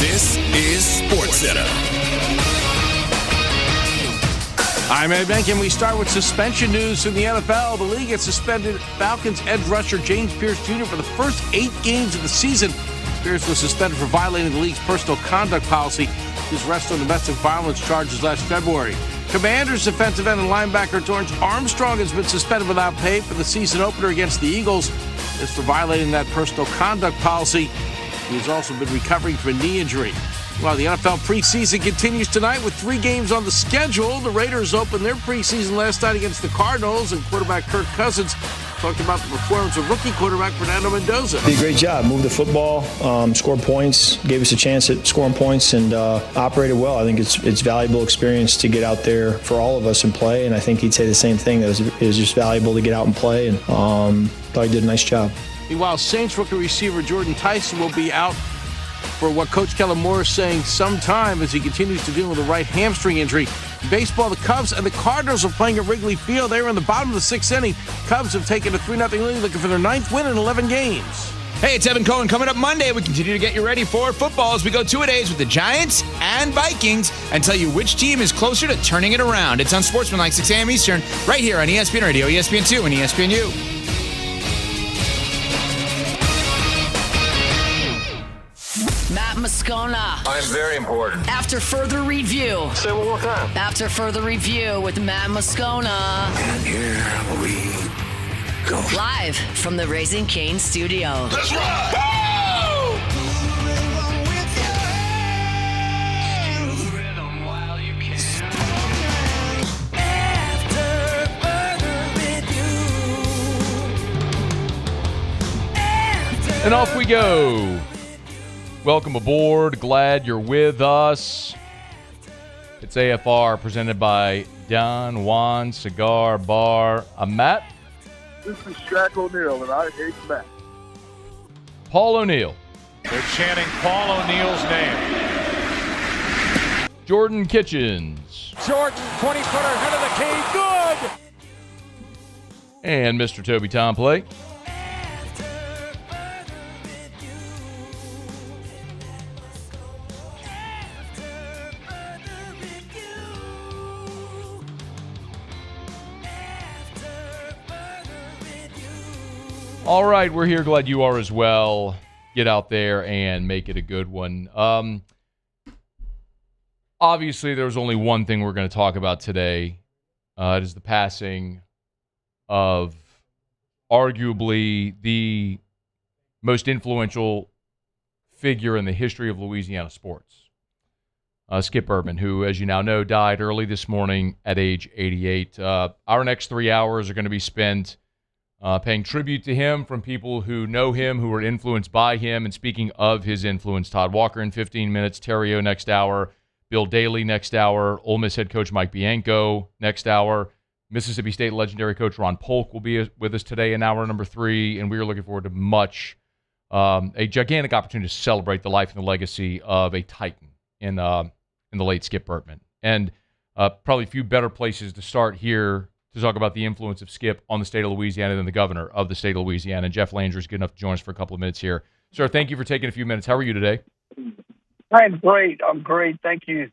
This is SportsCenter. I'm Ed Benkin. We start with suspension news from the NFL. The league has suspended Falcons edge rusher James Pierce Jr. for the first 8 games of the season. Pierce was suspended for violating the league's personal conduct policy. He was arrested on domestic violence charges last February. Commanders defensive end and linebacker Dorrance Armstrong has been suspended without pay for the season opener against the Eagles. This for violating that personal conduct policy. He has also been recovering from a knee injury. Well, the NFL preseason continues tonight with 3 games on the schedule. The Raiders opened their preseason last night against the Cardinals, and quarterback Kirk Cousins talked about the performance of rookie quarterback Fernando Mendoza. Did a great job. Moved the football, scored points, gave us a chance at scoring points, and operated well. I think it's valuable experience to get out there for all of us and play, and I think he'd say the same thing. That it was just valuable to get out and play, and thought he did a nice job. Meanwhile, Saints rookie receiver Jordan Tyson will be out for what Coach Kellen Moore is saying sometime as he continues to deal with a right hamstring injury. In baseball, the Cubs and the Cardinals are playing at Wrigley Field. They were in the bottom of the 6th inning. Cubs have taken a 3-0 lead, looking for their 9th win in 11 games. Hey, it's Evan Cohen. Coming up Monday, we continue to get you ready for football as we go 2-a-days with the Giants and Vikings and tell you which team is closer to turning it around. It's on Sportsmanlike 6 a.m. Eastern, right here on ESPN Radio, ESPN2, and ESPNU. Matt Moscona. I'm very important. After further review. Say one more time. After further review with Matt Moscona. And here we go. Live from the Raising Cane studio. Let's ride! And off we go. Welcome aboard. Glad you're with us. It's AFR presented by Don Juan Cigar Bar. I'm Matt. This is Shaq O'Neal, and I hate Matt. Paul O'Neal. They're chanting Paul O'Neal's name. Jordan Kitchens. Jordan, 20-footer, head of the key, good! And Mr. Toby Tomplay. All right, we're here. Glad you are as well. Get out there and make it a good one. Obviously, there's only one thing we're going to talk about today. It is the passing of arguably the most influential figure in the history of Louisiana sports. Skip Bertman, who, as you now know, died early this morning at age 88. Our next 3 hours are going to be spent paying tribute to him from people who know him, who were influenced by him. And speaking of his influence, Todd Walker in 15 minutes, Terry O next hour, Bill Daly next hour, Ole Miss head coach Mike Bianco next hour, Mississippi State legendary coach Ron Polk will be with us today in hour number 3, and we are looking forward to a gigantic opportunity to celebrate the life and the legacy of a Titan in the late Skip Bertman. And probably a few better places to start here to talk about the influence of Skip on the state of Louisiana than the governor of the state of Louisiana. And Jeff Landry is good enough to join us for a couple of minutes here. Sir, thank you for taking a few minutes. How are you today? I'm great. Thank you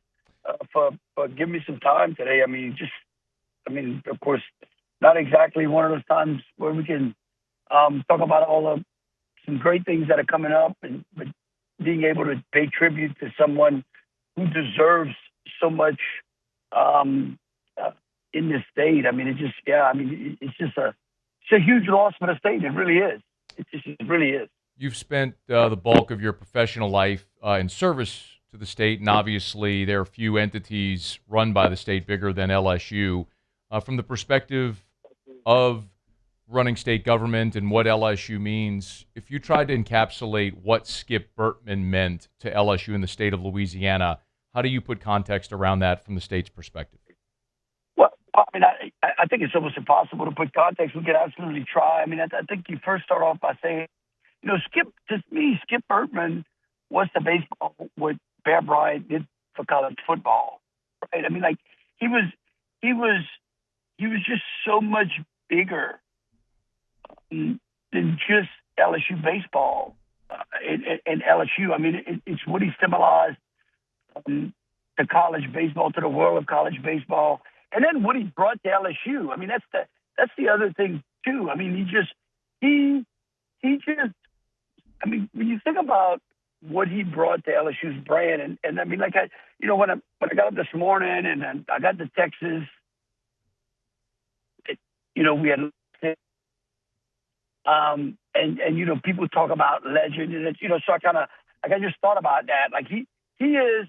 for giving me some time today. Of course, not exactly one of those times where we can talk about some great things that are coming up, but being able to pay tribute to someone who deserves so much in this state. It's a huge loss for the state. It really is. It really is. You've spent the bulk of your professional life in service to the state, and obviously there are few entities run by the state bigger than LSU. From the perspective of running state government and what LSU means, if you tried to encapsulate what Skip Bertman meant to LSU in the state of Louisiana, how do you put context around that from the state's perspective? Well, I think it's almost impossible to put context. We could absolutely try. I think you first start off by saying, Skip Bertman was the baseball what Bear Bryant did for college football, right? He was just so much bigger than just LSU baseball. in LSU. I mean, it's what he symbolized to college baseball, to the world of college baseball, and then what he brought to LSU. I mean, that's the other thing too. I mean, he just. I mean, when you think about what he brought to LSU's brand, and I mean, like when I got up this morning and then I got to Texas, we had, and people talk about legend, and so I just thought about that. Like he is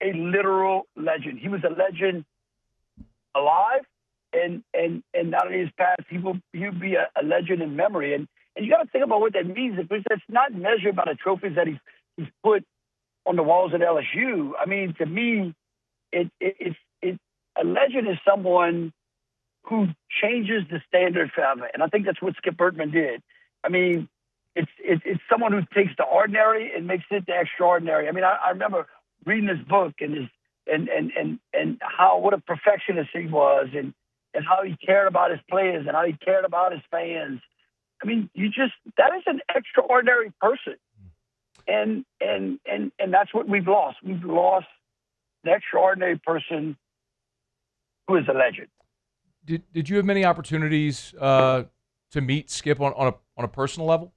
a literal legend. He was a legend alive, and not only his past, he'll be a legend in memory. And you got to think about what that means. It's not measured by the trophies that he's put on the walls at LSU. I mean, to me, it's a legend is someone who changes the standard forever, and I think that's what Skip Bertman did. I mean, it's someone who takes the ordinary and makes it the extraordinary. I mean, I remember reading his book and how what a perfectionist he was, and how he cared about his players and how he cared about his fans. I mean, that is an extraordinary person. And that's what we've lost. We've lost the extraordinary person who is a legend. Did you have many opportunities to meet Skip on a personal level?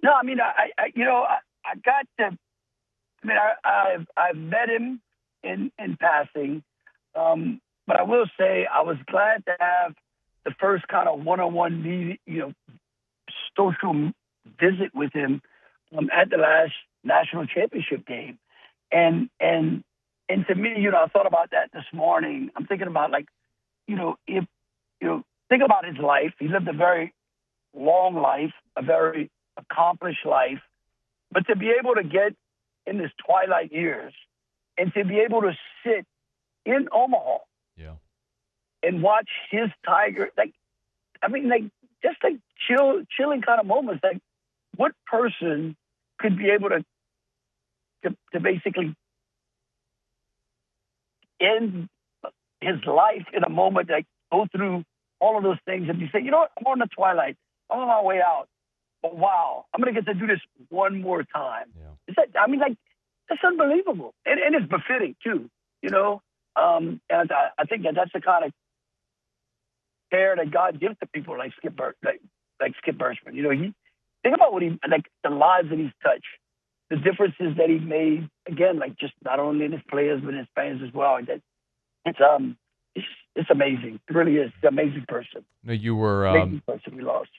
No, I mean, I got to. I mean, I've met him in passing, but I will say I was glad to have the first kind of one-on-one meeting, social visit with him at the last national championship game, and to me, I thought about that this morning. I'm thinking about if think about his life. He lived a very long life, a very accomplished life, but to be able to get in his twilight years and to be able to sit in Omaha, and watch his Tiger, just chilling kind of moments. Like, what person could be able to basically end his life in a moment, like go through all of those things and you say, you know what, I'm on the twilight, I'm on my way out, but wow, I'm going to get to do this one more time. That's unbelievable. And it's befitting too, and I think that's the kind of care that God gives to people like Skip Bertman. He think about the lives that he's touched, the differences that he made. Again, just not only in his players but in his fans as well. It's amazing. It really is. It's an amazing person. No, you were amazing person we lost.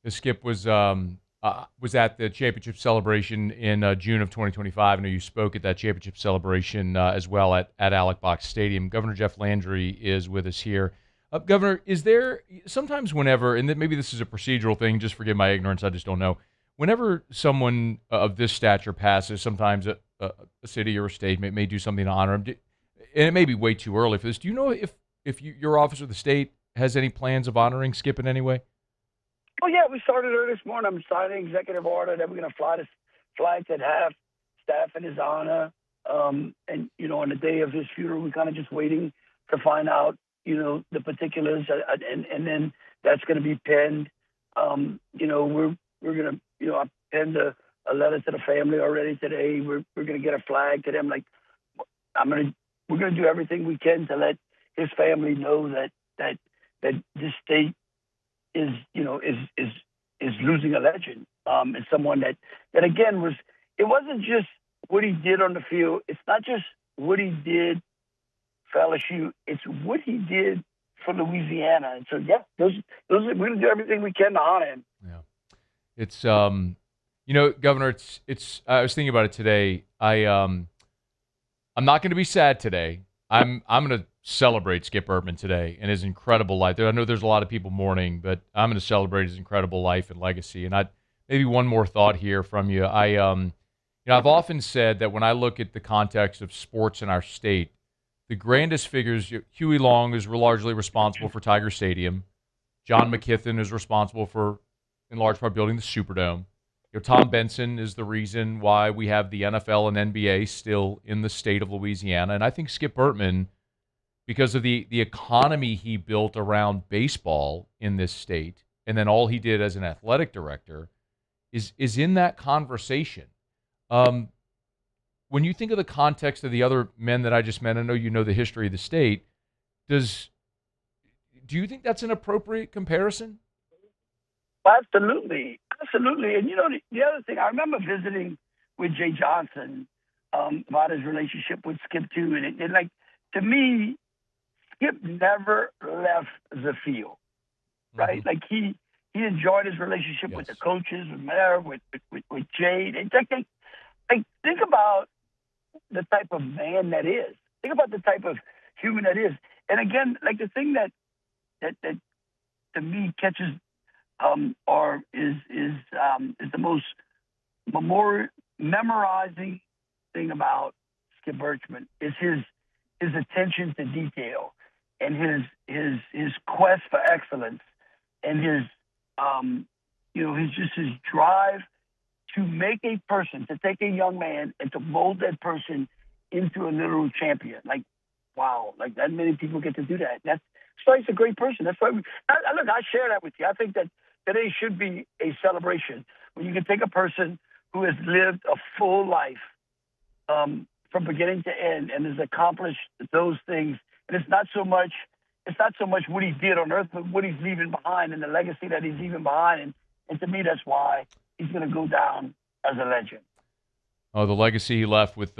Skip was at the championship celebration in June of 2025. I know you spoke at that championship celebration as well at Alec Box Stadium. Governor Jeff Landry is with us here. Governor, is there sometimes whenever, and maybe this is a procedural thing, just forgive my ignorance, I just don't know, whenever someone of this stature passes, sometimes a city or a state may do something to honor him, and it may be way too early for this. Do you know if your office or the state has any plans of honoring Skip in any way? Oh, yeah, we started early this morning. I'm signing executive order that we're going to fly this flags at half staff in his honor. And, on the day of his funeral, we're kind of just waiting to find out, the particulars. And then that's going to be penned. We're going to, I penned a letter to the family already today. We're going to get a flag to them. We're going to do everything we can to let his family know that this state is losing a legend, and someone that again it wasn't just what he did on the field. It's not just what he did for LSU. It's what he did for Louisiana. And so, those we're going to do everything we can to honor him. Yeah, it's Governor, it's. I was thinking about it today. I'm not going to be sad today. I'm going to celebrate Skip Bertman today and his incredible life. I know there's a lot of people mourning, but I'm going to celebrate his incredible life and legacy. And maybe one more thought here from you. I've often said that when I look at the context of sports in our state, the grandest figures, Huey Long is largely responsible for Tiger Stadium. John McKithen is responsible for, in large part, building the Superdome. Tom Benson is the reason why we have the NFL and NBA still in the state of Louisiana. And I think Skip Bertman, because of the economy he built around baseball in this state, and then all he did as an athletic director, is in that conversation. When you think of the context of the other men that I just met, I know you know the history of the state. Do you think that's an appropriate comparison? Absolutely. Absolutely. And, the other thing, I remember visiting with Jay Johnson about his relationship with Skip, too. And like, to me, Skip never left the field, right? Mm-hmm. Like, he enjoyed his relationship with the coaches, with Mayor, with Jay. Like, think about the type of man that is. Think about the type of human that is. And again, like, the thing that to me catches or is the most memorizing thing about Skip Bertman is his attention to detail and his quest for excellence and his drive to make a person, to take a young man and to mold that person into a literal champion. Like, wow, like that many people get to do that. That's why he's a great person. That's why I share that with you. I think that today should be a celebration when you can take a person who has lived a full life from beginning to end and has accomplished those things. And it's not so much what he did on earth, but what he's leaving behind and the legacy that he's leaving behind. And to me, that's why he's going to go down as a legend. Oh, the legacy he left with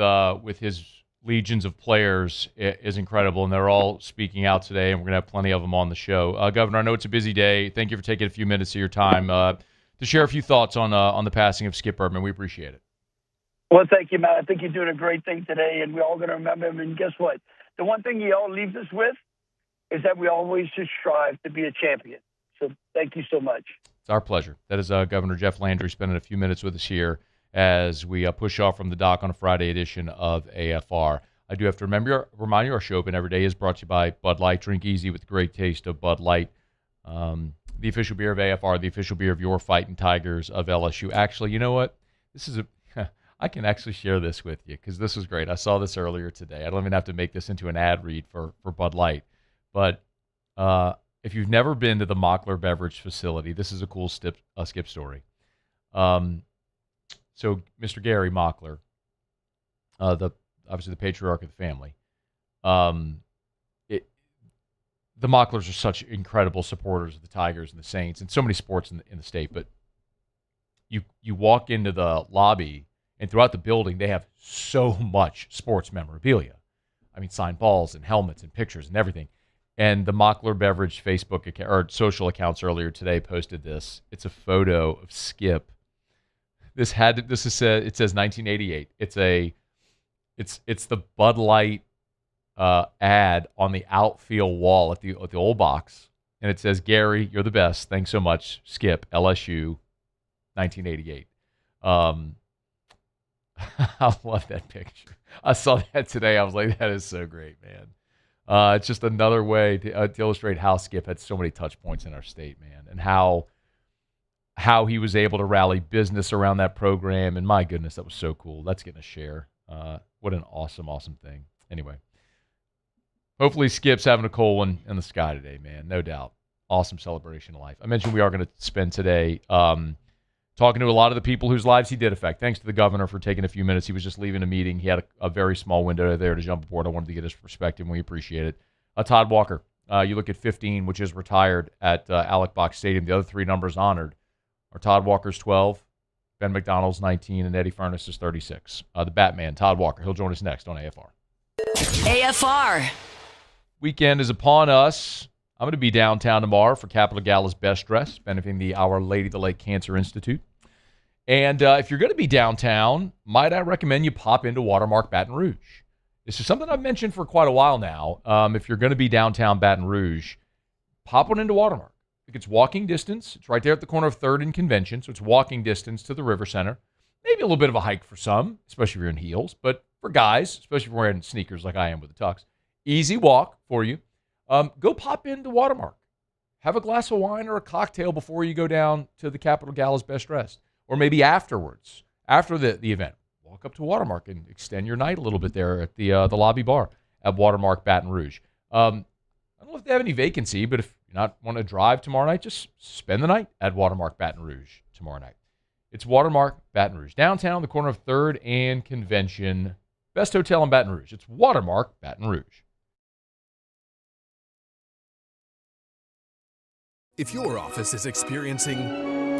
his legions of players is incredible, and they're all speaking out today, and we're going to have plenty of them on the show. Governor, I know it's a busy day. Thank you for taking a few minutes of your time to share a few thoughts on the passing of Skip Bertman. We appreciate it. Well, thank you, Matt. I think you're doing a great thing today, and we're all going to remember him. And guess what? The one thing he all leaves us with is that we always should strive to be a champion. So thank you so much. It's our pleasure. That is Governor Jeff Landry spending a few minutes with us here as we push off from the dock on a Friday edition of AFR. I do have to remind you, our show open every day is brought to you by Bud Light. Drink easy with the great taste of Bud Light. The official beer of AFR, the official beer of your Fighting Tigers of LSU. Actually, you know what? I can actually share this with you because this was great. I saw this earlier today. I don't even have to make this into an ad read for Bud Light. But if you've never been to the Mockler Beverage Facility, this is a cool Skip story. So Mr. Gary Mockler, obviously the patriarch of the family, the Mocklers are such incredible supporters of the Tigers and the Saints and so many sports in the state. But you walk into the lobby, and throughout the building, they have so much sports memorabilia. I mean, signed balls and helmets and pictures and everything. And the Mockler Beverage Facebook account, or social accounts earlier today posted this. It's a photo of Skip. It says 1988. It's the Bud Light ad on the outfield wall at the old box, and it says, "Gary, you're the best. Thanks so much, Skip, LSU, 1988." I love that picture. I saw that today. I was like, that is so great, man. It's just another way to illustrate how Skip had so many touch points in our state, man, and how he was able to rally business around that program. And my goodness, that was so cool. That's getting a share. What an awesome, awesome thing. Anyway, hopefully Skip's having a cold one in the sky today, man. No doubt. Awesome celebration of life. I mentioned we are going to spend today talking to a lot of the people whose lives he did affect. Thanks to the governor for taking a few minutes. He was just leaving a meeting. He had a very small window there to jump aboard. I wanted to get his perspective, and we appreciate it. Todd Walker, you look at 15, which is retired at Alec Box Stadium. The other three numbers honored are Todd Walker's 12, Ben McDonald's 19, and Eddie Furness is 36. The Batman, Todd Walker. He'll join us next on AFR. AFR. Weekend is upon us. I'm going to be downtown tomorrow for Capital Gala's Best Dress, benefiting the Our Lady of the Lake Cancer Institute. And if you're going to be downtown, might I recommend you pop into Watermark Baton Rouge. This is something I've mentioned for quite a while now. If you're going to be downtown Baton Rouge, pop on into Watermark. It's walking distance. It's right there at the corner of 3rd and Convention, so it's walking distance to the River Center. Maybe a little bit of a hike for some, especially if you're in heels. But for guys, especially if you're wearing sneakers like I am with the tux, easy walk for you. Go pop into Watermark. Have a glass of wine or a cocktail before you go down to the Capital Gala's Best Dressed. Or maybe afterwards, after the event, walk up to Watermark and extend your night a little bit there at the lobby bar at Watermark Baton Rouge. I don't know if they have any vacancy, but if you not want to drive tomorrow night, just spend the night at Watermark Baton Rouge tomorrow night. It's Watermark Baton Rouge. Downtown, the corner of 3rd and Convention. Best hotel in Baton Rouge. It's Watermark Baton Rouge. If your office is experiencing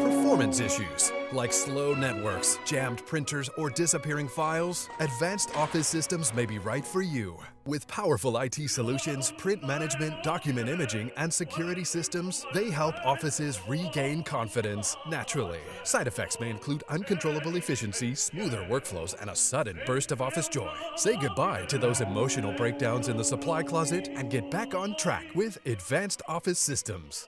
performance issues like slow networks, jammed printers, or disappearing files, Advanced Office Systems may be right for you. With powerful IT solutions, print management, document imaging, and security systems, they help offices regain confidence naturally. Side effects may include uncontrollable efficiency, smoother workflows, and a sudden burst of office joy. Say goodbye to those emotional breakdowns in the supply closet and get back on track with Advanced Office Systems.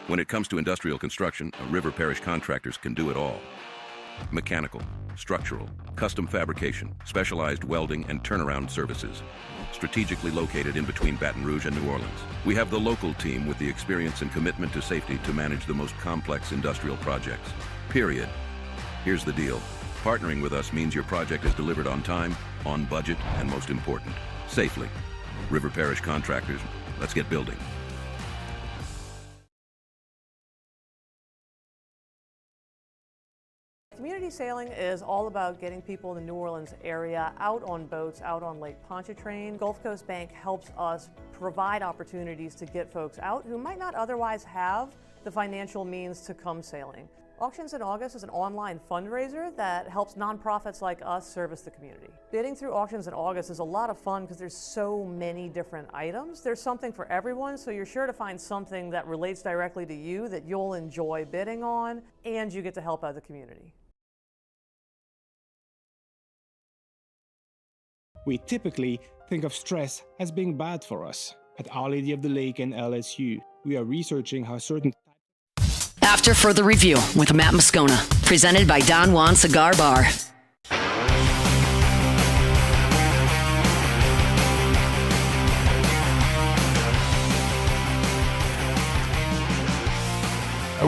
When it comes to industrial construction, River Parish contractors can do it all. Mechanical, structural, custom fabrication, specialized welding, and turnaround services. Strategically located in between Baton Rouge and New Orleans, we have the local team with the experience and commitment to safety to manage the most complex industrial projects. Period. Here's the deal. Partnering with us means your project is delivered on time, on budget, and most important, safely. River Parish Contractors, let's get building. Community sailing is all about getting people in the New Orleans area out on boats, out on Lake Pontchartrain. Gulf Coast Bank helps us provide opportunities to get folks out who might not otherwise have the financial means to come sailing. Auctions in August is an online fundraiser that helps nonprofits like us service the community. Bidding through Auctions in August is a lot of fun because there's so many different items. There's something for everyone, so you're sure to find something that relates directly to you that you'll enjoy bidding on, and you get to help out the community. We typically think of stress as being bad for us. At Our Lady of the Lake and LSU, we are researching how certain... After Further Review with Matt Moscona, presented by Don Juan Cigar Bar.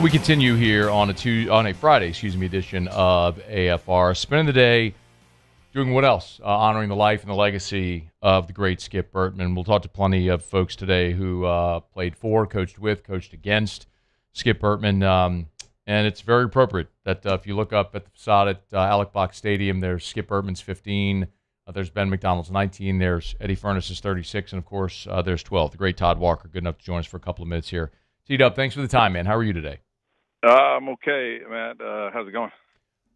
We continue here on a Friday, edition of AFR. Spending the day doing what else? Honoring the life and the legacy of the great Skip Bertman. We'll talk to plenty of folks today who played for, coached with, coached against Skip Bertman. And it's very appropriate that if you look up at the facade at Alec Box Stadium, there's Skip Bertman's 15, there's Ben McDonald's 19, there's Eddie Furness's 36, and of course, there's 12. The great Todd Walker, good enough to join us for a couple of minutes here. T-Dub, thanks for the time, man. How are you today? I'm okay, Matt. How's it going?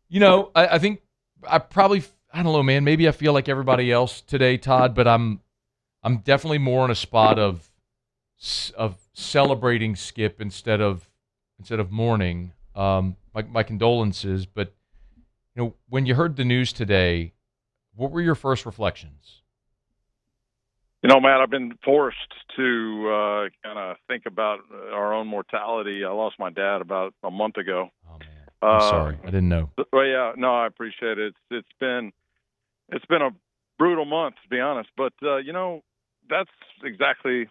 You know, I think I probably... I don't know, man. Maybe I feel like everybody else today, Todd, but I'm definitely more in a spot of celebrating Skip instead of mourning. My condolences, but you know, when you heard the news today, what were your first reflections? You know, Matt, I've been forced to kind of think about our own mortality. I lost my dad about a month ago. Oh man, I'm sorry, I didn't know. Well, yeah, no, I appreciate it. It's been a brutal month, to be honest. But you know, that's exactly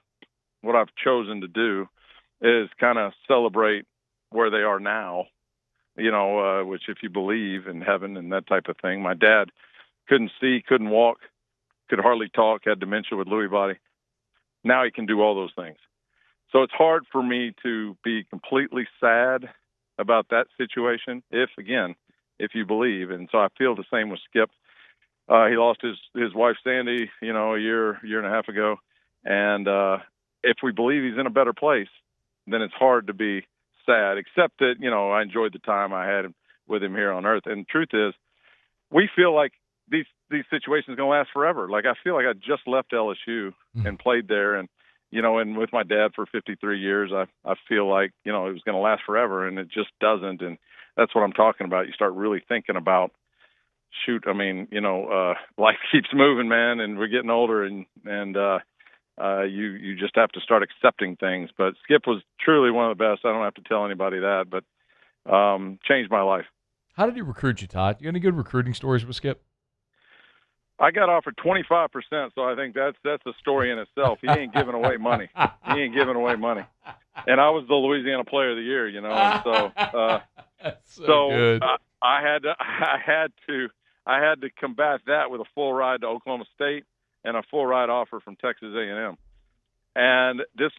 what I've chosen to do, is kind of celebrate where they are now. You know, which if you believe in heaven and that type of thing, my dad couldn't see, couldn't walk, could hardly talk, had dementia with Lewy body. Now he can do all those things. So it's hard for me to be completely sad about that situation, if you believe. And so I feel the same with Skip. He lost his wife Sandy, a year and a half ago, and if we believe he's in a better place, then it's hard to be sad. Except that I enjoyed the time I had with him here on Earth. And the truth is, we feel like these situations are going to last forever. Like I feel like I just left LSU and played there, and and with my dad for 53 years, I feel like it was going to last forever, and it just doesn't. And that's what I'm talking about. You start really thinking about. Shoot, I mean, life keeps moving, man, and we're getting older, and you just have to start accepting things. But Skip was truly one of the best. I don't have to tell anybody that, but changed my life. How did he recruit you, Todd? You got any good recruiting stories with Skip? I got offered 25%, so I think that's a story in itself. He ain't giving away money. He ain't giving away money. And I was the Louisiana Player of the Year, and so good. I had to combat that with a full ride to Oklahoma State and a full ride offer from Texas A&M. And this,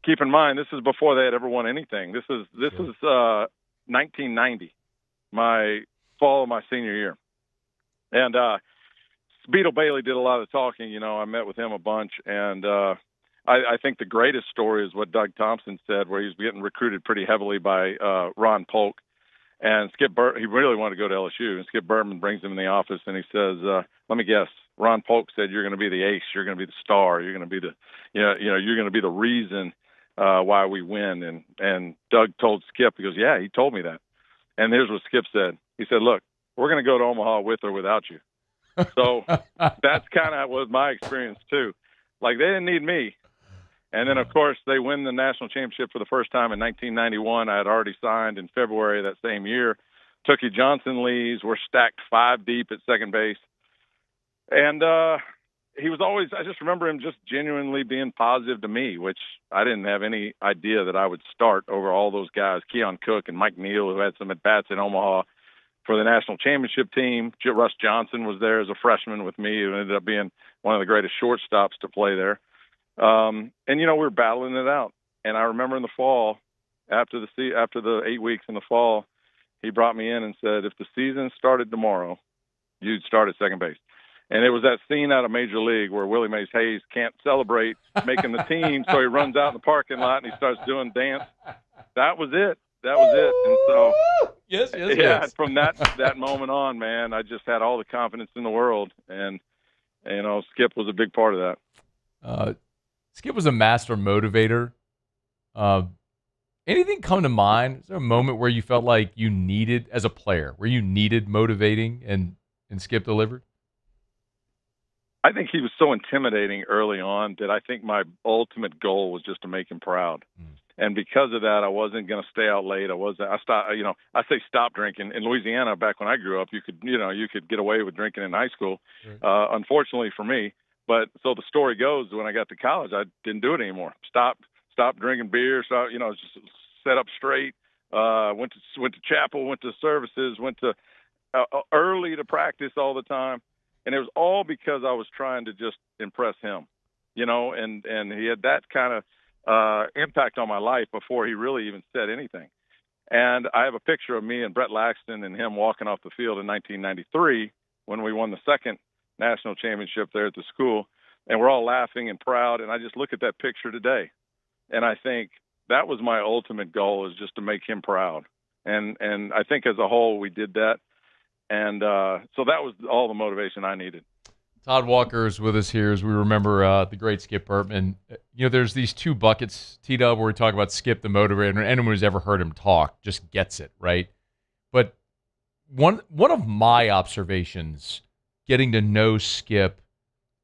keep in mind, this is before they had ever won anything. This is 1990, my fall of my senior year, and Beetle Bailey did a lot of talking. I met with him a bunch, and I think the greatest story is what Doug Thompson said, where he's getting recruited pretty heavily by Ron Polk. And he really wanted to go to LSU. And Skip Bertman brings him in the office, and he says, "Let me guess. Ron Polk said you're going to be the ace. You're going to be the star. You're going to be you're going to be the reason why we win." And Doug told Skip, he goes, "Yeah, he told me that." And here's what Skip said. He said, "Look, we're going to go to Omaha with or without you." So that's kind of was my experience too. Like they didn't need me. And then, of course, they win the national championship for the first time in 1991. I had already signed in February that same year. Tookie Johnson leaves. We're stacked 5 deep at second base. And he was always – I just remember him just genuinely being positive to me, which I didn't have any idea that I would start over all those guys, Keon Cook and Mike Neal, who had some at-bats in Omaha for the national championship team. Russ Johnson was there as a freshman with me, who ended up being one of the greatest shortstops to play there. And we were battling it out. And I remember in the fall, after the 8 weeks in the fall, he brought me in and said, "If the season started tomorrow, you'd start at second base." And it was that scene out of Major League where Willie Mays Hayes can't celebrate making the team, so he runs out in the parking lot and he starts doing dance. That was it. And so, yes. From that moment on, man, I just had all the confidence in the world, and Skip was a big part of that. Skip was a master motivator. Anything come to mind? Is there a moment where you felt like you needed, as a player, where you needed motivating and Skip delivered? I think he was so intimidating early on that I think my ultimate goal was just to make him proud. And because of that, I wasn't going to stay out late. I say stop drinking. In Louisiana, back when I grew up, you could get away with drinking in high school. Right. Unfortunately for me. But so the story goes, when I got to college, I didn't do it anymore. Stopped drinking beer. So, just set up straight. Went to chapel, went to services, went to early to practice all the time. And it was all because I was trying to just impress him, and he had that kind of impact on my life before he really even said anything. And I have a picture of me and Brett Laxton and him walking off the field in 1993 when we won the second national championship there at the school, and we're all laughing and proud. And I just look at that picture today, and I think that was my ultimate goal, is just to make him proud. And I think as a whole, we did that. And so that was all the motivation I needed. Todd Walker is with us here as we remember the great Skip Bertman. There's these two buckets, T-Dub, where we talk about Skip the motivator, and anyone who's ever heard him talk just gets it, right? But one of my observations getting to know Skip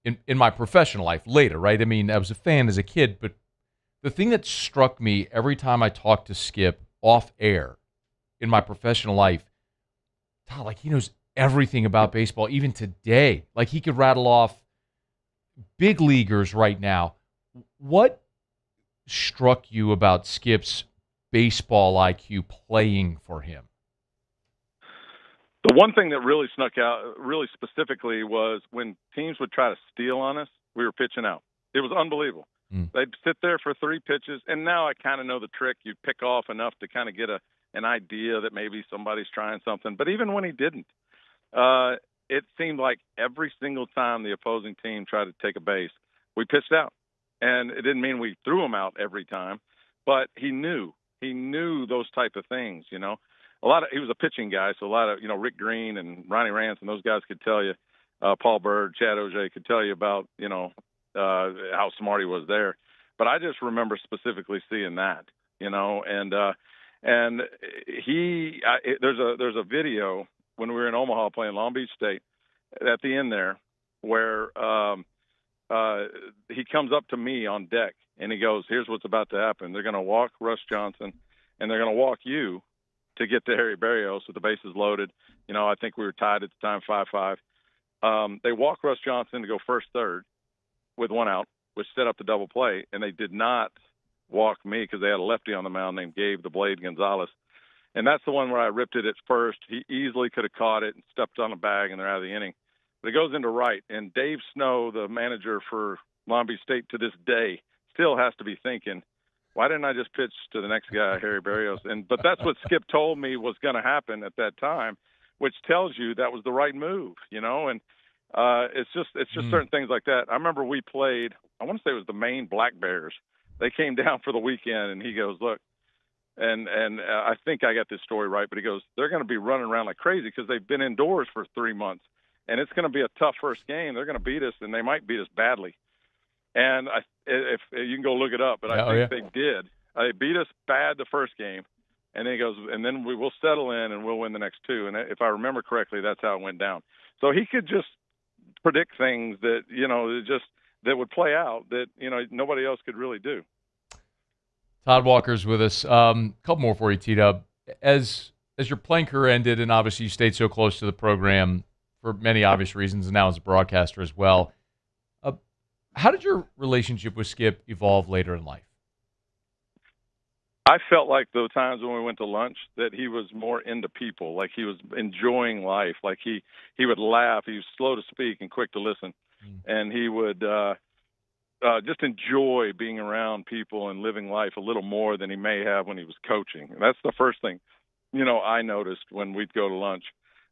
in my professional life later, right? I mean, I was a fan as a kid, but the thing that struck me every time I talked to Skip off air in my professional life, Todd, like he knows everything about baseball, even today. Like he could rattle off big leaguers right now. What struck you about Skip's baseball IQ playing for him? The one thing that really snuck out really specifically was when teams would try to steal on us, we were pitching out. It was unbelievable. They'd sit there for 3 pitches, and now I kind of know the trick. You pick off enough to kind of get an idea that maybe somebody's trying something. But even when he didn't, it seemed like every single time the opposing team tried to take a base, we pitched out. And it didn't mean we threw him out every time, but he knew those type of things, you know. He was a pitching guy, so a lot of, you know, Rick Green and Ronnie Rance and those guys could tell you, Paul Bird, Chad Auger could tell you about, you know, how smart he was there. But I just remember specifically seeing that, you know, and there's a video when we were in Omaha playing Long Beach State at the end there where he comes up to me on deck and he goes, "Here's what's about to happen. They're going to walk Russ Johnson and they're going to walk you to get to Harry Berrios with the bases loaded." You know, I think we were tied at the time, 5-5. They walk Russ Johnson to go first, third with one out, which set up the double play, and they did not walk me because they had a lefty on the mound named Gabe the Blade Gonzalez. And that's the one where I ripped it at first. He easily could have caught it and stepped on a bag, and they're out of the inning. But it goes into right, and Dave Snow, the manager for Long Beach State to this day, still has to be thinking, why didn't I just pitch to the next guy, Harry Berrios? But that's what Skip told me was going to happen at that time, which tells you that was the right move, you know. And it's just certain things like that. I remember we played, I want to say it was the Maine Black Bears. They came down for the weekend, and he goes, look, and I think I got this story right, but he goes, they're going to be running around like crazy because they've been indoors for 3 months, and it's going to be a tough first game. They're going to beat us, and they might beat us badly. And if you can go look it up, but I think they did. They beat us bad the first game, and then he goes, and then we will settle in and we'll win the next two. And if I remember correctly, that's how it went down. So he could just predict things that, you know, that would play out that, you know, nobody else could really do. Todd Walker's with us. Couple more for you, T-Dub. As your playing career ended, and obviously you stayed so close to the program for many obvious reasons, and now as a broadcaster as well, how did your relationship with Skip evolve later in life? I felt like the times when we went to lunch that he was more into people, like he was enjoying life, like he would laugh. He was slow to speak and quick to listen, and he would just enjoy being around people and living life a little more than he may have when he was coaching. And that's the first thing, you know, I noticed when we'd go to lunch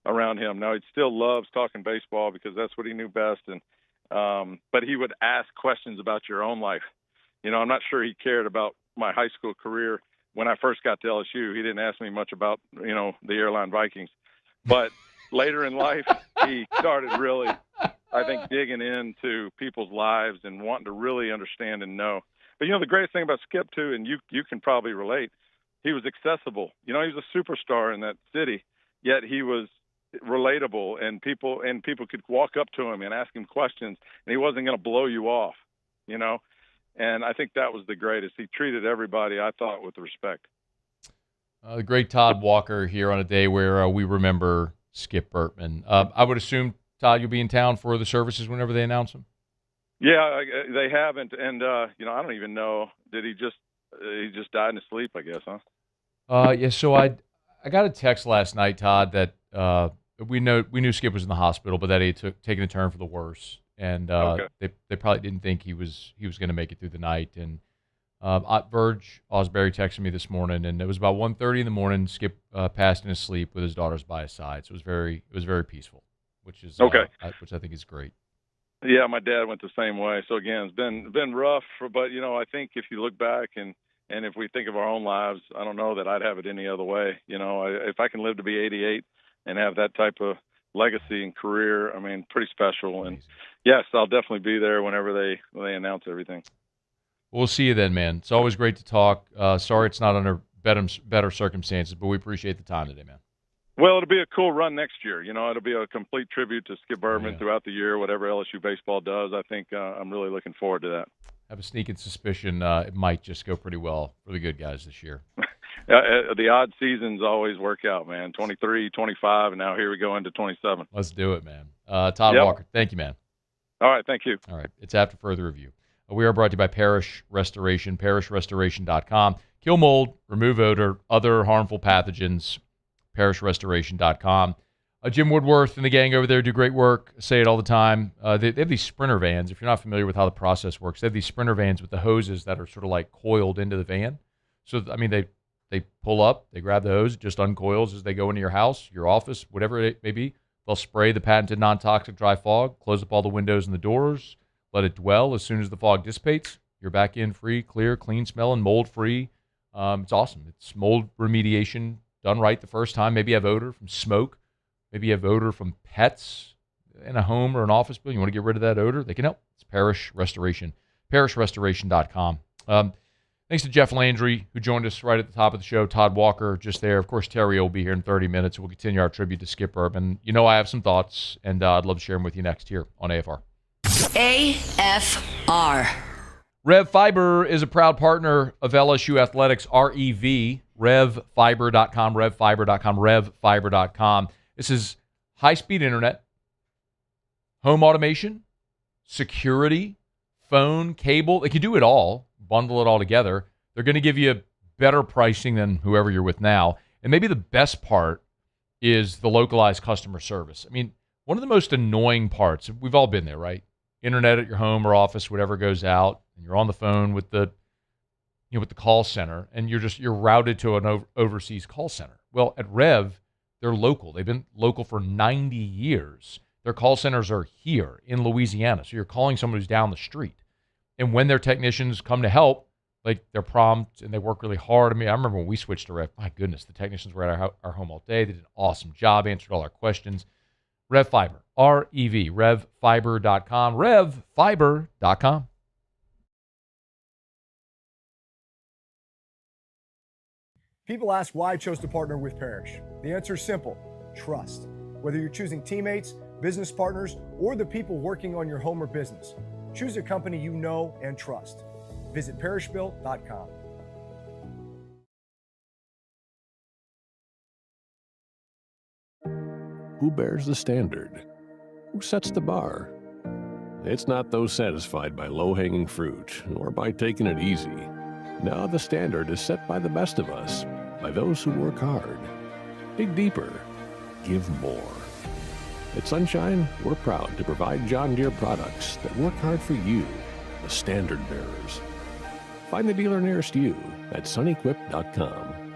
around him. Now, he still loves talking baseball because that's what he knew best, and but he would ask questions about your own life. You know, I'm not sure he cared about my high school career when I first got to LSU. He didn't ask me much about, you know, the Airline Vikings. But later in life, he started really, I think, digging into people's lives and wanting to really understand and know. But, you know, the greatest thing about Skip, too, and you can probably relate, he was accessible. You know, he was a superstar in that city, yet he was relatable, and people could walk up to him and ask him questions, and he wasn't going to blow you off, you know. And I think that was the greatest. He treated everybody, I thought, with respect. The great Todd Walker here on a day where we remember Skip Bertman. I would assume, Todd, you'll be in town for the services whenever they announce them? Yeah, they haven't. And, you know, I don't even know. Did he just died in his sleep, I guess, huh? Yeah, so I got a text last night, Todd, that we knew Skip was in the hospital, but that he had taken a turn for the worse. And they probably didn't think he was going to make it through the night. And Verge Osbury texted me this morning, and it was about 1:30 in the morning. Skip passed in his sleep with his daughters by his side, so it was very peaceful, which is which I think is great. Yeah, my dad went the same way. So again, it's been rough, but you know, I think if you look back and if we think of our own lives, I don't know that I'd have it any other way. You know, if I can live to be 88 and have that type of legacy and career, I mean, pretty special. And yes, I'll definitely be there whenever they announce everything. We'll see you then, man. It's always great to talk. Sorry it's not under better circumstances, but we appreciate the time today, man. Well, it'll be a cool run next year. You know, it'll be a complete tribute to Skip Bertman throughout the year, whatever LSU baseball does. I think I'm really looking forward to that. I have a sneaking suspicion it might just go pretty well for the good guys this year. The odd seasons always work out, man. 23, 25, and now here we go into 27. Let's do it, man. Todd Walker, thank you, man. All right, thank you. All right, it's after further review. We are brought to you by Parish Restoration, parishrestoration.com. Kill mold, remove odor, other harmful pathogens, parishrestoration.com. Jim Woodworth and the gang over there do great work. I say it all the time. They have these Sprinter vans. If you're not familiar with how the process works, they have these Sprinter vans with the hoses that are sort of like coiled into the van. So, I mean, they pull up, they grab the hose, it just uncoils as they go into your house, your office, whatever it may be. They'll spray the patented non-toxic dry fog, close up all the windows and the doors, let it dwell. As soon as the fog dissipates, you're back in free, clear, clean smelling, mold-free. It's awesome. It's mold remediation done right the first time. Maybe you have odor from smoke. Maybe you have odor from pets in a home or an office building. You want to get rid of that odor? They can help. It's Parish Restoration. ParishRestoration.com. Thanks to Jeff Landry, who joined us right at the top of the show. Todd Walker, just there. Of course, Terry will be here in 30 minutes. We'll continue our tribute to Skip Bertman. You know I have some thoughts, and I'd love to share them with you next here on AFR. AFR. Rev Fiber is a proud partner of LSU Athletics, REV, RevFiber.com, RevFiber.com, RevFiber.com. This is high-speed internet, home automation, security, phone, cable. They can do it all, bundle it all together. They're going to give you better pricing than whoever you're with now. And maybe the best part is the localized customer service. I mean, one of the most annoying parts, we've all been there, right? Internet at your home or office, whatever goes out, and you're on the phone with the call center, and you're routed to an overseas call center. Well, at Rev, they're local. They've been local for 90 years. Their call centers are here in Louisiana, so you're calling someone who's down the street. And when their technicians come to help, like, they're prompt and they work really hard. I mean, I remember when we switched to Rev, my goodness, the technicians were at our home all day. They did an awesome job, answered all our questions. Rev Fiber, REV, RevFiber.com, RevFiber.com. People ask why I chose to partner with Parrish. The answer is simple: trust. Whether you're choosing teammates, business partners, or the people working on your home or business, choose a company you know and trust. Visit parrishbuilt.com. Who bears the standard? Who sets the bar? It's not those satisfied by low-hanging fruit or by taking it easy. No, the standard is set by the best of us, by those who work hard. Dig deeper. Give more. At Sunshine, we're proud to provide John Deere products that work hard for you, the standard bearers. Find the dealer nearest you at sunequip.com.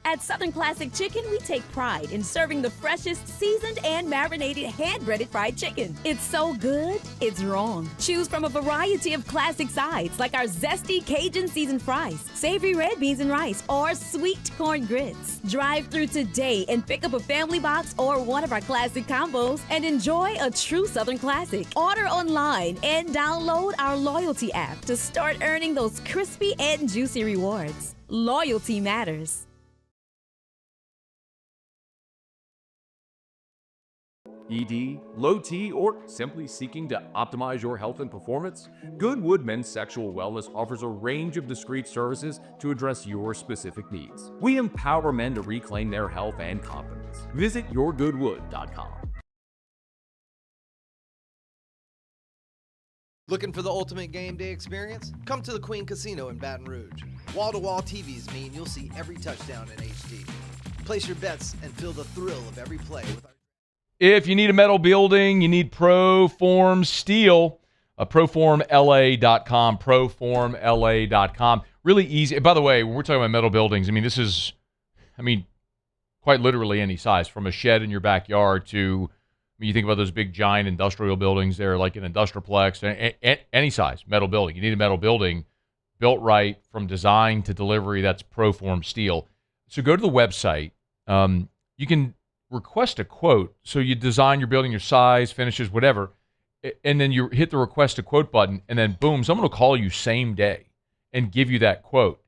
At Southern Classic Chicken, we take pride in serving the freshest seasoned and marinated hand-breaded fried chicken. It's so good, it's wrong. Choose from a variety of classic sides like our zesty Cajun seasoned fries, savory red beans and rice, or sweet corn grits. Drive through today and pick up a family box or one of our classic combos and enjoy a true Southern classic. Order online and download our loyalty app to start earning those crispy and juicy rewards. Loyalty matters. ED, low T, or simply seeking to optimize your health and performance? Goodwood Men's Sexual Wellness offers a range of discreet services to address your specific needs. We empower men to reclaim their health and confidence. Visit yourgoodwood.com. Looking for the ultimate game day experience? Come to the Queen Casino in Baton Rouge. Wall-to-wall TVs mean you'll see every touchdown in HD. Place your bets and feel the thrill of every play with our... If you need a metal building, you need Proform Steel. Proformla.com, Proformla.com. Really easy. By the way, when we're talking about metal buildings, this is, quite literally any size, from a shed in your backyard to, you think about those big giant industrial buildings there, like an industrialplex, any size metal building. You need a metal building built right from design to delivery. That's Proform Steel. So go to the website. You can request a quote. So you design your building, your size, finishes, whatever, and then you hit the request a quote button, and then boom, someone will call you same day and give you that quote.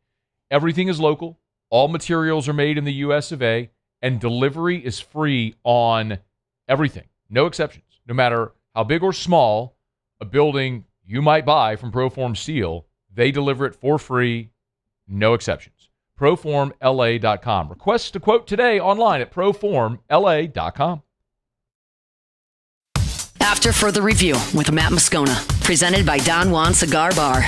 Everything is local. All materials are made in the US of A, and delivery is free on everything. No exceptions. No matter how big or small a building you might buy from Proform Steel, they deliver it for free, no exceptions. Proformla.com. Request a quote today online at proformla.com. After further review with Matt Moscona, presented by Don Juan Cigar Bar.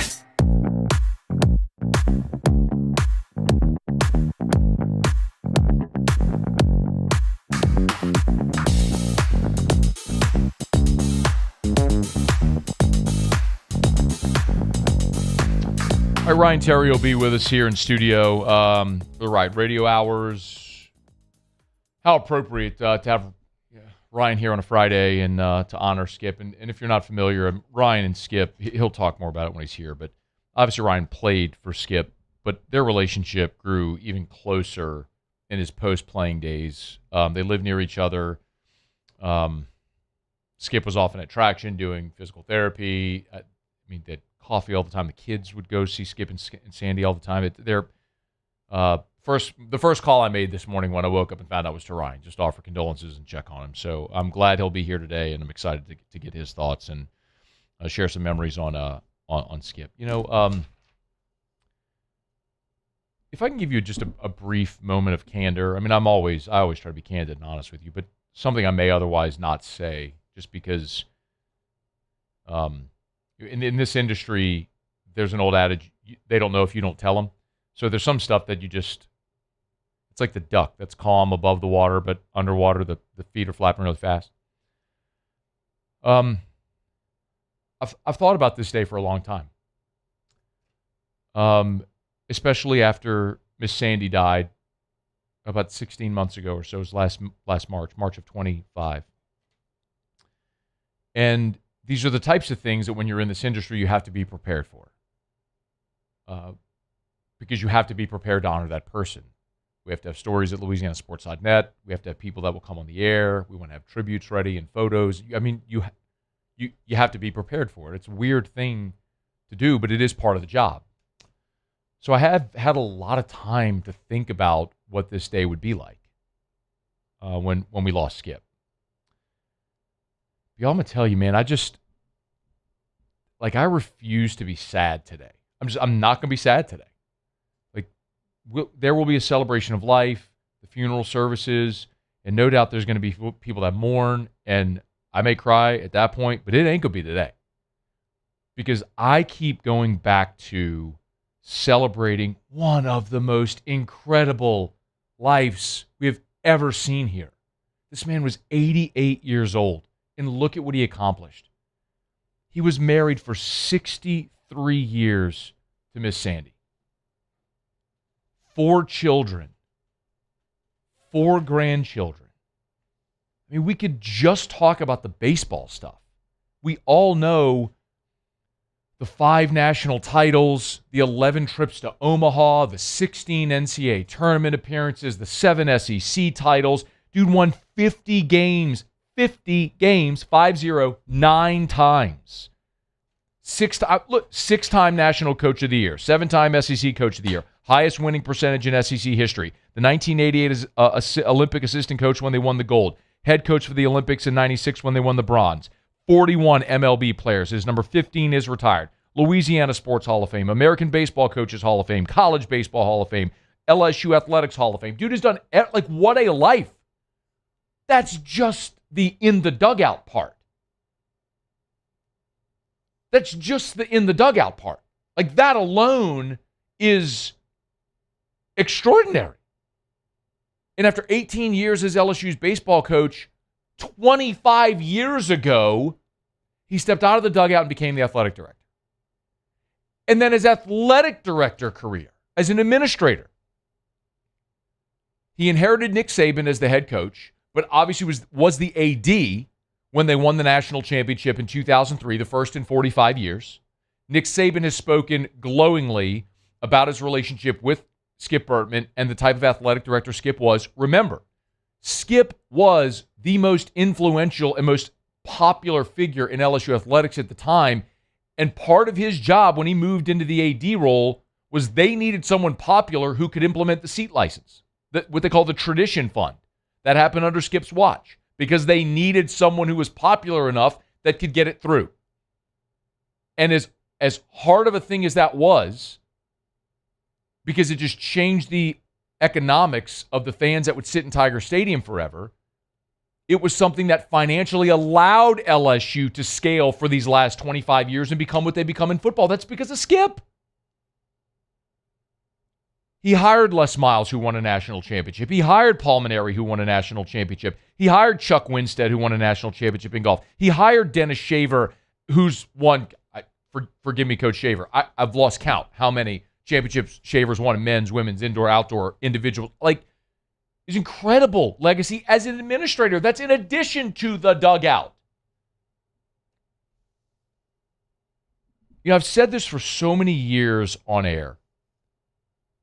All right, Ryan Terry will be with us here in studio for the Right Radio Hours. How appropriate to have Ryan here on a Friday and to honor Skip. And if you're not familiar, Ryan and Skip, he'll talk more about it when he's here, but obviously Ryan played for Skip, but their relationship grew even closer in his post-playing days. They lived near each other. Skip was often at Traction doing physical therapy. They had coffee all the time. The kids would go see Skip and Sandy all the time. The first call I made this morning when I woke up and found out was to Ryan, just to offer condolences and check on him. So I'm glad he'll be here today, and I'm excited to get his thoughts and share some memories on Skip. If I can give you just a brief moment of candor. I mean, I always try to be candid and honest with you, but something I may otherwise not say, just because in this industry, there's an old adage, they don't know if you don't tell them. So there's some stuff that it's like the duck that's calm above the water, but underwater, the feet are flapping really fast. I've thought about this day for a long time. Especially after Miss Sandy died about 16 months ago or so. It was last March of 25. And these are the types of things that when you're in this industry, you have to be prepared for. Because you have to be prepared to honor that person. We have to have stories at LouisianaSports.net. We have to have people that will come on the air. We want to have tributes ready and photos. I mean, you have to be prepared for it. It's a weird thing to do, but it is part of the job. So I have had a lot of time to think about what this day would be like when we lost Skip. But I'm going to tell you, man, I refuse to be sad today. I'm not going to be sad today. There will be a celebration of life, the funeral services, and no doubt there's going to be people that mourn, and I may cry at that point, but it ain't going to be today. Because I keep going back to celebrating one of the most incredible lives we have ever seen here. This man was 88 years old, and look at what he accomplished. He was married for 63 years to Miss Sandy. 4 children, 4 grandchildren. I mean, we could just talk about the baseball stuff. We all know the 5 national titles, the 11 trips to Omaha, the 16 NCAA tournament appearances, the 7 SEC titles. Dude won 50 games, 5-0, 9 times. 6-time National Coach of the Year, 7-time SEC Coach of the Year, highest winning percentage in SEC history. The 1988 Olympic assistant coach when they won the gold. Head coach for the Olympics in 96 when they won the bronze. 41 MLB players. His number 15 is retired. Louisiana Sports Hall of Fame. American Baseball Coaches Hall of Fame. College Baseball Hall of Fame. LSU Athletics Hall of Fame. Dude has done, what a life. That's just the in the dugout part. That's just the in the dugout part. That alone is extraordinary. And after 18 years as LSU's baseball coach, 25 years ago, he stepped out of the dugout and became the athletic director. And then his athletic director career as an administrator. He inherited Nick Saban as the head coach, but obviously was the AD when they won the national championship in 2003, the first in 45 years. Nick Saban has spoken glowingly about his relationship with Skip Bertman and the type of athletic director Skip was. Remember, Skip was the most influential and most popular figure in LSU athletics at the time, and part of his job when he moved into the AD role was they needed someone popular who could implement the seat license, what they call the tradition fund. That happened under Skip's watch because they needed someone who was popular enough that could get it through. And as hard of a thing as that was, because it just changed the economics of the fans that would sit in Tiger Stadium forever, it was something that financially allowed LSU to scale for these last 25 years and become what they become in football. That's because of Skip. He hired Les Miles, who won a national championship. He hired Paul Maneri, who won a national championship. He hired Chuck Winstead, who won a national championship in golf. He hired Dennis Shaver, who's won forgive me, Coach Shaver. I've lost count how many championships Shaver's won in men's, women's, indoor, outdoor, individual. Like, his incredible legacy as an administrator. That's in addition to the dugout. You know, I've said this for so many years on air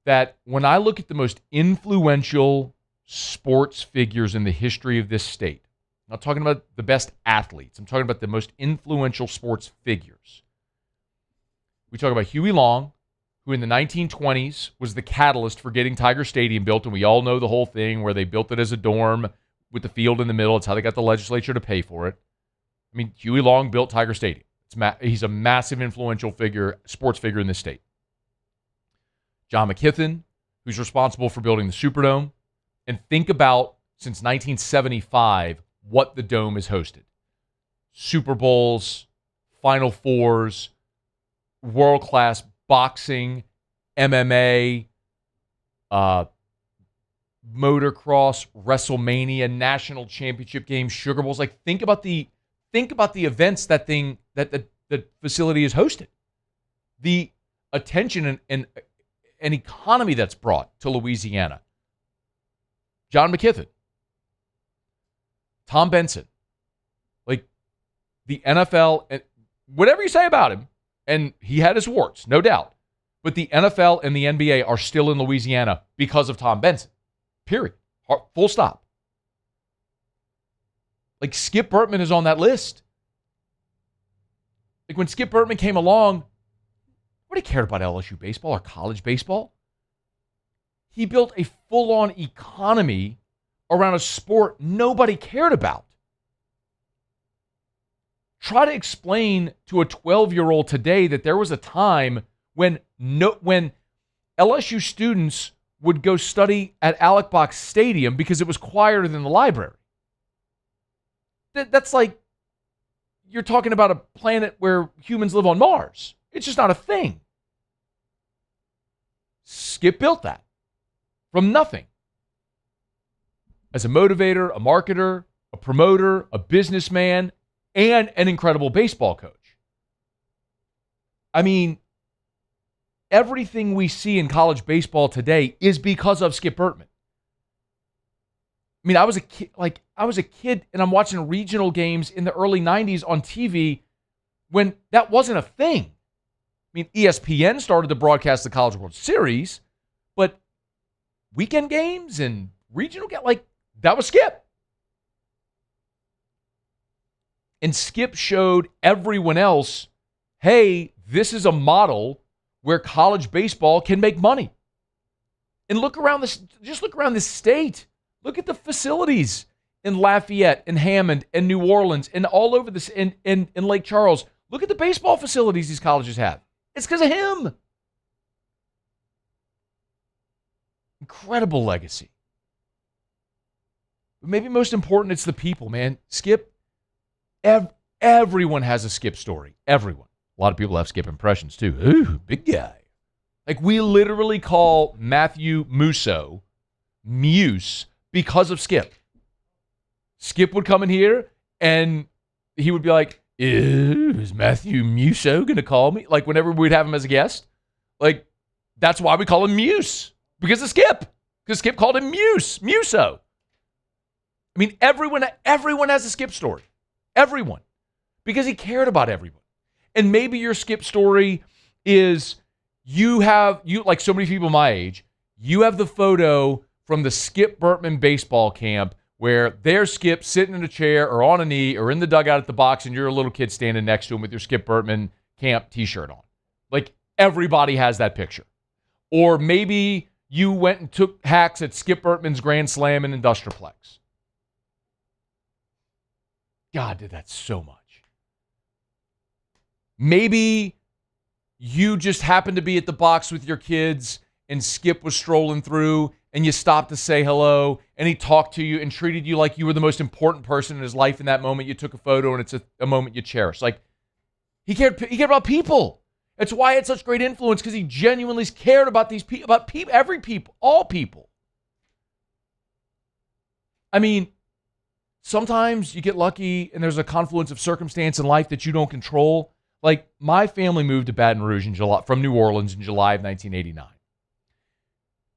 that when I look at the most influential sports figures in the history of this state, I'm not talking about the best athletes. I'm talking about the most influential sports figures. We talk about Huey Long, who in the 1920s was the catalyst for getting Tiger Stadium built, and we all know the whole thing where they built it as a dorm with the field in the middle. It's how they got the legislature to pay for it. I mean, Huey Long built Tiger Stadium. He's a massive influential figure, sports figure in this state. John McKithen, who's responsible for building the Superdome. And think about, since 1975, what the Dome has hosted. Super Bowls, Final Fours, world-class boxing, MMA, motocross, WrestleMania, national championship games, Sugar Bowls. Like, think about the events that the facility has hosted. The attention and economy that's brought to Louisiana. John McKithen, Tom Benson, like the NFL, and whatever you say about him, and he had his warts, no doubt, but the NFL and the NBA are still in Louisiana because of Tom Benson, period. Full stop. Like, Skip Bertman is on that list. Like, when Skip Bertman came along, nobody cared about LSU baseball or college baseball. He built a full-on economy around a sport nobody cared about. Try to explain to a 12-year-old today that there was a time when LSU students would go study at Alec Box Stadium because it was quieter than the library. That's like you're talking about a planet where humans live on Mars. It's just not a thing. Skip built that from nothing. As a motivator, a marketer, a promoter, a businessman, and an incredible baseball coach. I mean, everything we see in college baseball today is because of Skip Bertman. I mean, I was a kid and I'm watching regional games in the early 90s on TV when that wasn't a thing. I mean, ESPN started to broadcast the College World Series, but weekend games and regional games, like, that was Skip. And Skip showed everyone else, hey, this is a model where college baseball can make money. And look around this state. Look at the facilities in Lafayette and Hammond and New Orleans and all over this in Lake Charles. Look at the baseball facilities these colleges have. It's because of him. Incredible legacy. But maybe most important, it's the people, man. Skip, everyone has a Skip story. Everyone. A lot of people have Skip impressions too. Ooh, big guy. Like, we literally call Matthew Musso Muse because of Skip. Skip would come in here and he would be like, is Matthew Musso going to call me? Like, whenever we'd have him as a guest. Like, that's why we call him Muse. Because of Skip. Because Skip called him Musso. I mean, everyone has a Skip story. Everyone. Because he cared about everyone. And maybe your Skip story is you like so many people my age, you have the photo from the Skip Bertman baseball camp where there's Skip sitting in a chair or on a knee or in the dugout at the box and you're a little kid standing next to him with your Skip Bertman camp t-shirt on. Like, everybody has that picture. Or maybe you went and took hacks at Skip Bertman's Grand Slam in Industrialplex. God, did that so much. Maybe you just happened to be at the box with your kids and Skip was strolling through and you stopped to say hello and he talked to you and treated you like you were the most important person in his life in that moment. You took a photo and it's a moment you cherish. Like, he cared about people. That's why it's such great influence, because he genuinely cared about these people, all people. I mean, sometimes you get lucky and there's a confluence of circumstance in life that you don't control. Like, my family moved to Baton Rouge from New Orleans in July of 1989.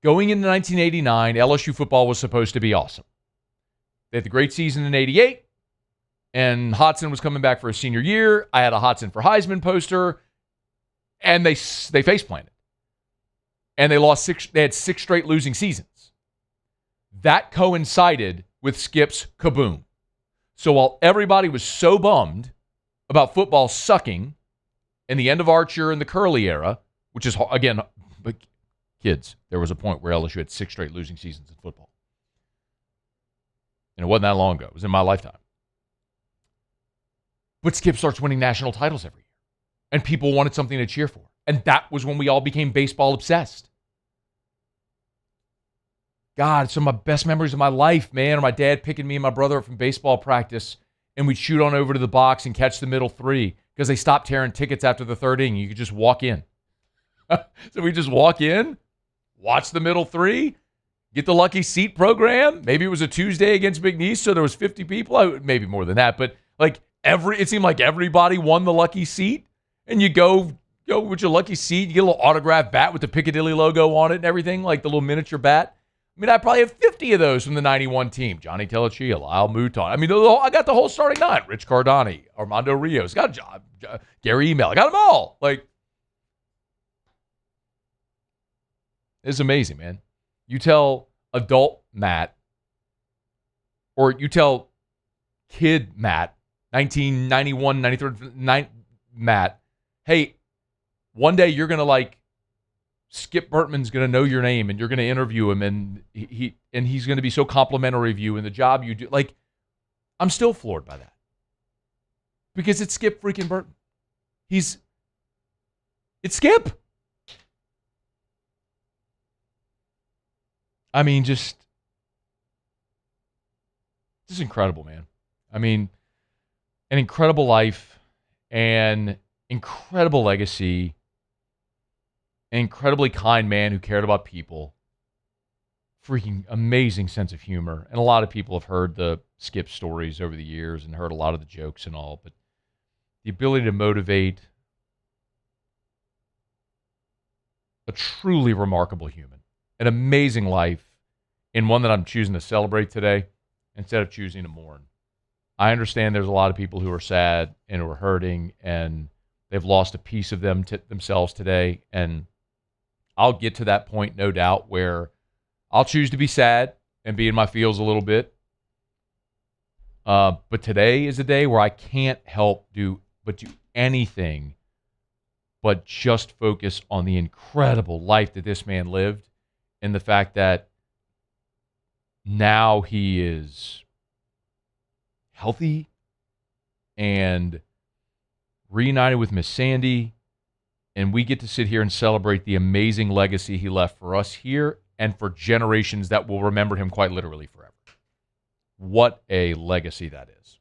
Going into 1989, LSU football was supposed to be awesome. They had the great season in 88, and Hodson was coming back for his senior year. I had a Hodson for Heisman poster, and they face-planted. And they had 6 straight losing seasons. That coincided with Skip's kaboom. So while everybody was so bummed about football sucking in the end of Archer and the Curley era, which is, again, kids, there was a point where LSU had 6 straight losing seasons in football. And it wasn't that long ago. It was in my lifetime. But Skip starts winning national titles every year. And people wanted something to cheer for. And that was when we all became baseball obsessed. God, some of my best memories of my life, man, are my dad picking me and my brother up from baseball practice, and we'd shoot on over to the box and catch the middle 3 because they stopped tearing tickets after the 3rd inning. You could just walk in. So we just walk in, watch the middle 3, get the lucky seat program. Maybe it was a Tuesday against McNeese, so there was 50 people. Maybe more than that, but like it seemed like everybody won the lucky seat, and you go with your lucky seat. You get a little autographed bat with the Piccadilly logo on it and everything, like the little miniature bat. I mean, I probably have 50 of those from the 91 team. Johnny Telechia, Lyle Mouton. I mean, I got the whole starting 9. Rich Cardani, Armando Rios. Got a job. Gary Email. I got them all. Like, it's amazing, man. You tell adult Matt, or you tell kid Matt, 1991, 93, Matt, hey, one day you're going to Skip Bertman's going to know your name and you're going to interview him and he's going to be so complimentary of you and the job you do. Like, I'm still floored by that. Because it's Skip freaking Bertman. It's Skip. I mean, just incredible, man. I mean, an incredible life, an incredible legacy, an incredibly kind man who cared about people, freaking amazing sense of humor. And a lot of people have heard the Skip stories over the years and heard a lot of the jokes and all, but the ability to motivate a truly remarkable human, an amazing life, and one that I'm choosing to celebrate today instead of choosing to mourn. I understand there's a lot of people who are sad and who are hurting and they've lost a piece of themselves today, and I'll get to that point, no doubt, where I'll choose to be sad and be in my feels a little bit. But today is a day where I can't help do anything but just focus on the incredible life that this man lived and the fact that now he is healthy and reunited with Miss Sandy, and we get to sit here and celebrate the amazing legacy he left for us here and for generations that will remember him quite literally forever. What a legacy that is.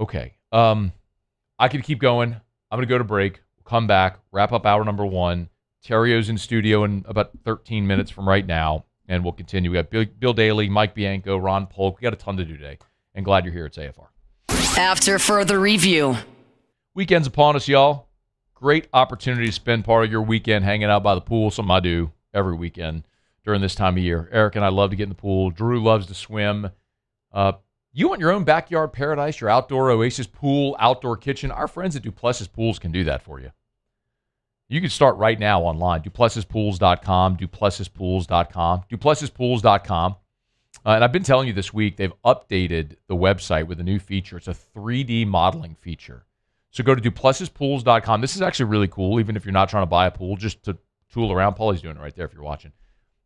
Okay. I could keep going. I'm going to go to break. We'll come back, wrap up hour number 1. Terrio's in studio in about 13 minutes from right now, and we'll continue. We got Bill Daly, Mike Bianco, Ron Polk. We got a ton to do today, and glad you're here at AFR. After further review. Weekend's upon us, y'all. Great opportunity to spend part of your weekend hanging out by the pool, something I do every weekend during this time of year. Eric and I love to get in the pool. Drew loves to swim. You want your own backyard paradise, your outdoor oasis pool, outdoor kitchen? Our friends at Duplessis Pools can do that for you. You can start right now online, duplessispools.com, duplessispools.com, duplessispools.com. And I've been telling you this week, they've updated the website with a new feature. It's a 3D modeling feature. So go to duplessispools.com. This is actually really cool, even if you're not trying to buy a pool, just to tool around. Paulie's doing it right there if you're watching.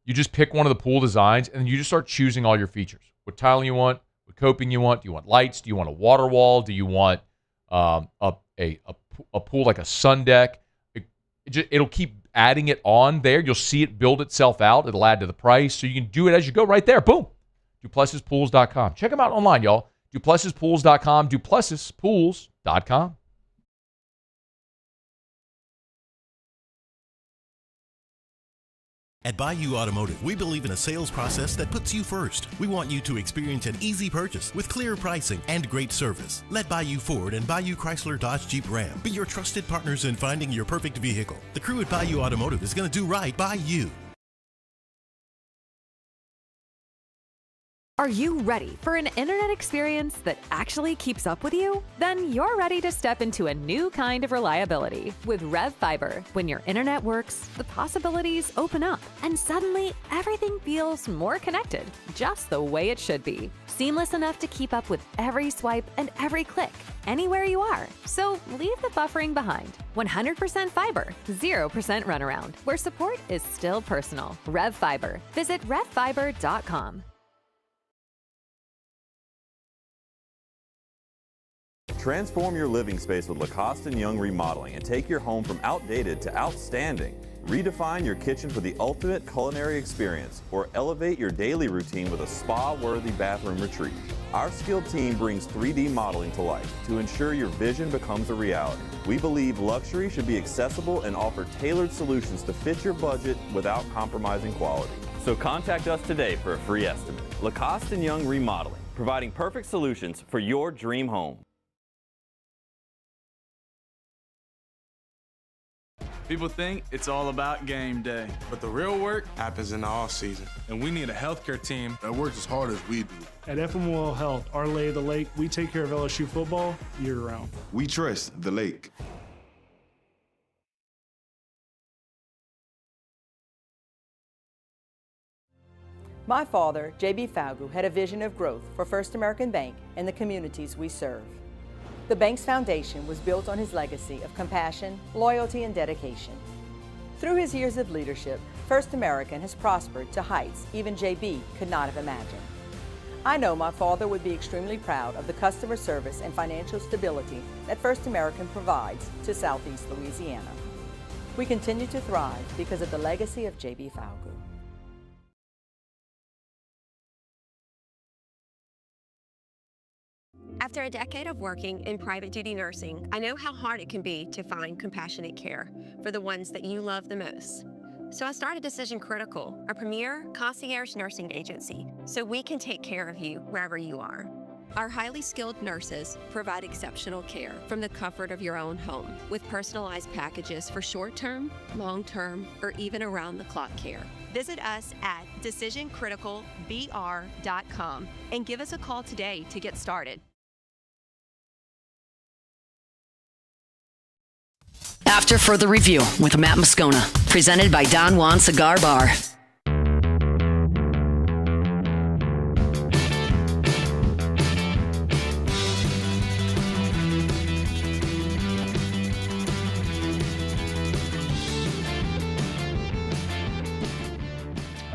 You just pick one of the pool designs, and then you just start choosing all your features. What tiling you want, what coping you want. Do you want lights? Do you want a water wall? Do you want a pool like a sun deck? It'll keep adding it on there. You'll see it build itself out. It'll add to the price. So you can do it as you go right there. Boom. DuplessisPools.com. Check them out online, y'all. DuplessisPools.com. DuplessisPools.com. At Bayou Automotive, we believe in a sales process that puts you first. We want you to experience an easy purchase with clear pricing and great service. Let Bayou Ford and Bayou Chrysler Dodge Jeep Ram be your trusted partners in finding your perfect vehicle. The crew at Bayou Automotive is going to do right by you. Are you ready for an internet experience that actually keeps up with you? Then you're ready to step into a new kind of reliability with Rev Fiber. When your internet works, the possibilities open up, and suddenly everything feels more connected, just the way it should be. Seamless enough to keep up with every swipe and every click, anywhere you are. So leave the buffering behind. 100% fiber, 0% runaround, where support is still personal. Rev Fiber. Visit revfiber.com. Transform your living space with Lacoste & Young Remodeling and take your home from outdated to outstanding. Redefine your kitchen for the ultimate culinary experience or elevate your daily routine with a spa-worthy bathroom retreat. Our skilled team brings 3D modeling to life to ensure your vision becomes a reality. We believe luxury should be accessible and offer tailored solutions to fit your budget without compromising quality. So contact us today for a free estimate. Lacoste & Young Remodeling, providing perfect solutions for your dream home. People think it's all about game day, but the real work happens in the off season. And we need a healthcare team that works as hard as we do. At FML Health, our lay of the lake, we take care of LSU football year-round. We trust the lake. My father, J.B. Falgu, had a vision of growth for First American Bank and the communities we serve. The bank's foundation was built on his legacy of compassion, loyalty, and dedication. Through his years of leadership, First American has prospered to heights even J.B. could not have imagined. I know my father would be extremely proud of the customer service and financial stability that First American provides to Southeast Louisiana. We continue to thrive because of the legacy of J.B. Falgu. After a decade of working in private duty nursing, I know how hard it can be to find compassionate care for the ones that you love the most. So I started Decision Critical, a premier concierge nursing agency, so we can take care of you wherever you are. Our highly skilled nurses provide exceptional care from the comfort of your own home with personalized packages for short-term, long-term, or even around-the-clock care. Visit us at decisioncriticalbr.com and give us a call today to get started. After Further Review with Matt Moscona, presented by Don Juan Cigar Bar.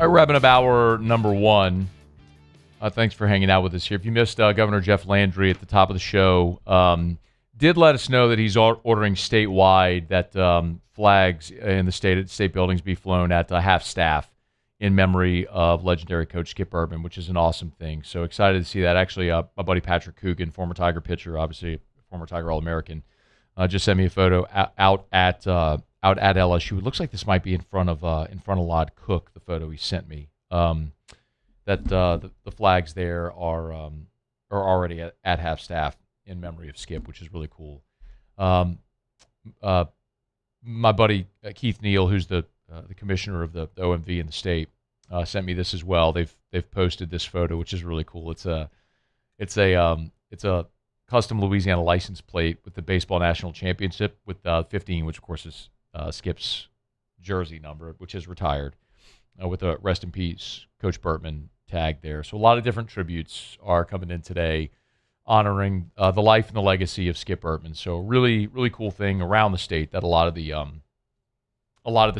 All right, wrapping up hour number one. Thanks for hanging out with us here. If you missed Governor Jeff Landry at the top of the show, did let us know that he's ordering statewide that flags in the state buildings be flown at half staff in memory of legendary coach Skip Bertman, which is an awesome thing. So excited to see that. Actually, my buddy Patrick Coogan, former Tiger pitcher, obviously former Tiger All-American, just sent me a photo out at LSU. It looks like this might be in front of Lod Cook. The photo he sent me. That the flags there are already at half staff in memory of Skip, which is really cool. My buddy Keith Neal, who's the commissioner of the OMV in the state, sent me this as well. They've posted this photo, which is really cool. It's a custom Louisiana license plate with the baseball national championship with 15, which of course is Skip's jersey number, which is retired, with a rest in peace Coach Bertman tag there. So a lot of different tributes are coming in today, honoring the life and the legacy of Skip Bertman. So really, really cool thing around the state that a lot of the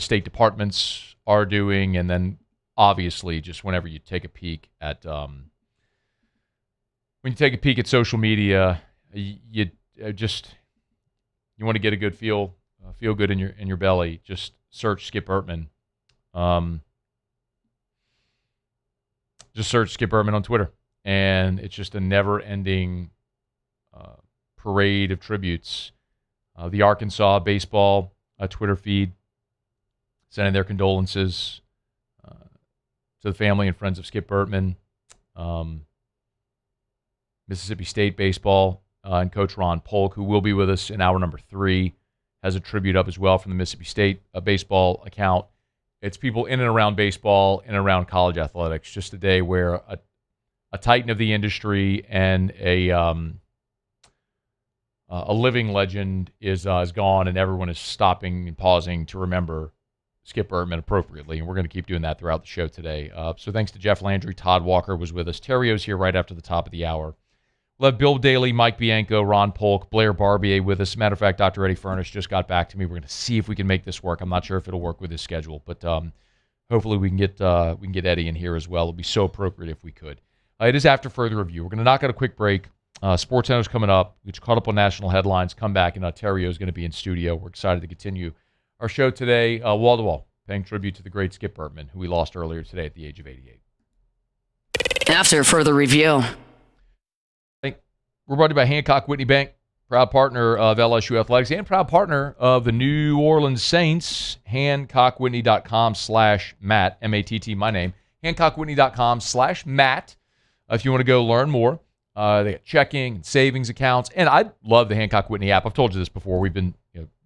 state departments are doing, and then obviously just whenever you take a peek at social media, you want to get a good feel good in your belly. Just search Skip Bertman. Just search Skip Bertman on Twitter. And it's just a never-ending parade of tributes. The Arkansas baseball Twitter feed sending their condolences to the family and friends of Skip Bertman, Mississippi State baseball, and Coach Ron Polk, who will be with us in hour number 3, has a tribute up as well from the Mississippi State baseball account. It's people in and around baseball, in and around college athletics. Just a day where a titan of the industry and a living legend is gone, and everyone is stopping and pausing to remember Skip Bertman appropriately, and we're going to keep doing that throughout the show today. So thanks to Jeff Landry. Todd Walker was with us. Terrio's here right after the top of the hour. We'll have Bill Daly, Mike Bianco, Ron Polk, Blair Barbier with us. Matter of fact, Dr. Eddie Furnish just got back to me. We're going to see if we can make this work. I'm not sure if it'll work with his schedule, but hopefully we can get Eddie in here as well. It'll be so appropriate if we could. It is after further review. We're going to knock out a quick break. SportsCenter's coming up. We just caught up on national headlines. Come back, and Terrio is going to be in studio. We're excited to continue our show today, wall to wall, paying tribute to the great Skip Bertman, who we lost earlier today at the age of 88. After further review. We're brought to you by Hancock Whitney Bank, proud partner of LSU Athletics and proud partner of the New Orleans Saints. HancockWhitney.com/Matt, M-A-T-T, my name. HancockWhitney.com/Matt. If you want to go learn more, they got checking and savings accounts. And I love the Hancock Whitney app. I've told you this before. We've been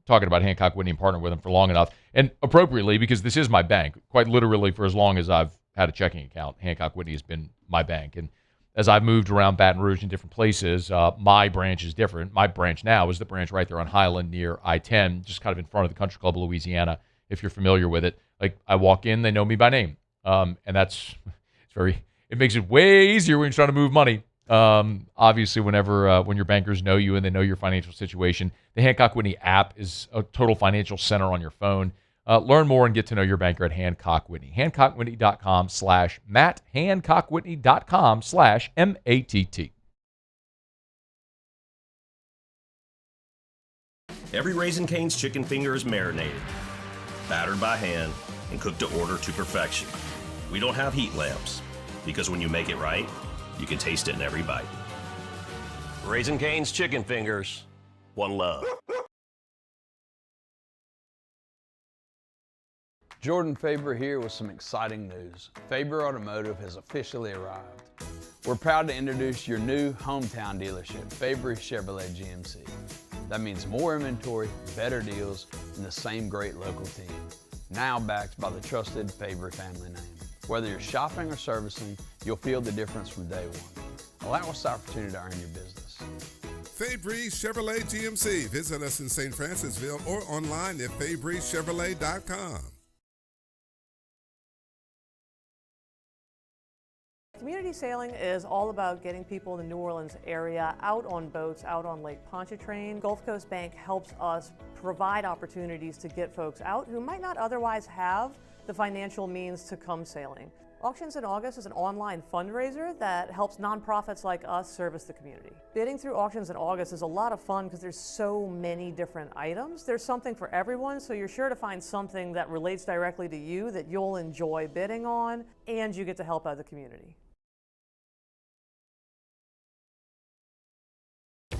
talking about Hancock Whitney and partnering with them for long enough. And appropriately, because this is my bank. Quite literally, for as long as I've had a checking account, Hancock Whitney has been my bank. And as I've moved around Baton Rouge in different places, my branch is different. My branch now is the branch right there on Highland near I-10, just kind of in front of the Country Club of Louisiana, if you're familiar with it. Like, I walk in, they know me by name. And it makes it way easier when you're trying to move money. Obviously, when your bankers know you and they know your financial situation, the Hancock Whitney app is a total financial center on your phone. Learn more and get to know your banker at Hancock Whitney. HancockWhitney.com/Matt. HancockWhitney.com/MATT. Every Raising Cane's chicken finger is marinated, battered by hand, and cooked to order to perfection. We don't have heat lamps, because when you make it right, you can taste it in every bite. Raising Cane's chicken fingers, one love. Jordan Faber here with some exciting news. Faber Automotive has officially arrived. We're proud to introduce your new hometown dealership, Faber Chevrolet GMC. That means more inventory, better deals, and the same great local team. Now backed by the trusted Faber family name. Whether you're shopping or servicing, you'll feel the difference from day one. Allow us the opportunity to earn your business. Fabry Chevrolet GMC. Visit us in St. Francisville or online at FabryChevrolet.com. Community sailing is all about getting people in the New Orleans area out on boats, out on Lake Pontchartrain. Gulf Coast Bank helps us provide opportunities to get folks out who might not otherwise have the financial means to come sailing. Auctions in August is an online fundraiser that helps nonprofits like us service the community. Bidding through Auctions in August is a lot of fun because there's so many different items. There's something for everyone, so you're sure to find something that relates directly to you that you'll enjoy bidding on, and you get to help out the community.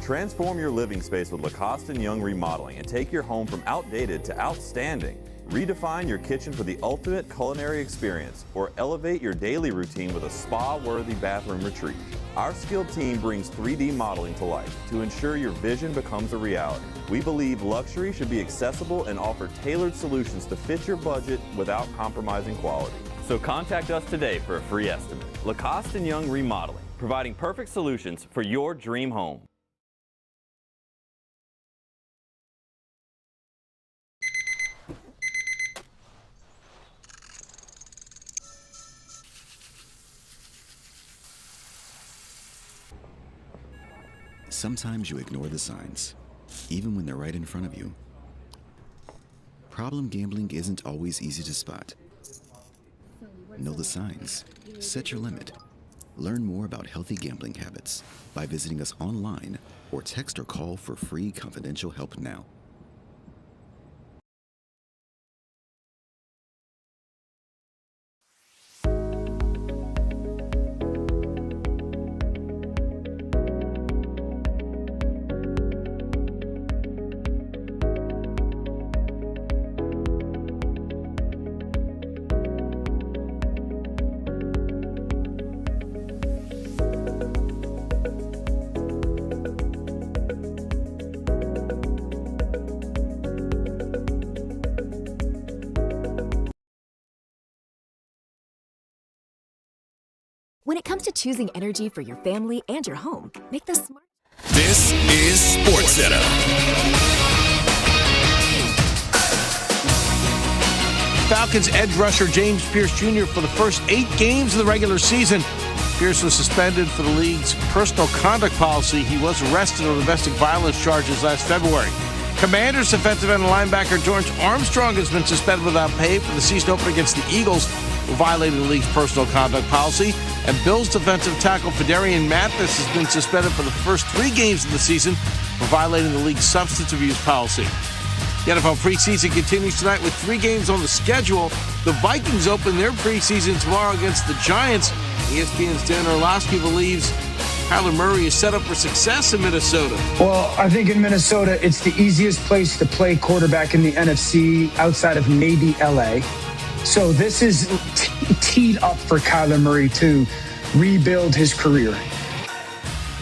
Transform your living space with Lacoste & Young Remodeling and take your home from outdated to outstanding. Redefine your kitchen for the ultimate culinary experience or elevate your daily routine with a spa-worthy bathroom retreat. Our skilled team brings 3D modeling to life to ensure your vision becomes a reality. We believe luxury should be accessible and offer tailored solutions to fit your budget without compromising quality. So contact us today for a free estimate. Lacoste & Young Remodeling, providing perfect solutions for your dream home. Sometimes you ignore the signs, even when they're right in front of you. Problem gambling isn't always easy to spot. Know the signs. Set your limit. Learn more about healthy gambling habits by visiting us online or text or call for free confidential help now. to choosing energy for your family and your home, make the smart. This is SportsCenter. Falcons edge rusher James Pierce Jr. for the first 8 games of the regular season. Pierce was suspended for the league's personal conduct policy. He was arrested on domestic violence charges last February. Commanders defensive end linebacker George Armstrong has been suspended without pay for the season opener against the Eagles, who violated the league's personal conduct policy. And Bills defensive tackle Fedarian Mathis has been suspended for the first 3 games of the season for violating the league's substance abuse policy. The NFL preseason continues tonight with 3 games on the schedule. The Vikings open their preseason tomorrow against the Giants. ESPN's Dan Orlovsky believes Kyler Murray is set up for success in Minnesota. Well, I think in Minnesota, it's the easiest place to play quarterback in the NFC outside of maybe LA. So this is teed up for Kyler Murray to rebuild his career.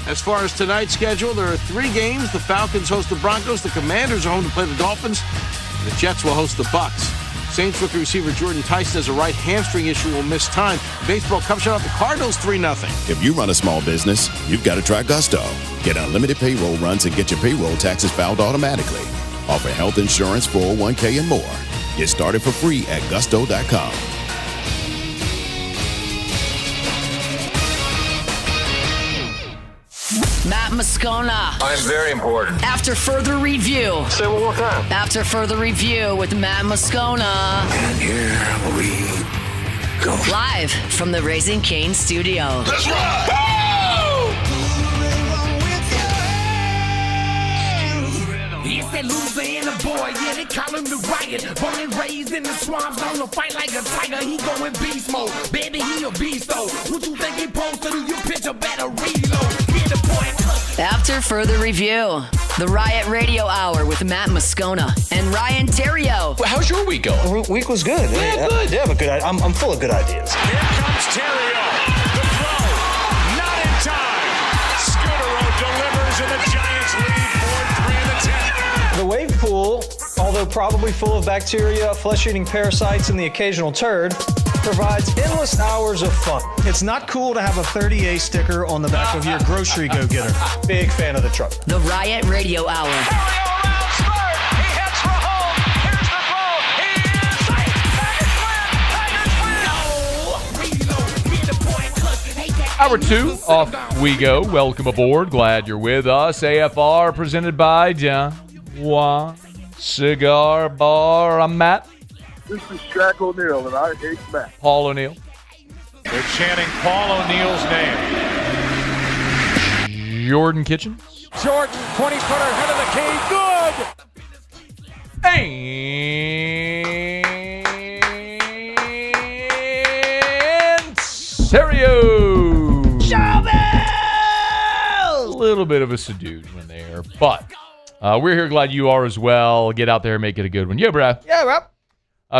As far as tonight's schedule, there are 3 games. The Falcons host the Broncos. The Commanders are home to play the Dolphins. And the Jets will host the Bucks. Saints rookie receiver Jordan Tyson has a right hamstring issue, will miss time. Baseball Cubs shut out the Cardinals 3-0. If you run a small business, you've got to try Gusto. Get unlimited payroll runs and get your payroll taxes filed automatically. Offer health insurance, 401k, and more. Get started for free at gusto.com. Matt Moscona. I'm very important. After further review. Say it one more time. After further review with Matt Moscona. And here we go. Live from the Raising Cane studio. Let's ride! It's that Louisiana boy, yeah, they call him the Riot. Born and raised in the swamps, on the fight like a tiger. He going beast mode, baby, he a beast though. What you think he supposed to do? You picture better reload. Get the boy. After further review, the Riot Radio Hour with Matt Moscona and Ryan Terrio. Well, how's your week going? Week was good. Yeah, good. Yeah, but good. I'm full of good ideas. Here comes Terrio. The throw, not in time. Scudero delivers and the Giants lead 4-3 in the 10th. The wave pool, although probably full of bacteria, flesh-eating parasites, and the occasional turd, provides endless hours of fun. It's not cool to have a 30A sticker on the back of your grocery go-getter. Big fan of the truck. The Riot Radio Hour. Hour 2, off we go. Welcome aboard. Glad you're with us. AFR presented by Don Juan Cigar Bar. I'm Matt. This is Shaq O'Neal, and I hate Matt. Paul O'Neal. They're chanting Paul O'Neal's name. Jordan Kitchens. Jordan, 20-footer, head of the key, good! And Serio. A little bit of a subdued one there, but we're here. Glad you are as well. Get out there and make it a good one. Yeah, Brad. Yeah, Rob.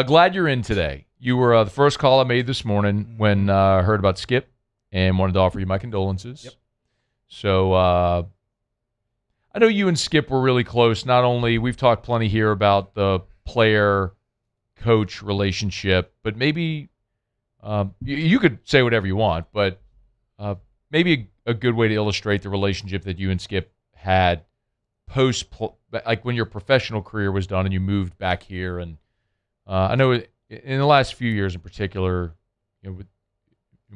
Glad you're in today. You were the first call I made this morning when I heard about Skip and wanted to offer you my condolences. Yep. So I know you and Skip were really close. Not only, we've talked plenty here about the player-coach relationship, but maybe you could say whatever you want, but maybe a good way to illustrate the relationship that you and Skip had post, like when your professional career was done and you moved back here. And I know in the last few years in particular, you know, with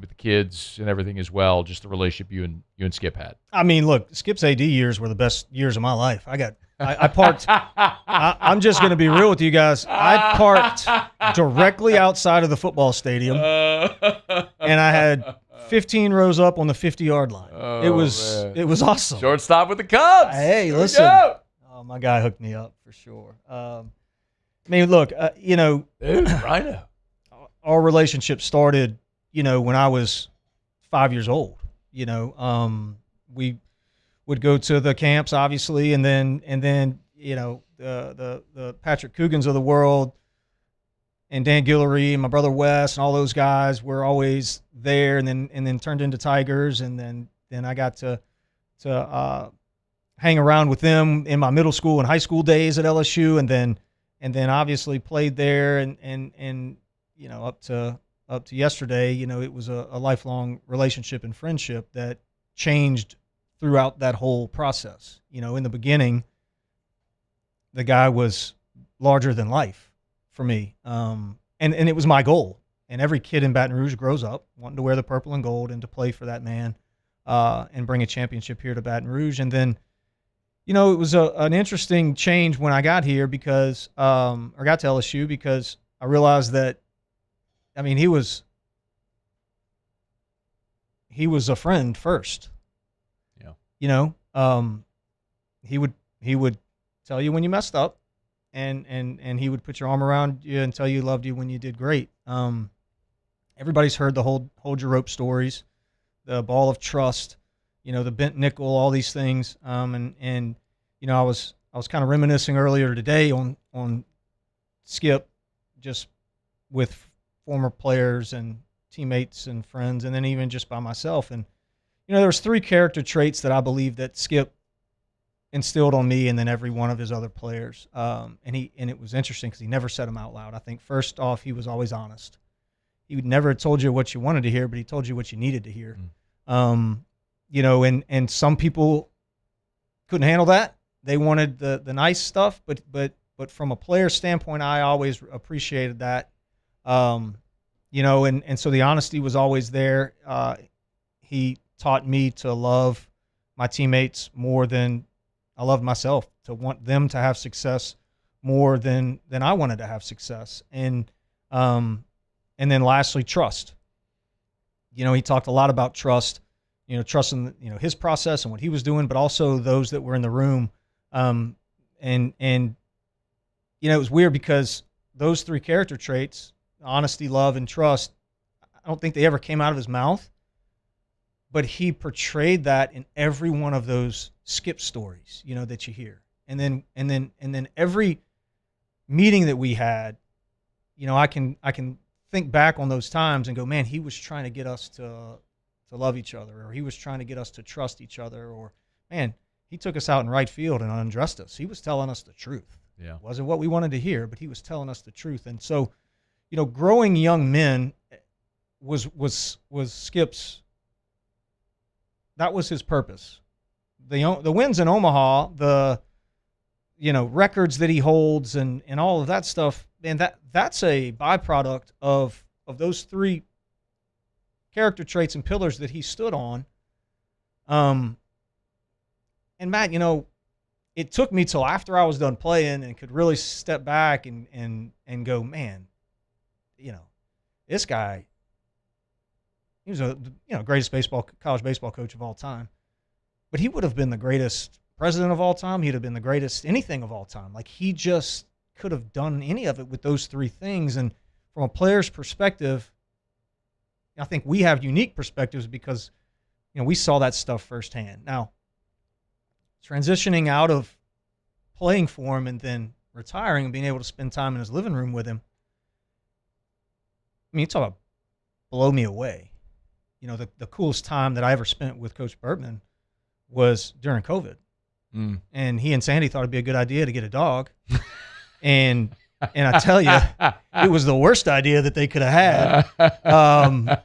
the kids and everything as well, just the relationship you and Skip had. I mean, look, Skip's AD years were the best years of my life. I parked. I'm just going to be real with you guys. I parked directly outside of the football stadium, and I had 15 rows up on the 50-yard line. It was awesome. Shortstop with the Cubs. Hey, listen. Oh, my guy hooked me up for sure. I mean, look, Dude, Rhino. Our relationship started, when I was 5 years old. We would go to the camps, obviously, and then the Patrick Coogan's of the world and Dan Guillory and my brother Wes and all those guys were always there, and then turned into Tigers, and then I got to hang around with them in my middle school and high school days at LSU, and then obviously played there and up to up to yesterday, you know, it was a lifelong relationship and friendship that changed throughout that whole process. You know, in the beginning, the guy was larger than life for me. And it was my goal. And every kid in Baton Rouge grows up wanting to wear the purple and gold and to play for that man and bring a championship here to Baton Rouge. And then, you know, it was an interesting change when I got here because, or got to LSU, because I realized that, I mean, he was a friend first. Yeah. You know, he would tell you when you messed up, and he would put your arm around you and tell you he loved you when you did great. Everybody's heard the hold your rope stories, the ball of trust, you know, the bent nickel, all these things. And you know, I was kind of reminiscing earlier today on Skip, just with former players and teammates and friends, and then even just by myself. And you know, there's 3 character traits that I believe that Skip instilled on me and then every one of his other players. And it was interesting because he never said them out loud. I think first off, he was always honest. He would never told you what you wanted to hear, but he told you what you needed to hear. You know, and some people couldn't handle that. They wanted the nice stuff, but from a player standpoint, I always appreciated that. You know, and so the honesty was always there. He taught me to love my teammates more than I loved myself, to want them to have success more than I wanted to have success. And then lastly, trust. You know, he talked a lot about trust, you know, trusting, you know, his process and what he was doing, but also those that were in the room. And you know, it was weird because those 3 character traits, honesty, love, and trust, I don't think they ever came out of his mouth, but he portrayed that in every one of those Skip stories, you know, that you hear. And then every meeting that we had, you know, I can think back on those times and go, man, he was trying to get us to love each other, or he was trying to get us to trust each other, or man, he took us out in right field and undressed us. He was telling us the truth. Yeah. It wasn't what we wanted to hear, but he was telling us the truth. And so, you know, growing young men was Skip's, that was his purpose. The wins in Omaha, the, you know, records that he holds and all of that stuff, man, that's a byproduct of those 3 character traits and pillars that he stood on. And Matt, you know, it took me till after I was done playing and could really step back and go, man, you know, this guy, he was greatest college baseball coach of all time, but he would have been the greatest president of all time. He'd have been the greatest anything of all time. Like, he just could have done any of it with those 3 things. And from a player's perspective, I think we have unique perspectives because, you know, we saw that stuff firsthand. Now, transitioning out of playing for him and then retiring and being able to spend time in his living room with him, I mean, you talk about blow me away. You know, the coolest time that I ever spent with Coach Bertman was during COVID. And he and Sandy thought it'd be a good idea to get a dog. And I tell you, it was the worst idea that they could have had.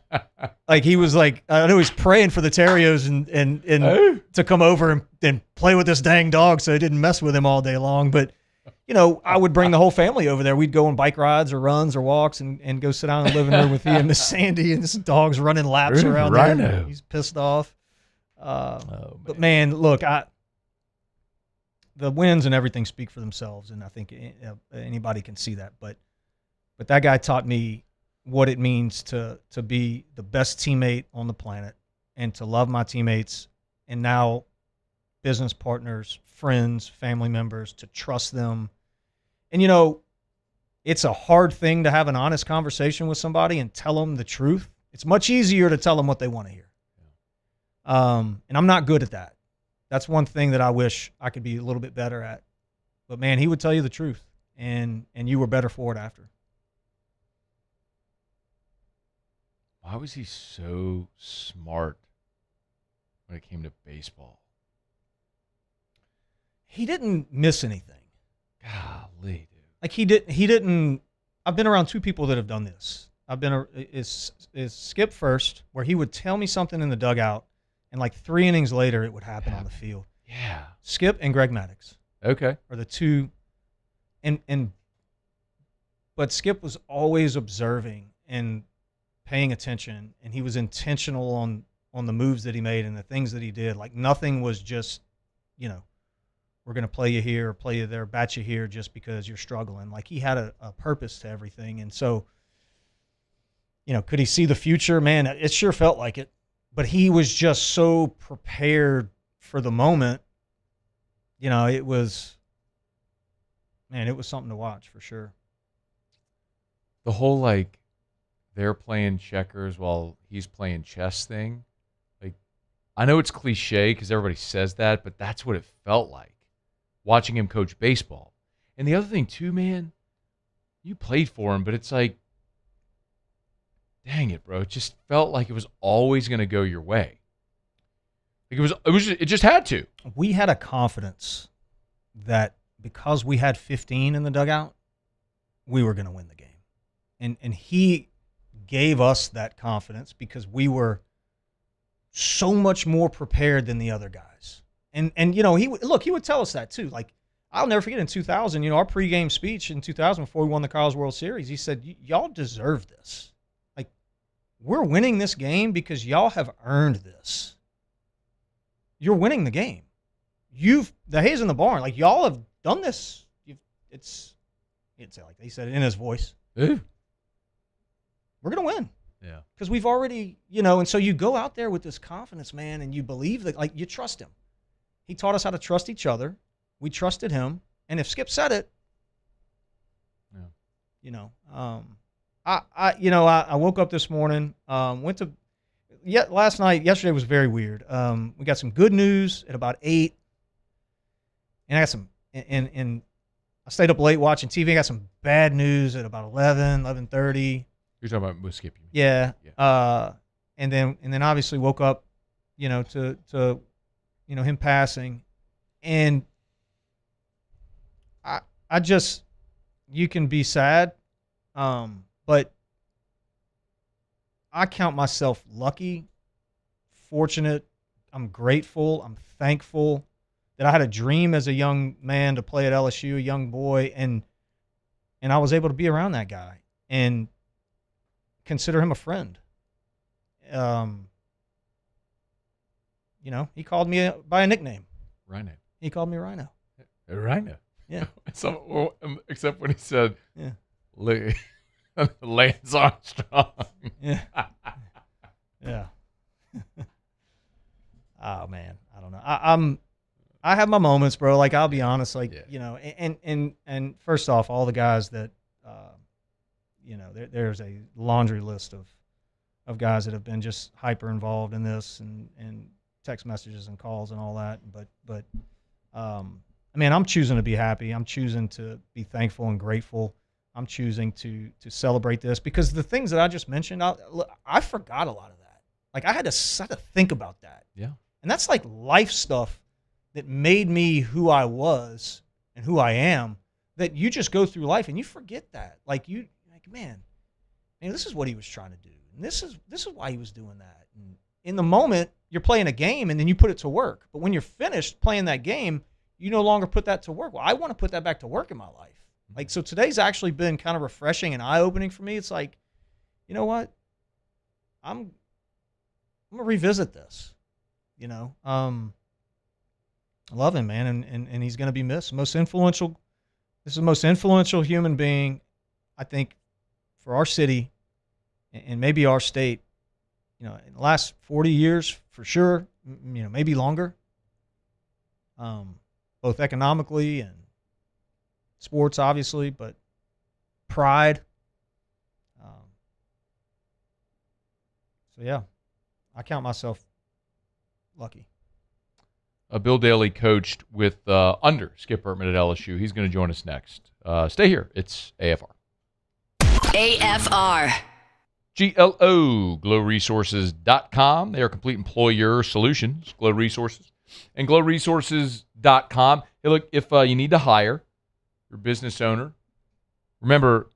Like, he was like, I know he's praying for the Terrios and to come over and play with this dang dog so he didn't mess with him all day long. But, you know, I would bring the whole family over there. We'd go on bike rides or runs or walks and go sit down in the living room with he and Miss Sandy, and this dog's running laps around there. He's pissed off. But, man, look, the wins and everything speak for themselves, and I think anybody can see that. But that guy taught me what it means to be the best teammate on the planet and to love my teammates, and now business partners, friends, family members, to trust them. And, you know, it's a hard thing to have an honest conversation with somebody and tell them the truth. It's much easier to tell them what they want to hear. And I'm not good at that. That's one thing that I wish I could be a little bit better at. But, man, he would tell you the truth, and you were better for it after. Why was he so smart when it came to baseball? He didn't miss anything. Golly, dude. Like, he didn't. I've been around 2 people that have done this. is Skip first, where he would tell me something in the dugout, and like 3 innings later, it would happen on the field. Yeah. Skip and Greg Maddox. Okay. Are the two, but Skip was always observing and paying attention, and he was intentional on the moves that he made and the things that he did. Like nothing was just, we're going to play you here or play you there, bat you here just because you're struggling. Like he had a purpose to everything. And so, could he see the future? Man, it sure felt like it. But he was just so prepared for the moment. It was something to watch for sure. The whole, like, they're playing checkers while he's playing chess thing. Like, I know it's cliche because everybody says that, but that's what it felt like watching him coach baseball. And the other thing, too, man, you played for him, but it's like, dang it, bro. It just felt like it was always going to go your way. Like it just had to. We had a confidence that because we had 15 in the dugout, we were going to win the game. And he gave us that confidence because we were so much more prepared than the other guys. And he would tell us that too. Like, I'll never forget in 2000, our pregame speech in 2000 before we won the College World Series, he said, y'all deserve this. Like, we're winning this game because y'all have earned this. You're winning the game. The hay's in the barn. Like, y'all have done this. He didn't say it like that. He said it in his voice. Ooh. We're going to win. Yeah. Because we've already, and so you go out there with this confidence, man, and you believe that, like, you trust him. He taught us how to trust each other. We trusted him. And if Skip said it, I woke up this morning, yesterday was very weird. We got some good news at about 8. And I got and I stayed up late watching TV. I got some bad news at about 11:30. You're talking about with Skip, you mean? Yeah. And then obviously woke up, to him passing. And I just, you can be sad, but I count myself lucky, fortunate. I'm grateful. I'm thankful that I had a dream as a young man to play at LSU, a young boy, and I was able to be around that guy and consider him a friend. He called me by a nickname. Rhino. He called me Rhino. Rhino. Yeah. Except when he said, yeah. Lance Armstrong. Yeah. Yeah. Oh man, I don't know. I have my moments, bro. Like, I'll be honest, like, and first off, all the guys that, there's a laundry list of guys that have been just hyper involved in this and text messages and calls and all that. But I'm choosing to be happy. I'm choosing to be thankful and grateful. I'm choosing to celebrate this because the things that I just mentioned, I forgot a lot of that. Like, I had to think about that. Yeah. And that's like life stuff that made me who I was and who I am, that you just go through life and you forget that. Man, this is what he was trying to do. And this is why he was doing that. And in the moment, you're playing a game and then you put it to work. But when you're finished playing that game, you no longer put that to work. Well, I want to put that back to work in my life. Like, so today's actually been kind of refreshing and eye-opening for me. It's like, you know what? I'm going to revisit this. I love him, man, and he's going to be missed. This is the most influential human being, I think, for our city and maybe our state, in the last 40 years for sure, maybe longer, both economically and sports, obviously, but pride. So, yeah, I count myself lucky. Bill Daly coached with under Skip Bertman at LSU. He's going to join us next. Stay here. It's AFR. AFR. GLO, glowresources.com. They are complete employer solutions, Glow Resources. And glowresources.com. Hey, look, if you need to hire your business owner, remember,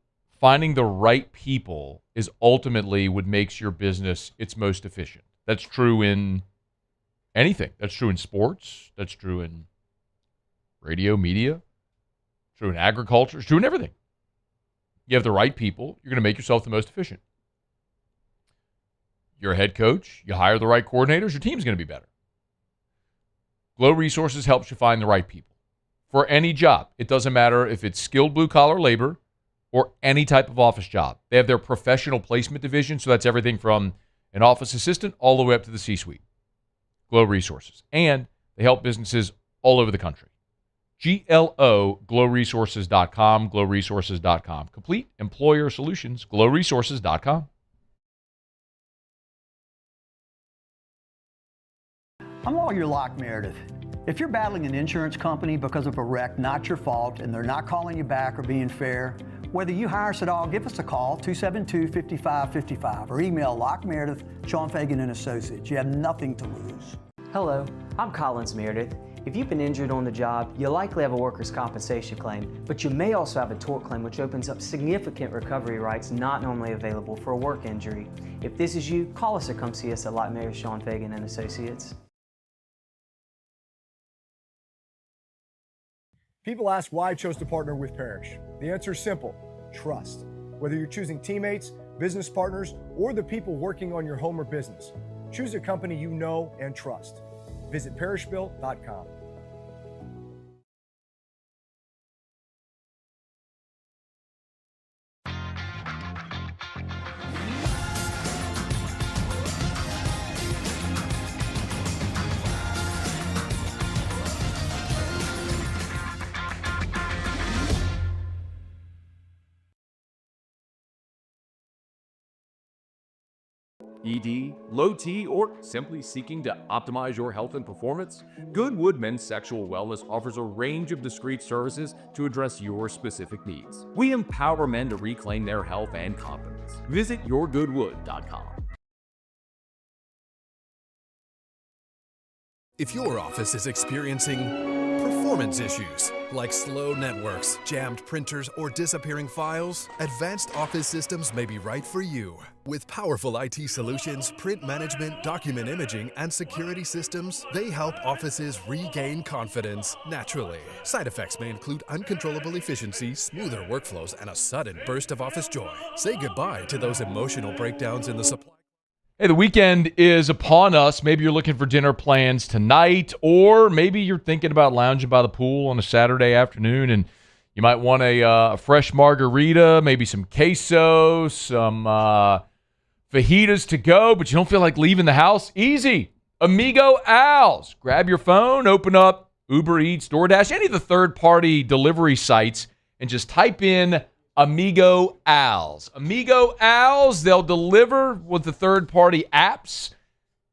finding the right people is ultimately what makes your business its most efficient. That's true in anything. That's true in sports. That's true in radio, media. True in agriculture. It's true in everything. You have the right people, you're going to make yourself the most efficient. You're a head coach, you hire the right coordinators, your team's going to be better. Glow Resources helps you find the right people for any job. It doesn't matter if it's skilled blue-collar labor or any type of office job. They have their professional placement division, so that's everything from an office assistant all the way up to the C-suite. Glow Resources. And they help businesses all over the country. GLO, glowresources.com, glowresources.com. Complete employer solutions, glowresources.com. I'm Lawyer Locke Meredith. If you're battling an insurance company because of a wreck not your fault and they're not calling you back or being fair, whether you hire us at all, give us a call, 272-5555, or email Locke Meredith, Sean Fagan and Associates. You have nothing to lose. Hello, I'm Collins Meredith. If you've been injured on the job, you likely have a workers' compensation claim, but you may also have a tort claim, which opens up significant recovery rights not normally available for a work injury. If this is you, call us or come see us at Locke Meredith, Sean Fagan and Associates. People ask why I chose to partner with Parrish. The answer is simple: trust. Whether you're choosing teammates, business partners, or the people working on your home or business, choose a company you know and trust. Visit parrishbuilt.com. ED, low T, or simply seeking to optimize your health and performance? Goodwood Men's Sexual Wellness offers a range of discreet services to address your specific needs. We empower men to reclaim their health and confidence. Visit yourgoodwood.com. If your office is experiencing performance issues like slow networks, jammed printers, or disappearing files, Advanced Office Systems may be right for you. With powerful IT solutions, print management, document imaging, and security systems, they help offices regain confidence naturally. Side effects may include uncontrollable efficiency, smoother workflows, and a sudden burst of office joy. Say goodbye to those emotional breakdowns in the supply. Hey, the weekend is upon us. Maybe you're looking for dinner plans tonight, or maybe you're thinking about lounging by the pool on a Saturday afternoon, and you might want a fresh margarita, maybe some queso, some fajitas to go, but you don't feel like leaving the house. Easy. Amigo Al's. Grab your phone, open up Uber Eats, DoorDash, any of the third-party delivery sites, and just type in Amigo Al's. Amigo Al's, they'll deliver with the third-party apps.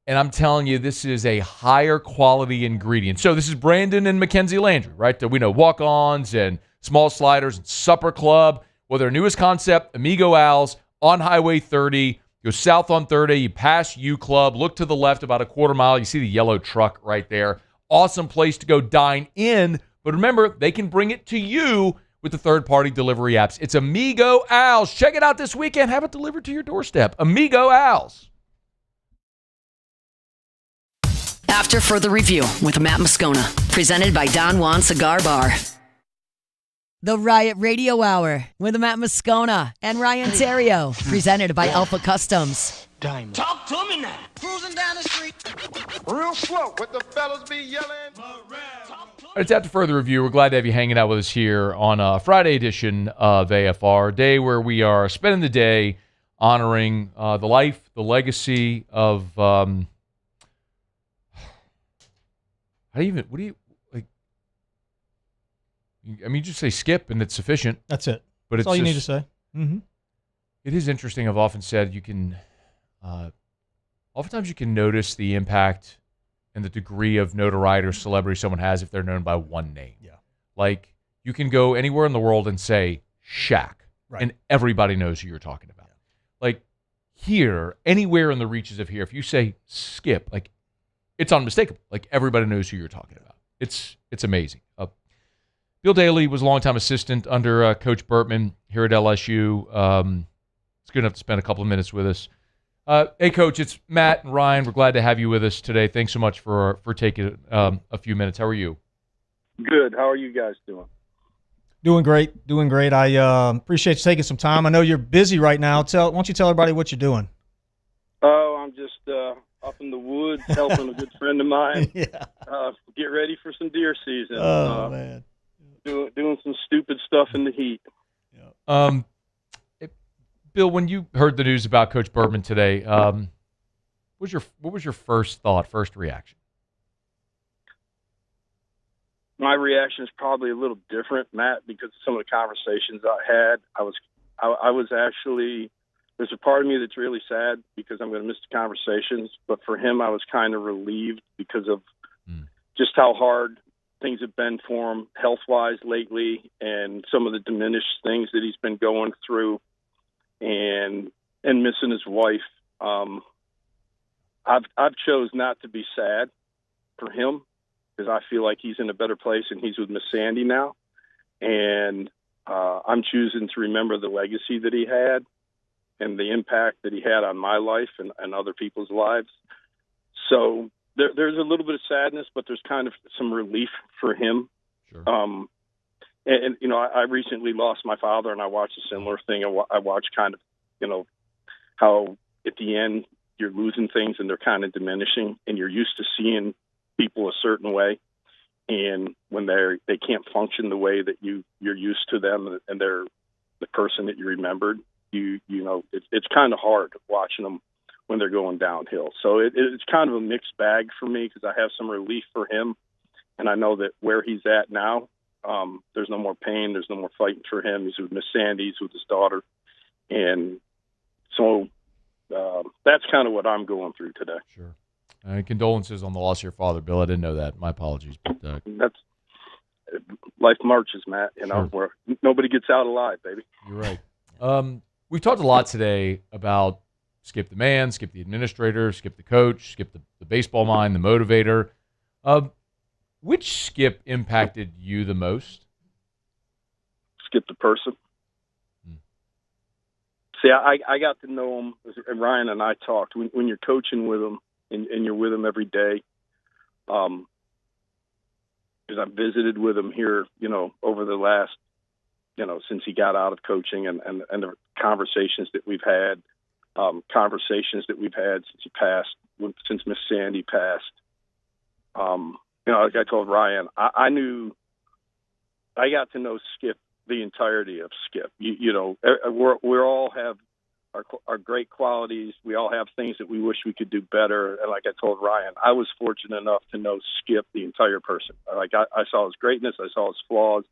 And I'm telling you, this is a higher quality ingredient. So this is Brandon and Mackenzie Landry, right? We know walk-ons and small sliders and supper club. Well, their newest concept, Amigo Al's, on Highway 30. Go south on 30, you pass U Club, look to the left about a quarter mile. You see the yellow truck right there. Awesome place to go dine in. But remember, they can bring it to you with the third-party delivery apps. It's Amigo Al's. Check it out this weekend. Have it delivered to your doorstep. Amigo Al's. After Further Review with Matt Moscona, presented by Don Juan Cigar Bar. The Riot Radio Hour with Matt Moscona and Ryan Terrio, presented by Alpha Customs. Diamond. Talk to me now. Cruising down the street. Real slow. What the fellas be yelling? It's After Further Review. We're glad to have you hanging out with us here on a Friday edition of AFR, day where we are spending the day honoring the life, the legacy of, what do you, like, I mean, you just say Skip and it's sufficient. That's it. But That's it's all you just, need to say. Mm-hmm. It is interesting. I've often said you can, oftentimes you can notice the impact and the degree of notoriety or celebrity someone has if they're known by one name. Yeah. Like, you can go anywhere in the world and say Shaq, right, and everybody knows who you're talking about. Yeah. Like, here, anywhere in the reaches of here, if you say Skip, like, it's unmistakable. Like, everybody knows who you're talking about. It's amazing. Bill Daly was a longtime assistant under Coach Bertman here at LSU. It's good enough to spend a couple of minutes with us. Hey, Coach, it's Matt and Ryan. We're glad to have you with us today. Thanks so much for taking a few minutes. How are you? Good. How are you guys doing? Doing great. I appreciate you taking some time. I know you're busy right now. Why don't you tell everybody what you're doing? Oh, I'm just up in the woods helping a good friend of mine get ready for some deer season. Oh, man. Doing some stupid stuff in the heat. Bill, when you heard the news about Coach Bertman today, what was your first thought, first reaction? My reaction is probably a little different, Matt, because of some of the conversations I had. I was actually, there's a part of me that's really sad because I'm going to miss the conversations, but for him, I was kind of relieved because of just how hard things have been for him health-wise lately and some of the diminished things that he's been going through and missing his wife. I've chose not to be sad for him, because I feel like he's in a better place and he's with Miss Sandy now. And I'm choosing to remember the legacy that he had and the impact that he had on my life and other people's lives. So there's a little bit of sadness, but there's kind of some relief for him. Sure. And you know, I recently lost my father, and I watched a similar thing. I watched kind of, you know, how at the end you're losing things and they're kind of diminishing, and you're used to seeing people a certain way, and when they can't function the way that you're used to them, and they're the person that you remembered, you know it's kind of hard watching them when they're going downhill. So it's kind of a mixed bag for me, because I have some relief for him, and I know that where he's at now, there's no more pain, there's no more fighting for him. He's with Miss Sandy, he's with his daughter, and so that's kind of what I'm going through today. Sure. Condolences on the loss of your father, Bill. I didn't know that. My apologies. But that's life marches, Matt. You know, where nobody gets out alive, baby. You're right. We've talked a lot today about Skip the man, Skip the administrator, Skip the coach, Skip the baseball mind, the motivator. Which Skip impacted you the most? Skip the person. See, I got to know him, and Ryan and I talked. When you're coaching with him, and you're with him every day, because I've visited with him here, you know, over the last, you know, since he got out of coaching, and the conversations that we've had since he passed, since Miss Sandy passed. You know, like I told Ryan, I knew I got to know Skip, the entirety of Skip. You know, we all have our great qualities. We all have things that we wish we could do better. And like I told Ryan, I was fortunate enough to know Skip, the entire person. Like I saw his greatness, I saw his flaws.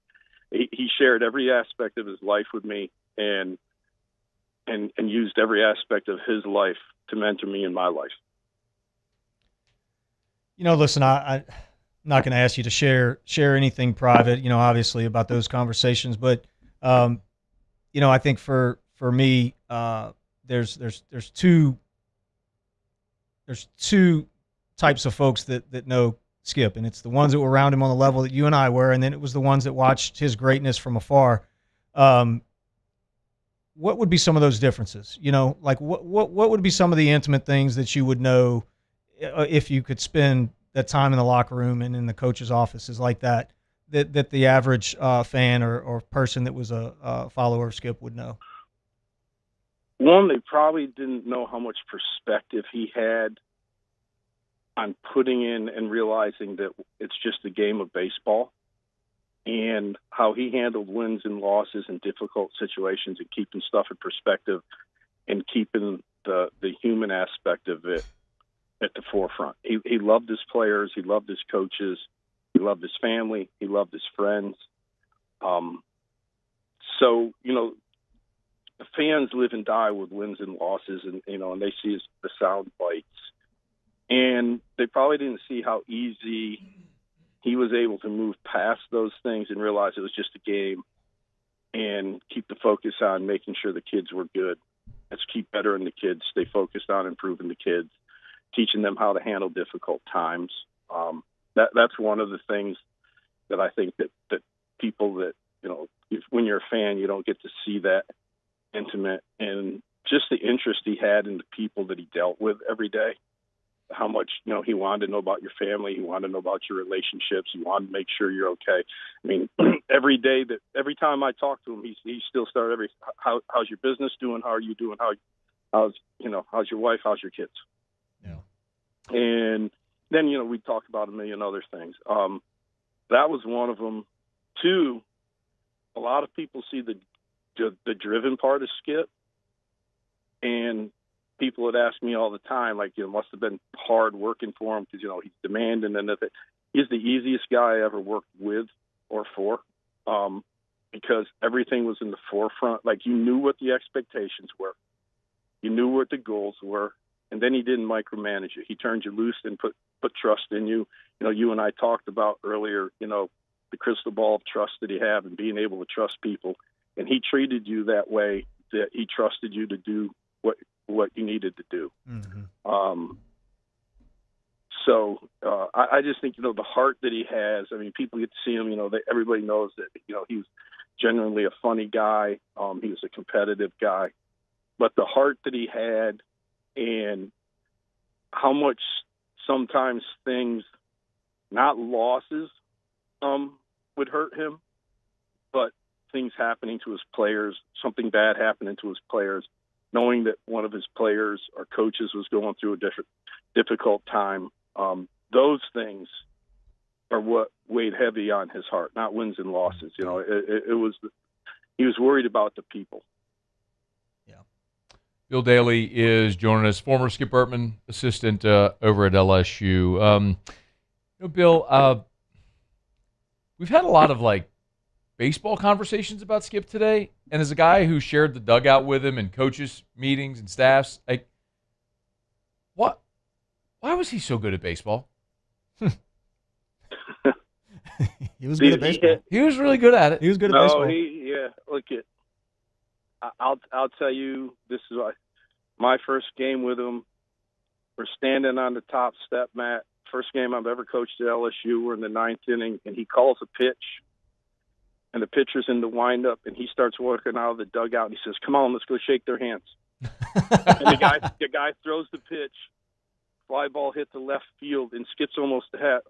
He shared every aspect of his life with me, and used every aspect of his life to mentor me in my life. You know, listen, I'm not going to ask you to share anything private, you know, obviously about those conversations, but you know, I think for me, there's two types of folks that know Skip, and it's the ones that were around him on the level that you and I were, and then it was the ones that watched his greatness from afar. What would be some of those differences? You know, like what would be some of the intimate things that you would know if you could spend that time in the locker room and in the coach's offices like that the average fan or person that was a follower of Skip would know? One, they probably didn't know how much perspective he had on putting in and realizing that it's just a game of baseball, and how he handled wins and losses in difficult situations and keeping stuff in perspective and keeping the human aspect of it at the forefront. He loved his players. He loved his coaches. He loved his family. He loved his friends. So, you know, the fans live and die with wins and losses, and, you know, and they see the sound bites. And they probably didn't see how easy he was able to move past those things and realize it was just a game and keep the focus on making sure the kids were good. Let's keep bettering the kids, stay focused on improving the kids, teaching them how to handle difficult times. That's one of the things that I think that people that, when you're a fan, you don't get to see that intimate, and just the interest he had in the people that he dealt with every day. How much, he wanted to know about your family. He wanted to know about your relationships. He wanted to make sure you're okay. I mean, every time I talk to him, he still started how's your business doing? How are you doing? How's your wife? How's your kids? Yeah. And then, we talked about a million other things. That was one of them. Two, a lot of people see the driven part of Skip, and people would ask me all the time, like, it must have been hard working for him because, he's demanding, and he's the easiest guy I ever worked with or for, because everything was in the forefront. Like, you knew what the expectations were. You knew what the goals were, and then he didn't micromanage you. He turned you loose and put trust in you. You and I talked about earlier, the crystal ball of trust that he had and being able to trust people. And he treated you that way, that he trusted you to do what you needed to do. Mm-hmm. So I just think, the heart that he has, I mean, people get to see him, everybody knows that, he was genuinely a funny guy. He was a competitive guy, but the heart that he had and how much sometimes things, not losses, would hurt him, but things happening to his players, something bad happening to his players, knowing that one of his players or coaches was going through a difficult time. Those things are what weighed heavy on his heart, not wins and losses. He was worried about the people. Bill Daly is joining us, former Skip Bertman assistant over at LSU. Bill, we've had a lot of baseball conversations about Skip today, and as a guy who shared the dugout with him and coaches meetings and staffs, why was he so good at baseball? He was good at baseball. He was really good at it. He was good at baseball. I'll tell you, this is my first game with him. We're standing on the top step, Matt. First game I've ever coached at LSU. We're in the ninth inning, and he calls a pitch, and the pitcher's in the windup, and he starts working out of the dugout, and he says, "Come on, let's go shake their hands." And the guy throws the pitch. Fly ball hit the left field and skips almost to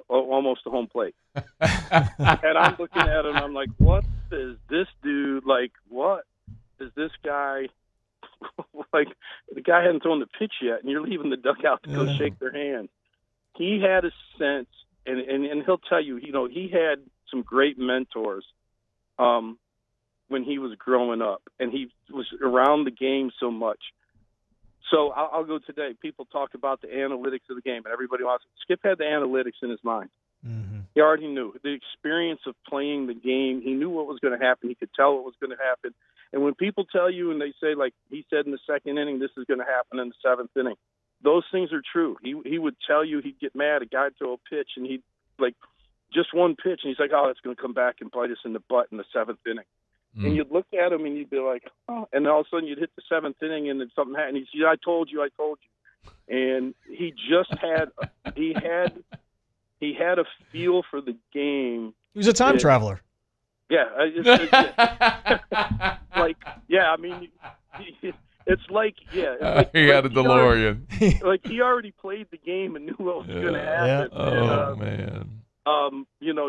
home plate. And I'm looking at him, I'm like, what is this dude, what is this guy, the guy hadn't thrown the pitch yet, and you're leaving the dugout to go shake their hand. He had a sense, and he'll tell you, he had some great mentors when he was growing up, and he was around the game so much. So I'll go today. People talk about the analytics of the game, and everybody wants it. Skip had the analytics in his mind. Mm-hmm. He already knew. The experience of playing the game, he knew what was going to happen. He could tell what was going to happen. And when people tell you and they say, like he said in the second inning, this is going to happen in the seventh inning, those things are true. He would tell you, he'd get mad. A guy would throw a pitch, and he'd, just one pitch, and he's like, oh, it's going to come back and bite us in the butt in the seventh inning. And you'd look at him and you'd be like, oh, and all of a sudden you'd hit the seventh inning and then something happened. He'd say, I told you. And he just had, he had a feel for the game. He was a time traveler. Yeah. It's like he had a DeLorean. He already played the game and knew what was going to happen. Oh, man.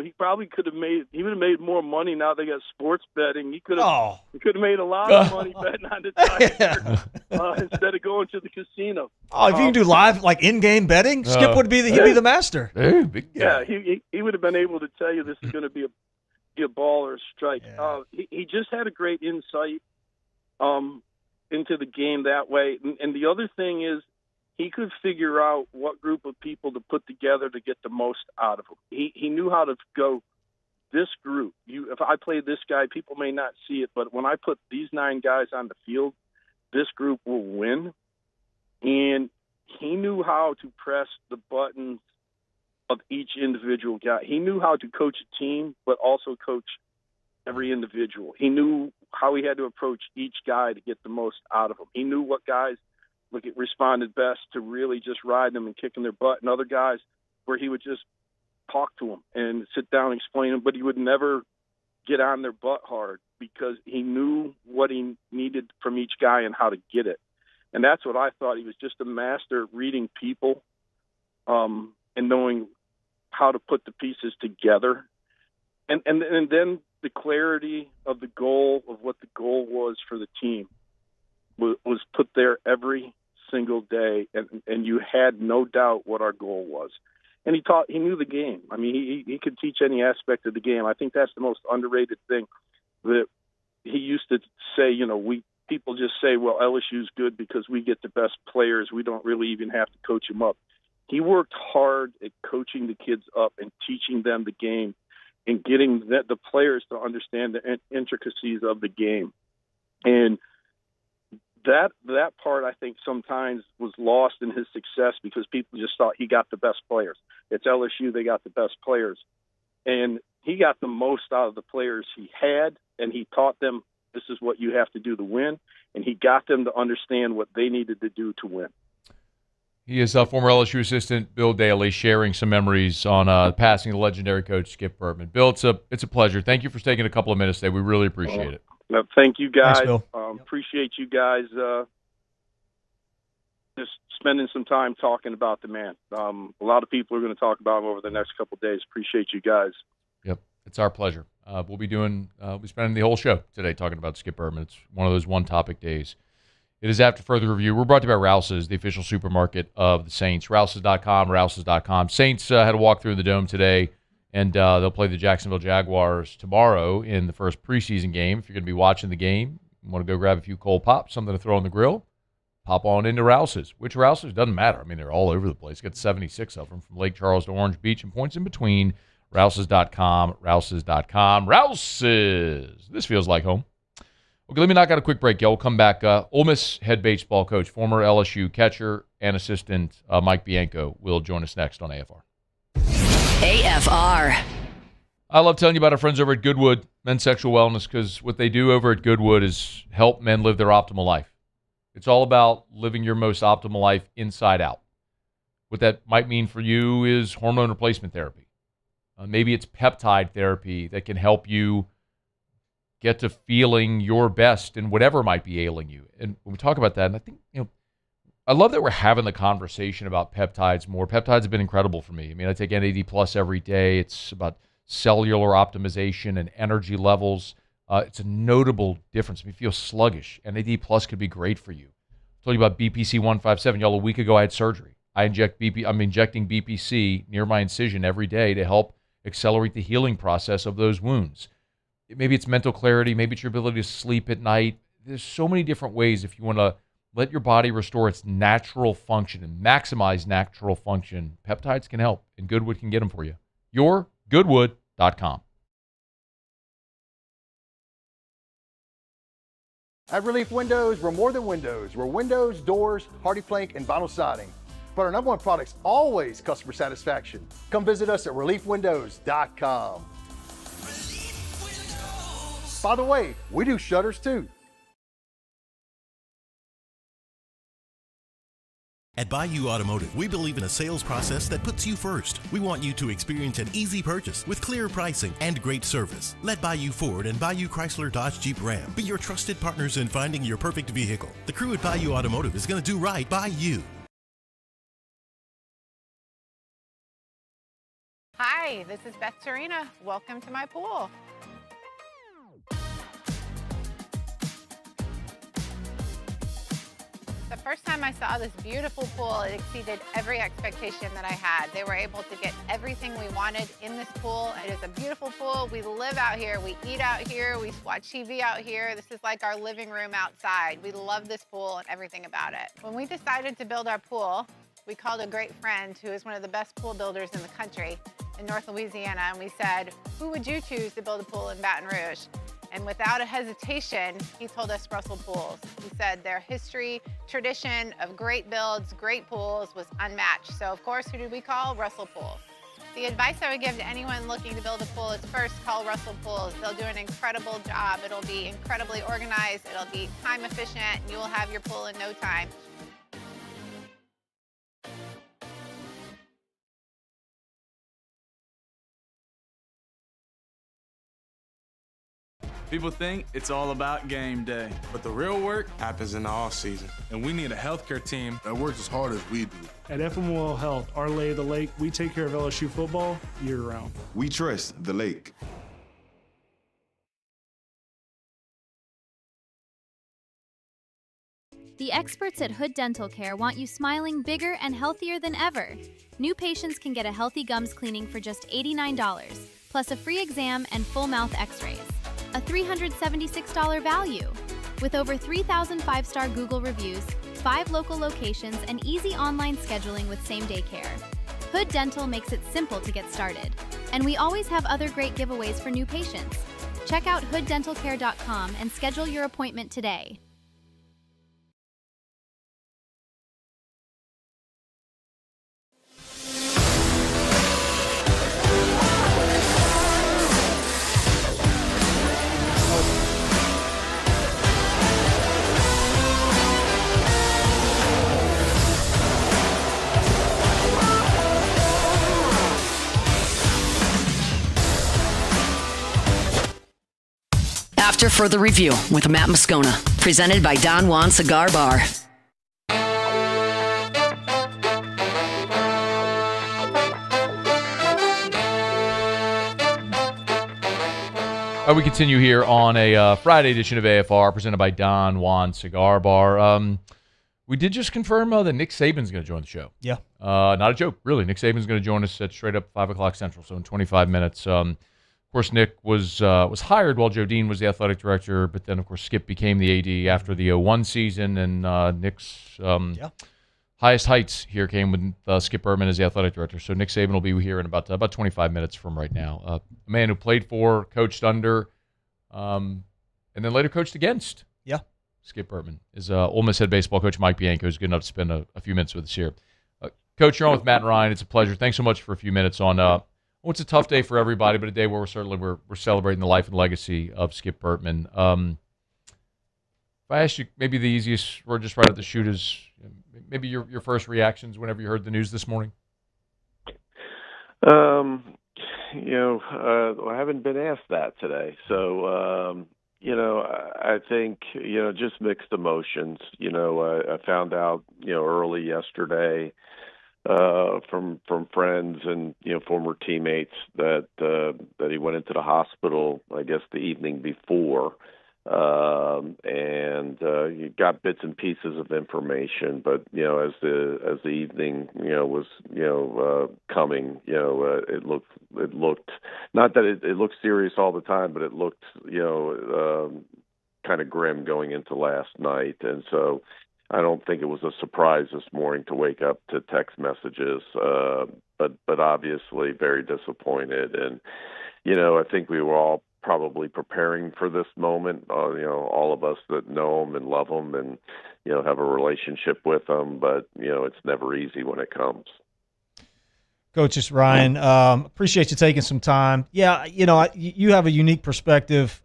He probably could have made. He would have made more money now. They got sports betting. He could have. He could have made a lot of money betting on the Tigers instead of going to the casino. Oh, if you can do live in-game betting, Skip would be he'd be the master. Hey, big guy. Yeah, he would have been able to tell you this is going to be a ball or a strike. Yeah. He just had a great insight into the game that way. And the other thing is, he could figure out what group of people to put together to get the most out of them. He knew how to go, this group. If I play this guy, people may not see it, but when I put these 9 guys on the field, this group will win. And he knew how to press the buttons of each individual guy. He knew how to coach a team, but also coach every individual. He knew how he had to approach each guy to get the most out of them. He knew what guys responded best to really just ride them and kicking their butt, and other guys where he would just talk to them and sit down and explain them, but he would never get on their butt hard because he knew what he needed from each guy and how to get it. And that's what I thought. He was just a master at reading people and knowing how to put the pieces together. And then the clarity of the goal, of what the goal was for the team, was put there every single day, and you had no doubt what our goal was. And he knew the game. I mean, he could teach any aspect of the game. I think that's the most underrated thing that he used to say. People just say, well, LSU's good because we get the best players. We don't really even have to coach them up. He worked hard at coaching the kids up and teaching them the game and getting the players to understand the intricacies of the game. And that part, I think, sometimes was lost in his success because people just thought he got the best players. It's LSU, they got the best players. And he got the most out of the players he had, and he taught them this is what you have to do to win, and he got them to understand what they needed to do to win. He is former LSU assistant Bill Daly sharing some memories on passing the legendary coach Skip Bertman. Bill, it's a pleasure. Thank you for taking a couple of minutes today. We really appreciate it. Thank you, guys. Thanks, Bill. Appreciate you guys just spending some time talking about the man. A lot of people are going to talk about him over the next couple of days. Appreciate you guys. Yep, it's our pleasure. We'll be spending the whole show today talking about Skip Bertman. It's one of those one-topic days. It is After Further Review. We're brought to you by Rouse's, the official supermarket of the Saints. Rouse's.com, Rouse's.com. Saints had a walk through the Dome today, and they'll play the Jacksonville Jaguars tomorrow in the first preseason game. If you're going to be watching the game, you want to go grab a few cold pops, something to throw on the grill, pop on into Rouse's. Which Rouse's? Doesn't matter. I mean, they're all over the place. Got 76 of them from Lake Charles to Orange Beach and points in between. Rouse's.com, Rouse's.com. Rouse's. This feels like home. Okay, let me knock out a quick break, y'all. We'll come back. Ole Miss head baseball coach, former LSU catcher and assistant Mike Bianco will join us next on AFR. AFR. I love telling you about our friends over at Goodwood Men's Sexual Wellness because what they do over at Goodwood is help men live their optimal life. It's all about living your most optimal life inside out. What that might mean for you is hormone replacement therapy. Maybe it's peptide therapy that can help you get to feeling your best in whatever might be ailing you. And when we talk about that, and I think, I love that we're having the conversation about peptides more. Peptides have been incredible for me. I mean, I take NAD Plus every day. It's about cellular optimization and energy levels. It's a notable difference. If you feel sluggish, NAD Plus could be great for you. I told you about BPC 157. Y'all, a week ago I had surgery. I'm injecting BPC near my incision every day to help accelerate the healing process of those wounds. Maybe it's mental clarity. Maybe it's your ability to sleep at night. There's so many different ways if you want to let your body restore its natural function and maximize natural function. Peptides can help, and Goodwood can get them for you. YourGoodwood.com. At Relief Windows, we're more than windows. We're windows, doors, hardy plank, and vinyl siding. But our number one product's always customer satisfaction. Come visit us at ReliefWindows.com. By the way, we do shutters too. At Bayou Automotive, we believe in a sales process that puts you first. We want you to experience an easy purchase with clear pricing and great service. Let Bayou Ford and Bayou Chrysler Dodge Jeep Ram be your trusted partners in finding your perfect vehicle. The crew at Bayou Automotive is going to do right by you. Hi, this is Beth Serena. Welcome to my pool. The first time I saw this beautiful pool, it exceeded every expectation that I had. They were able to get everything we wanted in this pool. It is a beautiful pool. We live out here, we eat out here, we watch TV out here. This is like our living room outside. We love this pool and everything about it. When we decided to build our pool, we called a great friend who is one of the best pool builders in the country in North Louisiana, and we said, who would you choose to build a pool in Baton Rouge? And without a hesitation, he told us Russell Pools. He said their history, tradition of great builds, great pools was unmatched. So of course, who did we call? Russell Pools. The advice I would give to anyone looking to build a pool is first call Russell Pools. They'll do an incredible job. It'll be incredibly organized. It'll be time efficient, and you will have your pool in no time. People think it's all about game day, but the real work happens in the off season. And we need a healthcare team that works as hard as we do. At FML Health, our lay of the lake, we take care of LSU football year-round. We trust the lake. The experts at Hood Dental Care want you smiling bigger and healthier than ever. New patients can get a healthy gums cleaning for just $89, plus a free exam and full mouth x-rays. A $376 value. With over 3,000 five-star Google reviews, 5 local locations, and easy online scheduling with same-day care. Hood Dental makes it simple to get started. And we always have other great giveaways for new patients. Check out hooddentalcare.com and schedule your appointment today. After further review with Matt Moscona, presented by Don Juan Cigar Bar. We continue here on a Friday edition of AFR, presented by Don Juan Cigar Bar. We did just confirm that Nick Saban's going to join the show. Yeah. Not a joke, really. Nick Saban's going to join us at straight up 5 o'clock Central, so in 25 minutes. Of course, Nick was hired while Joe Dean was the athletic director, but then, of course, Skip became the AD after the 01 season, and Nick's highest heights here came with Skip Bertman as the athletic director. So Nick Saban will be here in about 25 minutes from right now. A man who played for, coached under, and then later coached against. Yeah. Skip Bertman is Ole Miss head baseball coach Mike Bianco, who's good enough to spend a few minutes with us here. Coach, you're on with Matt and Ryan. It's a pleasure. Thanks so much for a few minutes on. It's a tough day for everybody, but a day where we're celebrating the life and legacy of Skip Bertman. If I asked you, maybe the easiest, or just right at the shoot, is maybe your first reactions whenever you heard the news this morning. I haven't been asked that today, so I think just mixed emotions. I found out early yesterday. From friends and former teammates that he went into the hospital, I guess the evening before, and you got bits and pieces of information. But as the evening was coming, it looked not that it looked serious all the time, but it looked kind of grim going into last night, and so. I don't think it was a surprise this morning to wake up to text messages, but obviously very disappointed. And, I think we were all probably preparing for this moment, all of us that know him and love him and, have a relationship with him. But, it's never easy when it comes. Coach, it's Ryan. Appreciate you taking some time. Yeah, you have a unique perspective.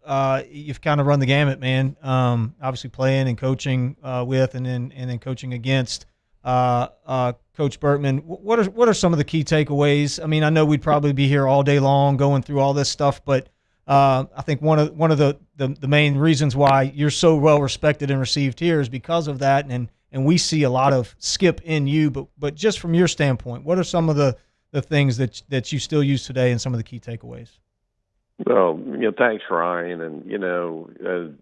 You've kind of run the gamut, man. Obviously playing and coaching with, and then coaching against Coach Bertman. What are some of the key takeaways? I mean, I know we'd probably be here all day long going through all this stuff, but I think one of the main reasons why you're so well respected and received here is because of that, and we see a lot of Skip in you. But just from your standpoint, what are some of the things that you still use today and some of the key takeaways? Well, thanks, Ryan. And,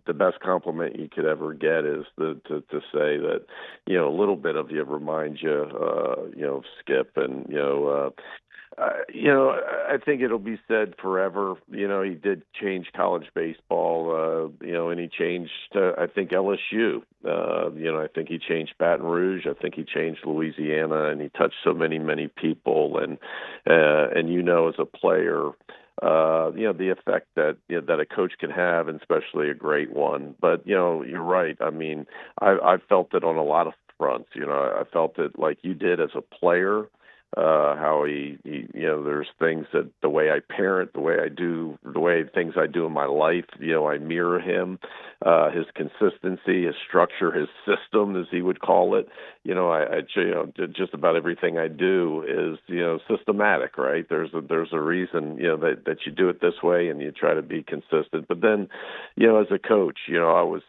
the best compliment you could ever get is to say that, a little bit of you reminds you, of Skip. And, I think it'll be said forever. He did change college baseball, and he changed, I think, LSU. I think he changed Baton Rouge. I think he changed Louisiana, and he touched so many people. And as a player, the effect that that a coach can have, and especially a great one. But you're right. I mean, I felt it on a lot of fronts. I felt it like you did as a player. how he, there's things that the way I parent, the way things I do in my life, I mirror him, his consistency, his structure, his system, as he would call it. Just about everything I do is, systematic, right? There's a reason, that you do it this way and you try to be consistent. But then, as a coach, I was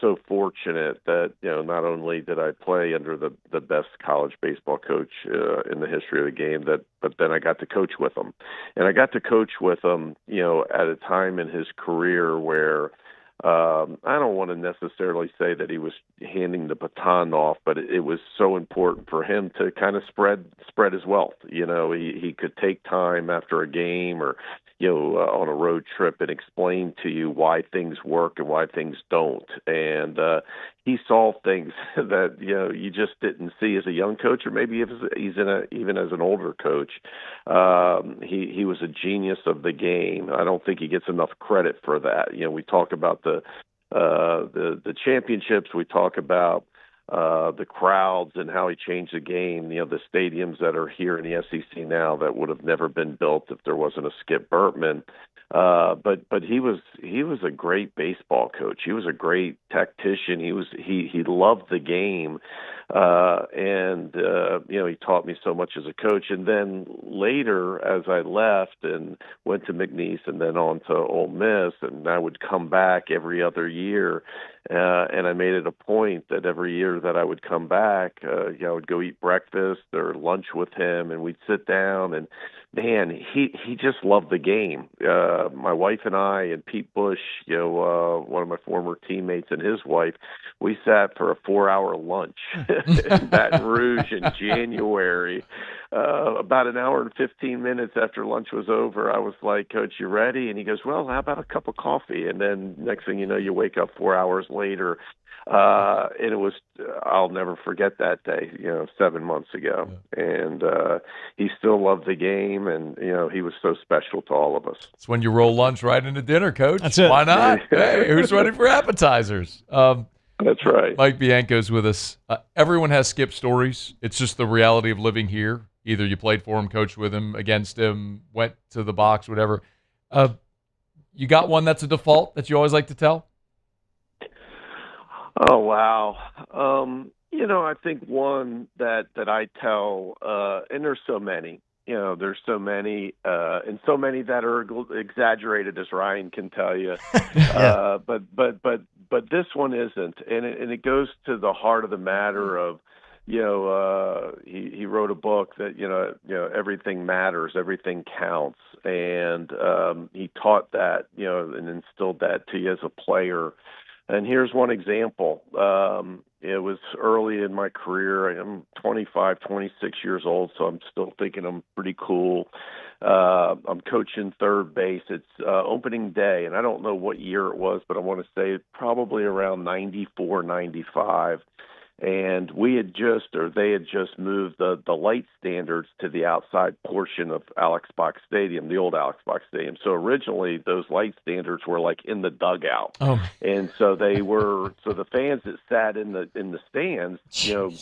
so fortunate that, not only did I play under the best college baseball coach in the history of the game, but then I got to coach with him. And I got to coach with him, at a time in his career where I don't want to necessarily say that he was handing the baton off, but it was so important for him to kind of spread his wealth. He could take time after a game or, on a road trip and explain to you why things work and why things don't. And he saw things that, you just didn't see as a young coach, or maybe even as an older coach. He was a genius of the game. I don't think he gets enough credit for that. We talk about the championships. We talk about the crowds and how he changed the game. The stadiums that are here in the SEC now that would have never been built if there wasn't a Skip Bertman. But he was a great baseball coach. He was a great tactician. He loved the game, and he taught me so much as a coach. And then later, as I left and went to McNeese and then on to Ole Miss, and I would come back every other year. And I made it a point that every year that I would come back, I would go eat breakfast or lunch with him, and we'd sit down. And man, he just loved the game. My wife and I and Pete Bush, one of my former teammates, and his wife, we sat for a 4-hour lunch in Baton Rouge in January. About an hour and 15 minutes after lunch was over, I was like, "Coach, you ready?" And he goes, "Well, how about a cup of coffee?" And then next thing you know, you wake up 4 hours later. And it was, I'll never forget that day, 7 months ago. Yeah. And he still loved the game, and, he was so special to all of us. It's when you roll lunch right into dinner, Coach. That's it. Why not? Hey, who's ready for appetizers? That's right. Mike Bianco's with us. Everyone has Skip stories. It's just the reality of living here. Either you played for him, coached with him, against him, went to the box, whatever. You got one that's a default that you always like to tell? Oh, wow. I think one that I tell, and there's so many, there's so many, and so many that are exaggerated, as Ryan can tell you. Yeah. But this one isn't, and it goes to the heart of the matter of, he wrote a book that, everything matters, everything counts. And he taught that, and instilled that to you as a player. And here's one example. It was early in my career. I'm 25, 26 years old, so I'm still thinking I'm pretty cool. I'm coaching third base. It's opening day, and I don't know what year it was, but I want to say probably around 94, 95. And they had just moved the light standards to the outside portion of Alex Box Stadium, the old Alex Box Stadium. So originally those light standards were like in the dugout. Oh. And so the fans that sat in the stands,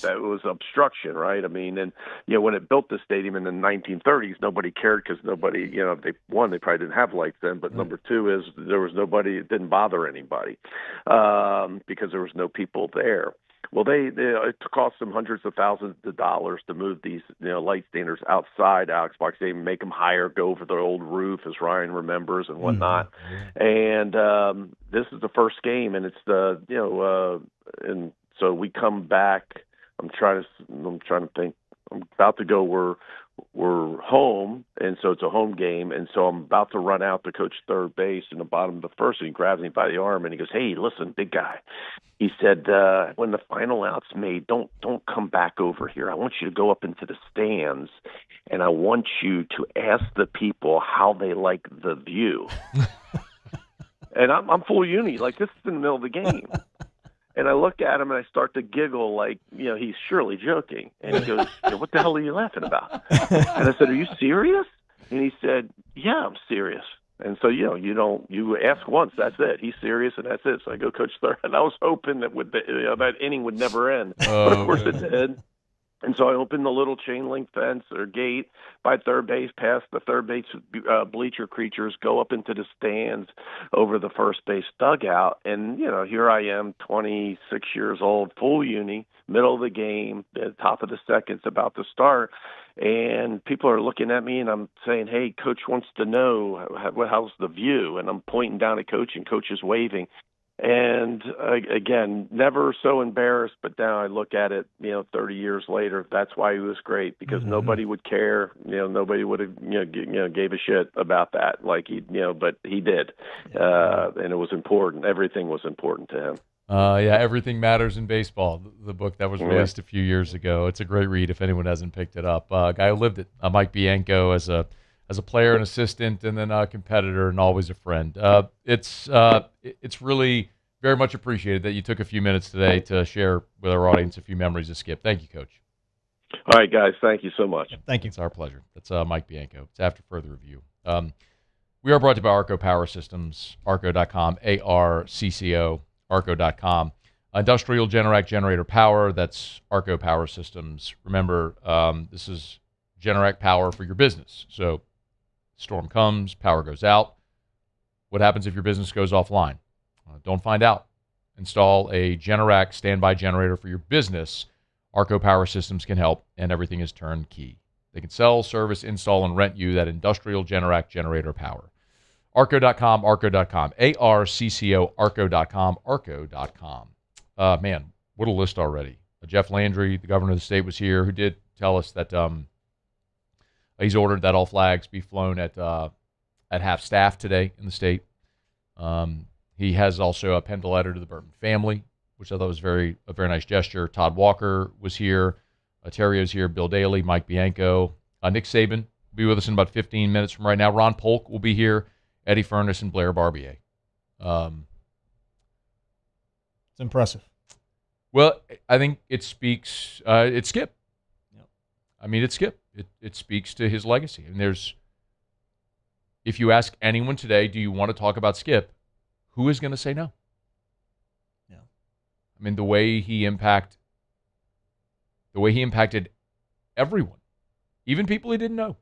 that was obstruction, right? I mean, and when it built the stadium in the 1930s, nobody cared because nobody, they probably didn't have lights then, but number two is there was nobody, it didn't bother anybody because there was no people there. Well, it cost them hundreds of thousands of dollars to move these light standards outside Alex Box Stadium, make them higher, go over the old roof, as Ryan remembers, and whatnot. Mm-hmm. And this is the first game, and it's and so we come back. I'm trying to think. I'm about to go. We're home, and so it's a home game, and so I'm about to run out to coach third base in the bottom of the first, and he grabs me by the arm, and he goes, "Hey, listen, big guy." He said, when the final out's made, don't come back over here. I want you to go up into the stands, and I want you to ask the people how they like the view. And I'm full uni, like this is in the middle of the game. And I look at him and I start to giggle like, he's surely joking. And he goes, "What the hell are you laughing about?" And I said, "Are you serious?" And he said, "Yeah, I'm serious." And so, you ask once, that's it. He's serious, and that's it. So I go coach third. And I was hoping that that inning would never end. But of course it did. And so I opened the little chain link fence or gate by third base, past the third base bleacher creatures, go up into the stands over the first base dugout. And, here I am, 26 years old, full uni, middle of the game, the top of the second's about to start. And people are looking at me and I'm saying, hey, coach wants to know how's the view? And I'm pointing down at coach and coach is waving. And again, never so embarrassed, but now I look at it, 30 years later, that's why he was great, because nobody would care, nobody would have, gave a shit about that, like but he did. And it was important. Everything was important to him. Everything Matters in Baseball, the book that was released a few years ago. It's a great read if anyone hasn't picked it up. A guy who lived it, Mike Bianco, as a player and assistant, and then a competitor and always a friend. It's really very much appreciated that you took a few minutes today to share with our audience a few memories of Skip. Thank you, Coach. All right, guys. Thank you so much. Thank you. It's our pleasure. That's Mike Bianco. It's After Further Review. We are brought to you by Arco Power Systems, arco.com, ARCCO, arco.com. Industrial Generac generator power, that's Arco Power Systems. Remember, this is Generac power for your business. So storm comes, power goes out. What happens if your business goes offline? Don't find out. Install a Generac standby generator for your business. Arco Power Systems can help, and everything is turnkey. They can sell, service, install, and rent you that industrial Generac generator power. Arco.com, arco.com, ARCCO, arco.com, arco.com. Man, what a list already. Jeff Landry, the governor of the state, was here, who did tell us that he's ordered that all flags be flown at half staff today in the state. He has also penned a letter to the Bertman family, which I thought was a very nice gesture. Todd Walker was here. Terrio's here. Bill Daly, Mike Bianco. Nick Saban will be with us in about 15 minutes from right now. Ron Polk will be here. Eddie Furness and Blair Barbier. It's impressive. Well, I think it speaks. It's Skip. Yep. I mean, it's Skip. It speaks to his legacy. And if you ask anyone today, do you want to talk about Skip? Who is going to say no? Yeah. I mean, the way he impacted everyone, even people he didn't know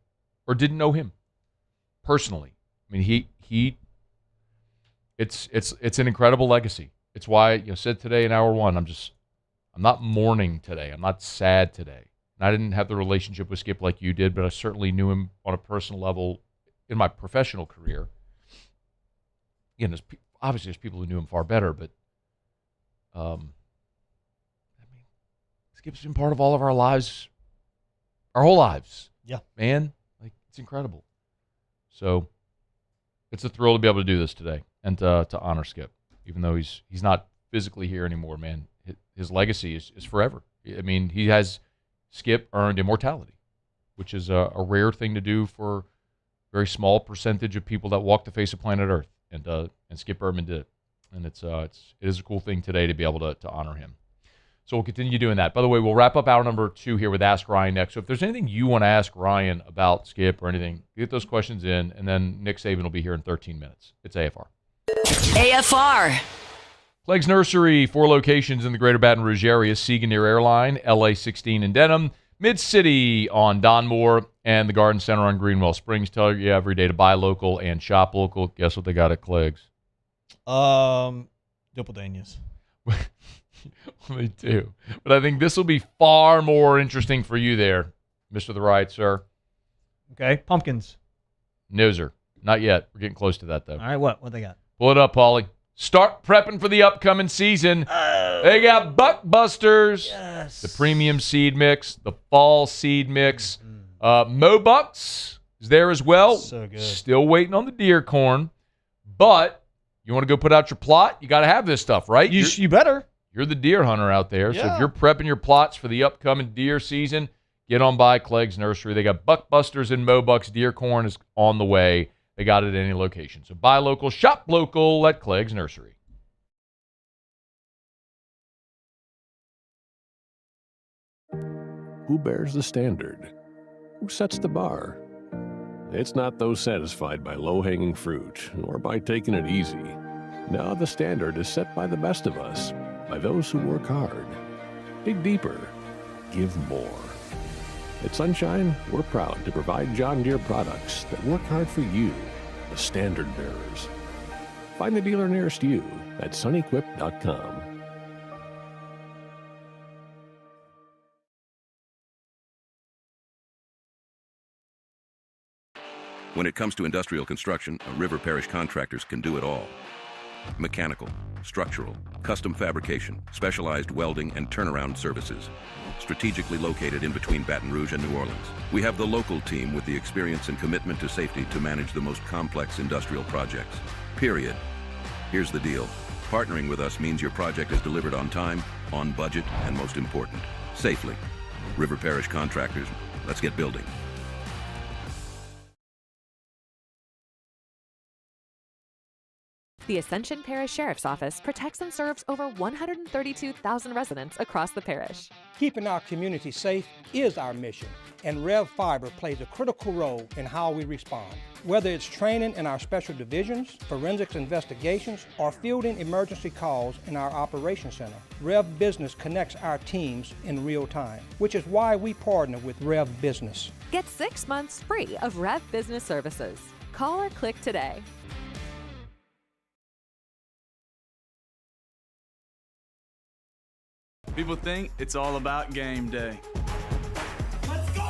or didn't know him personally. I mean, it's an incredible legacy. It's why said today in hour one, I'm not mourning today. I'm not sad today. And I didn't have the relationship with Skip like you did, but I certainly knew him on a personal level in my professional career. Obviously, there's people who knew him far better, but Skip's been part of all of our lives, our whole lives. Yeah, man, it's incredible. So it's a thrill to be able to do this today and to honor Skip, even though he's not physically here anymore. Man, his legacy is forever. I mean, Skip earned immortality, which is a rare thing to do for a very small percentage of people that walk the face of planet Earth. And Skip Bertman did it. And it is a cool thing today to be able to honor him. So we'll continue doing that. By the way, we'll wrap up hour number 2 here with Ask Ryan next. So if there's anything you want to ask Ryan about Skip or anything, get those questions in, and then Nick Saban will be here in 13 minutes. It's AFR. AFR. Clegg's Nursery, 4 locations in the greater Baton Rouge area: Siegen near Airline, LA 16 in Denham, Mid-City on Donmore, and the Garden Center on Greenwell Springs. Tell you every day to buy local and shop local. Guess what they got at Clegg's? Dippledanias. They do. But I think this will be far more interesting for you there, Mr. The Right, sir. Okay, pumpkins. No, sir. Not yet. We're getting close to that, though. All right, what they got? Pull it up, Paulie. Start prepping for the upcoming season. They got Buckbusters, yes, the premium seed mix, the fall seed mix. Mobucks is there as well. So good. Still waiting on the deer corn. But you want to go put out your plot, you got to have this stuff, right? You better. You're the deer hunter out there. Yeah. So if you're prepping your plots for the upcoming deer season, get on by Clegg's Nursery. They got Buckbusters and Mobucks. Deer corn is on the way. They got it at any location. So buy local, shop local at Clegg's Nursery. Who bears the standard? Who sets the bar? It's not those satisfied by low-hanging fruit or by taking it easy. Now the standard is set by the best of us, by those who work hard. Dig deeper. Give more. At Sunshine, we're proud to provide John Deere products that work hard for you, the standard bearers. Find the dealer nearest you at sunequip.com. When it comes to industrial construction, River Parish Contractors can do it all. Mechanical, structural, custom fabrication, specialized welding, and turnaround services. Strategically located in between Baton Rouge and New Orleans, we have the local team with the experience and commitment to safety to manage the most complex industrial projects. Period. Here's the deal. Partnering with us means your project is delivered on time, on budget, and most important, safely. River Parish Contractors, let's get building. The Ascension Parish Sheriff's Office protects and serves over 132,000 residents across the parish. Keeping our community safe is our mission, and Rev Fiber plays a critical role in how we respond. Whether it's training in our special divisions, forensics investigations, or fielding emergency calls in our operations center, Rev Business connects our teams in real time, which is why we partner with Rev Business. Get 6 months free of Rev Business services. Call or click today. People think it's all about game day. Let's go!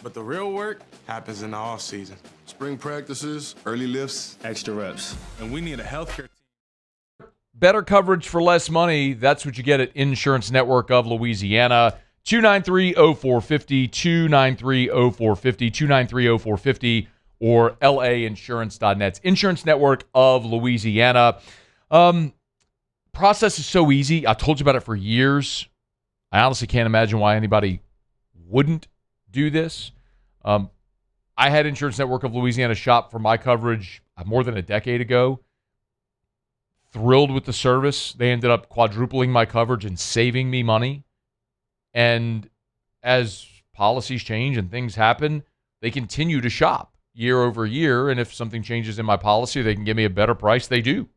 But the real work happens in the off season. Spring practices, early lifts, extra reps. And we need a healthcare team. Better coverage for less money. That's what you get at Insurance Network of Louisiana. 293-0450, 293-0450, 293-0450, or lainsurance.net. Insurance Network of Louisiana. Process is so easy. I told you about it for years. I honestly can't imagine why anybody wouldn't do this. I had Insurance Network of Louisiana shop for my coverage more than a decade ago. Thrilled with the service. They ended up quadrupling my coverage and saving me money. And as policies change and things happen, they continue to shop year over year. And if something changes in my policy, they can give me a better price. They do.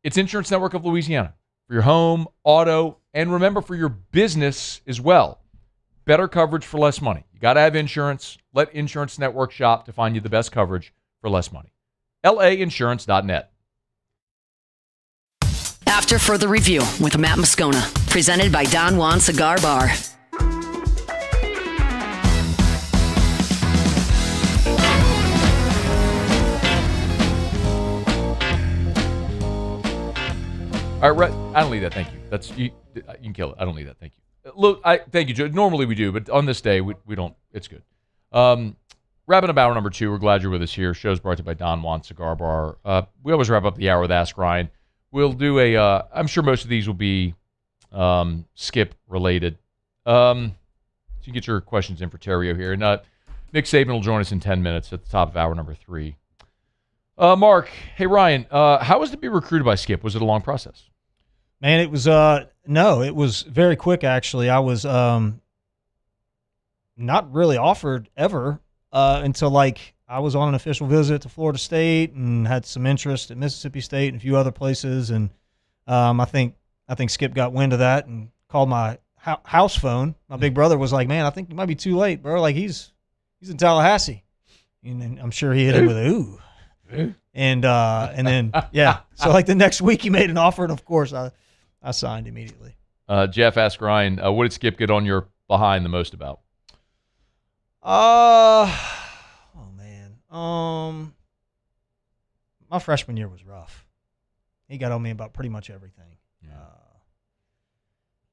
It's Insurance Network of Louisiana for your home, auto, and remember for your business as well. Better coverage for less money. You got to have insurance. Let Insurance Network shop to find you the best coverage for less money. lainsurance.net. After Further Review with Matt Moscona, presented by Don Juan Cigar Bar. All right, I don't need that. Thank you. That's you can kill it. I don't need that. Thank you. Look, thank you, Joe. Normally we do, but on this day we don't. It's good. Wrapping up hour number 2. We're glad you're with us here. Show's brought to you by Don Juan Cigar Bar. We always wrap up the hour with Ask Ryan. We'll do a. I'm sure most of these will be Skip related. So you can get your questions in for Terrio here, and Nick Saban will join us in 10 minutes at the top of hour number 3. Mark, hey Ryan, how was to be recruited by Skip? Was it a long process? Man, it was no, it was very quick actually. I was not really offered ever until I was on an official visit to Florida State and had some interest at Mississippi State and a few other places, and I think Skip got wind of that and called my house phone. My big brother was like, "Man, I think you might be too late, bro. Like he's in Tallahassee," and I'm sure he hit him with a ooh. And then yeah, so the next week he made an offer, and of course I signed immediately. Jeff asked Ryan, what did Skip get on your behind the most about? My freshman year was rough. He got on me about pretty much everything,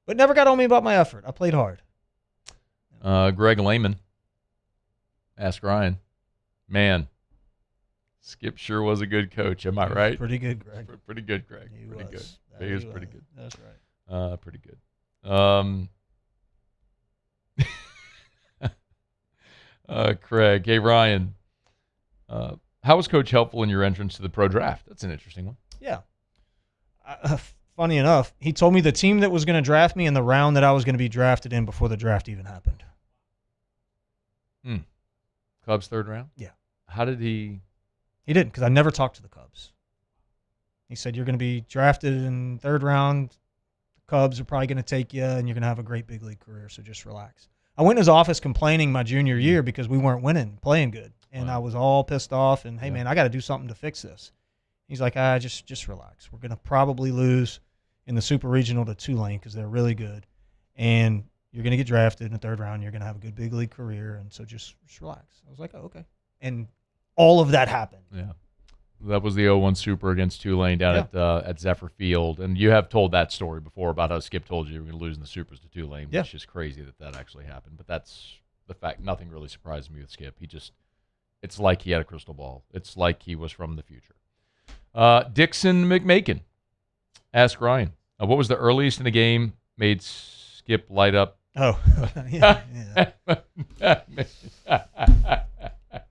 but never got on me about my effort. I played hard. Greg Lehman asked Ryan, man, Skip sure was a good coach. Am I right? Pretty good, Greg. Pretty good, Greg. He was good. He was pretty good. That's right. Pretty good. Craig, hey Ryan, how was Coach helpful in your entrance to the pro draft? That's an interesting one. Yeah. Funny enough, he told me the team that was going to draft me and the round that I was going to be drafted in before the draft even happened. Cubs third round? Yeah. How did he? He didn't, because I never talked to the Cubs. He said, you're going to be drafted in third round. The Cubs are probably going to take you, and you're going to have a great big league career, so just relax. I went in his office complaining my junior year because we weren't winning, playing good, and I was all pissed off, and, hey, man, I got to do something to fix this. He's like, just relax. We're going to probably lose in the Super Regional to Tulane because they're really good, and you're going to get drafted in the third round. You're going to have a good big league career, and so just relax. I was like, oh, okay. And all of that happened. Yeah. That was the 0-1 Super against Tulane down at Zephyr Field. And you have told that story before about how Skip told you were going to lose in the Supers to Tulane, which is crazy that actually happened. But that's the fact. Nothing really surprised me with Skip. It's like he had a crystal ball. It's like he was from the future. Dixon McMakin. Ask Ryan. What was the earliest in the game made Skip light up? Oh, yeah.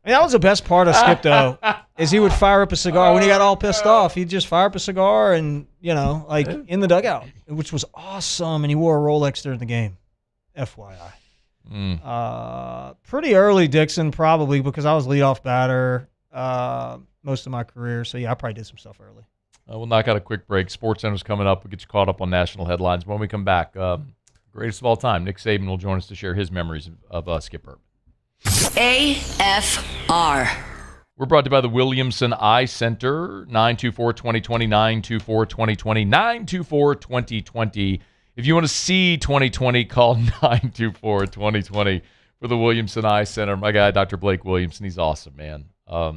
That was the best part of Skip, though, is he would fire up a cigar. When he got all pissed off, he'd just fire up a cigar and, in the dugout, which was awesome. And he wore a Rolex during the game, FYI. Pretty early Dixon, probably, because I was leadoff batter most of my career. So, yeah, I probably did some stuff early. We'll knock out a quick break. SportsCenter's coming up. We'll get you caught up on national headlines. When we come back, greatest of all time, Nick Saban will join us to share his memories of Skip Bertman. AFR. We're brought to you by the Williamson Eye Center, 924-2020, 924-2020, 924-2020. If you want to see 2020, call 924-2020 for the Williamson Eye Center. My guy, Dr. Blake Williamson, he's awesome, man. Talk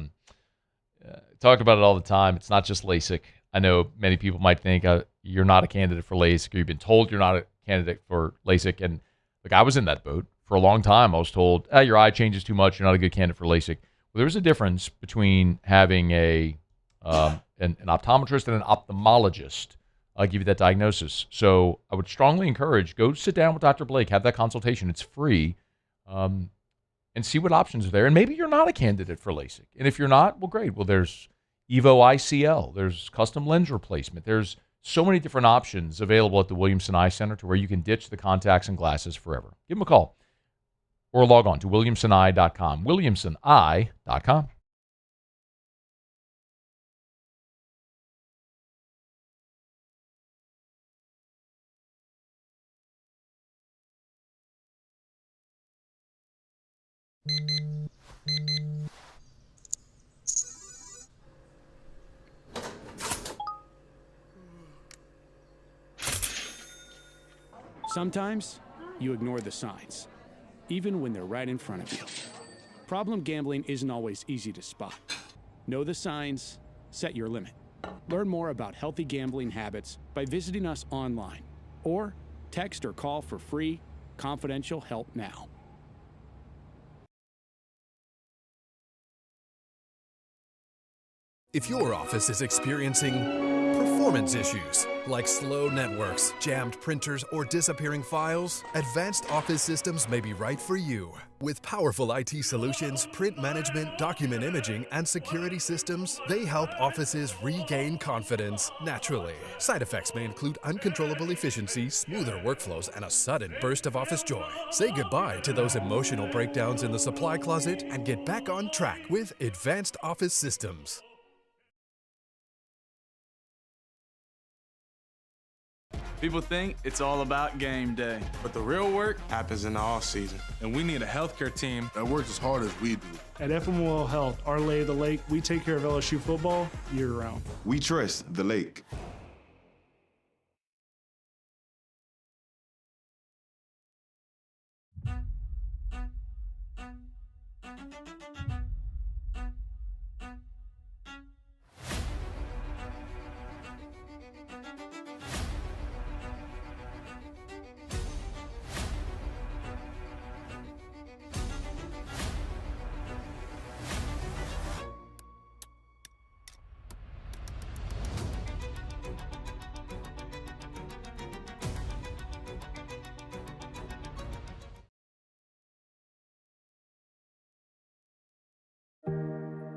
about it all the time. It's not just LASIK. I know many people might think you're not a candidate for LASIK, or you've been told you're not a candidate for LASIK. And look, I was in that boat. For a long time, I was told, your eye changes too much. You're not a good candidate for LASIK. Well, there's a difference between having an optometrist and an ophthalmologist give you that diagnosis. So I would strongly encourage, go sit down with Dr. Blake, have that consultation. It's free, and see what options are there. And maybe you're not a candidate for LASIK. And if you're not, well, great. Well, there's Evo ICL. There's custom lens replacement. There's so many different options available at the Williamson Eye Center to where you can ditch the contacts and glasses forever. Give them a call. Or log on to williamsoneye.com. williamsoneye.com. Sometimes you ignore the signs, even when they're right in front of you. Problem gambling isn't always easy to spot. Know the signs, set your limit. Learn more about healthy gambling habits by visiting us online or text or call for free, confidential help now. If your office is experiencing performance issues like slow networks, jammed printers, or disappearing files, Advanced Office Systems may be right for you. With powerful IT solutions, print management, document imaging, and security systems, they help offices regain confidence naturally. Side effects may include uncontrollable efficiency, smoother workflows, and a sudden burst of office joy. Say goodbye to those emotional breakdowns in the supply closet and get back on track with Advanced Office Systems. People think it's all about game day, but the real work happens in the off season, and we need a healthcare team that works as hard as we do. At FMOL Health, our Lay of the Lake, we take care of LSU football year-round. We trust the lake.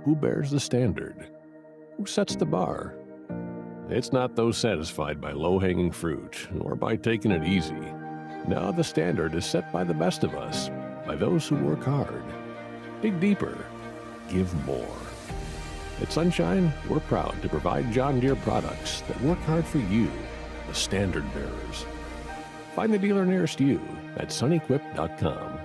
Who bears the standard? Who sets the bar? It's not those satisfied by low-hanging fruit or by taking it easy. No, the standard is set by the best of us, by those who work hard. Dig deeper. Give more. At Sunshine, we're proud to provide John Deere products that work hard for you, the standard bearers. Find the dealer nearest you at sunequip.com.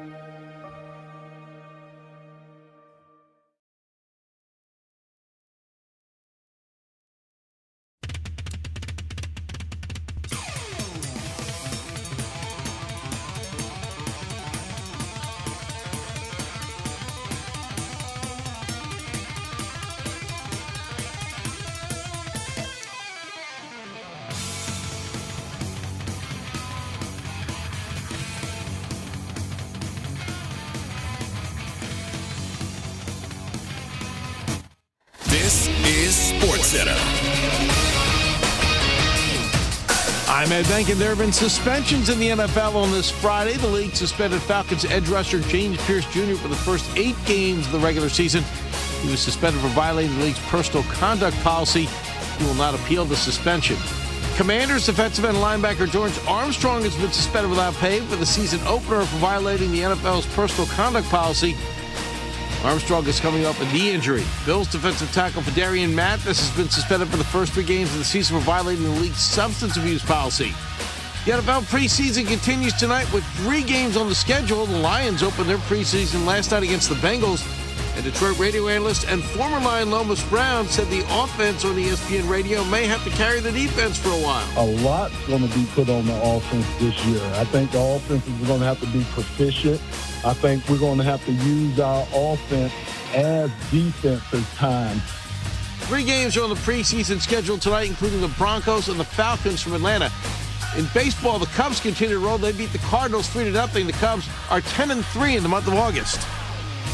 This is SportsCenter. I'm Ed Bank, and there have been suspensions in the NFL on this Friday. The league suspended Falcons edge rusher James Pierce Jr. for the first 8 games of the regular season. He was suspended for violating the league's personal conduct policy. He will not appeal the suspension. Commanders defensive end linebacker George Armstrong has been suspended without pay for the season opener for violating the NFL's personal conduct policy. Armstrong is coming off a knee injury. Bills defensive tackle Fadarian Mathis has been suspended for the first 3 games of the season for violating the league's substance abuse policy. The NFL preseason continues tonight with 3 games on the schedule. The Lions opened their preseason last night against the Bengals. And Detroit radio analyst and former Lion Lomas Brown said the offense on ESPN radio may have to carry the defense for a while. A lot's going to be put on the offense this year. I think the offense is going to have to be proficient. I think we're going to have to use our offense as defense at times. 3 games are on the preseason schedule tonight, including the Broncos and the Falcons from Atlanta. In baseball, the Cubs continue to roll. They beat the Cardinals 3-0. The Cubs are 10-3 in the month of August.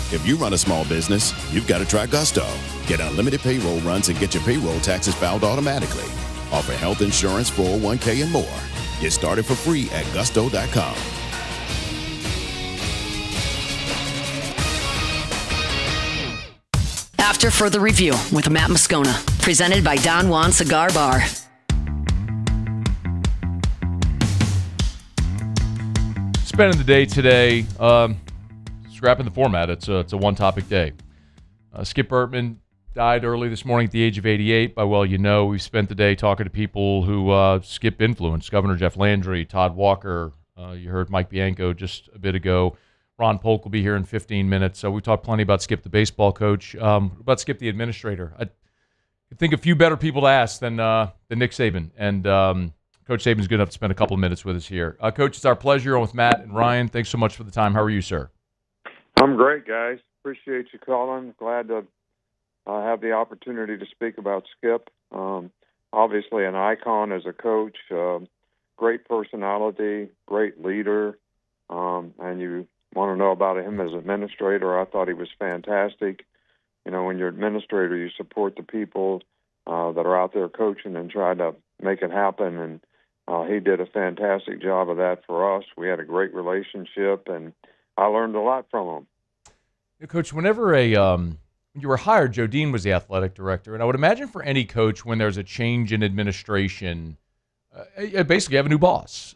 If you run a small business, you've got to try Gusto. Get unlimited payroll runs and get your payroll taxes filed automatically. Offer health insurance, 401k, and more. Get started for free at gusto.com. After further review with Matt Moscona, presented by Don Juan Cigar Bar. Spending the day today, scrapping the format. It's a one-topic day. Skip Bertman died early this morning at the age of 88. By well, you know, we've spent the day talking to people who Skip influenced. Governor Jeff Landry, Todd Walker. You heard Mike Bianco just a bit ago. Ron Polk will be here in 15 minutes. So we talked plenty about Skip, the baseball coach, about Skip, the administrator. I think a few better people to ask than Nick Saban. And Coach Saban's good enough to spend a couple of minutes with us here. Coach, it's our pleasure. I'm with Matt and Ryan. Thanks so much for the time. How are you, sir? I'm great, guys. Appreciate you calling. Glad to have the opportunity to speak about Skip. Obviously an icon as a coach, great personality, great leader, and you want to know about him as administrator. I thought he was fantastic. You know, when you're administrator, you support the people that are out there coaching and try to make it happen, and he did a fantastic job of that for us. We had a great relationship, and I learned a lot from him. Coach, whenever when you were hired, Joe Dean was the athletic director, and I would imagine for any coach, when there's a change in administration, basically you have a new boss.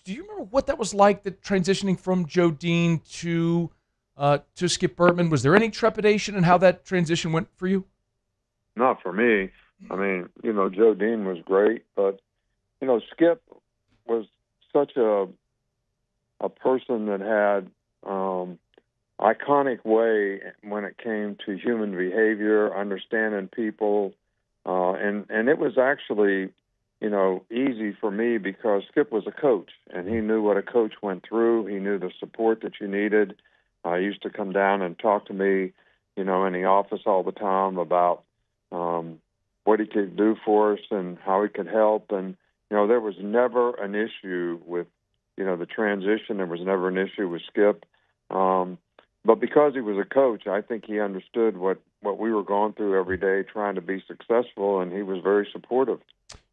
Do you remember what that was like, the transitioning from Joe Dean to Skip Bertman? Was there any trepidation in how that transition went for you? Not for me. I mean, you know, Joe Dean was great, but, you know, Skip was such a person that had iconic way when it came to human behavior, understanding people, and it was actually, you know, easy for me because Skip was a coach, and he knew what a coach went through. He knew the support that you needed. He used to come down and talk to me, you know, in the office all the time about what he could do for us and how he could help. And, you know, there was never an issue with, you know, the transition. There was never an issue with Skip. But because he was a coach, I think he understood what we were going through every day trying to be successful, and he was very supportive.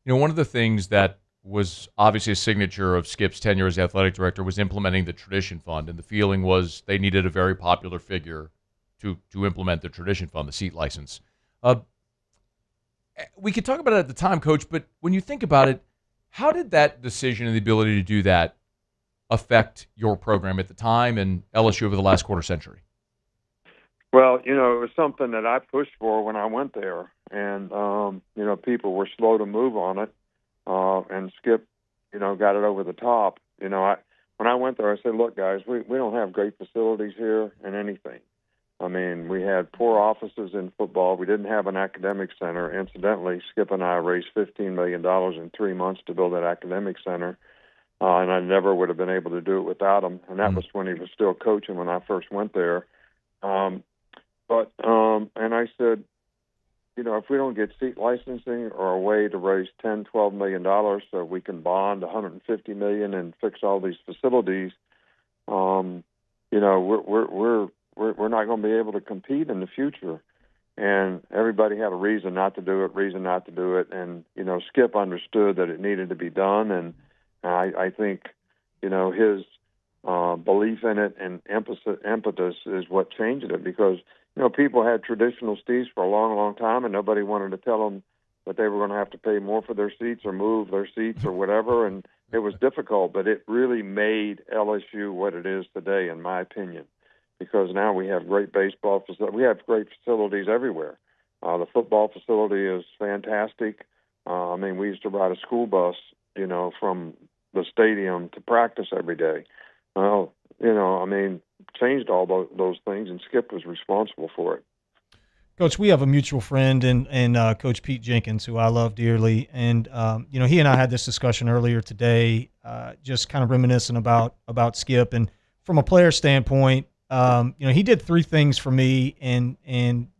You know, one of the things that was obviously a signature of Skip's tenure as athletic director was implementing the Tradition Fund, and the feeling was they needed a very popular figure to implement the Tradition Fund, the seat license. We could talk about it at the time, Coach, but when you think about it, how did that decision and the ability to do that affect your program at the time and LSU over the last quarter century? Well, you know, it was something that I pushed for when I went there, and, you know, people were slow to move on it, and Skip got it over the top. When I went there, I said, look, guys, we don't have great facilities here in anything. I mean, we had poor offices in football. We didn't have an academic center. Incidentally, Skip and I raised $15 million in 3 months to build that academic center, and I never would have been able to do it without him. And that was when he was still coaching when I first went there. And I said, if we don't get seat licensing or a way to raise $10-12 million so we can bond $150 million and fix all these facilities, we're not going to be able to compete in the future. And everybody had a reason not to do it. And, Skip understood that it needed to be done. And I think, his belief in it and impetus is what changed it, because, people had traditional seats for a long, long time, and nobody wanted to tell them that they were going to have to pay more for their seats or move their seats or whatever. And it was difficult, but it really made LSU what it is today, in my opinion. Because now we have great baseball facilities. We have great facilities everywhere. The football facility is fantastic. We used to ride a school bus, from the stadium to practice every day. Well, changed all those things, and Skip was responsible for it. Coach, we have a mutual friend in Coach Pete Jenkins, who I love dearly. And, he and I had this discussion earlier today, just kind of reminiscing about Skip. And from a player standpoint, he did three things for me, and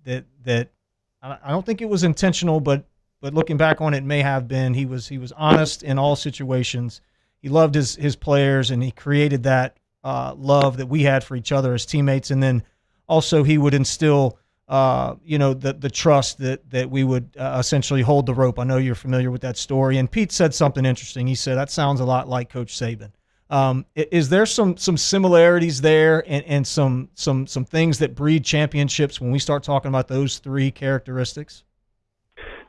that I don't think it was intentional, but looking back on it, may have been. He was honest in all situations. He loved his players, and he created that love that we had for each other as teammates. And then also he would instill, the trust that we would essentially hold the rope. I know you're familiar with that story. And Pete said something interesting. He said, that sounds a lot like Coach Saban. Is there some similarities there and some things that breed championships when we start talking about those three characteristics?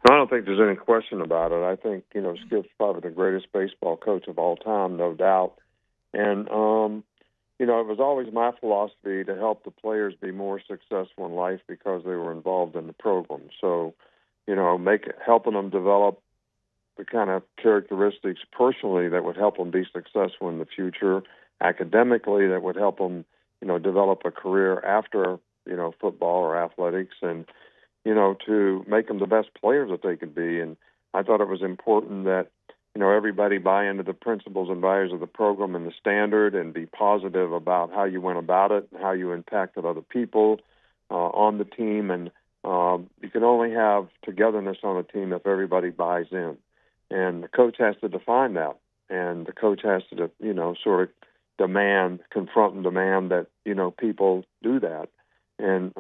No, I don't think there's any question about it. I think, Skip's probably the greatest baseball coach of all time, no doubt. And, it was always my philosophy to help the players be more successful in life because they were involved in the program. So, helping them develop the kind of characteristics personally that would help them be successful in the future, academically that would help them, develop a career after, football or athletics, and, to make them the best players that they could be. And I thought it was important that, everybody buy into the principles and values of the program and the standard, and be positive about how you went about it and how you impacted other people on the team. And you can only have togetherness on a team if everybody buys in. And the coach has to define that, and the coach has to, sort of confront and demand that, people do that. And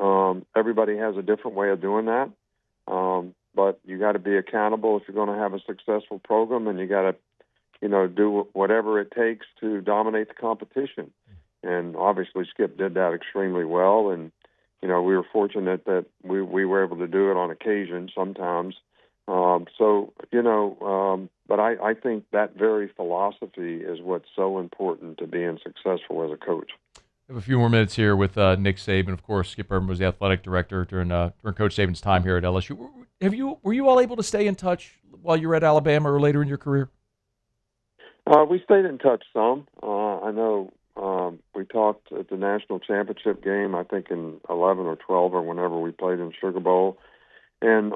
everybody has a different way of doing that. But you got to be accountable if you're going to have a successful program, and you got to, do whatever it takes to dominate the competition. And obviously Skip did that extremely well. And, we were fortunate that we were able to do it on occasion sometimes. But I think that very philosophy is what's so important to being successful as a coach. We have a few more minutes here with Nick Saban. Of course, Skip Bertman was the athletic director during Coach Saban's time here at LSU. Were you all able to stay in touch while you were at Alabama or later in your career? We stayed in touch some. I know we talked at the national championship game, I think in 11 or 12 or whenever we played in Sugar Bowl. And,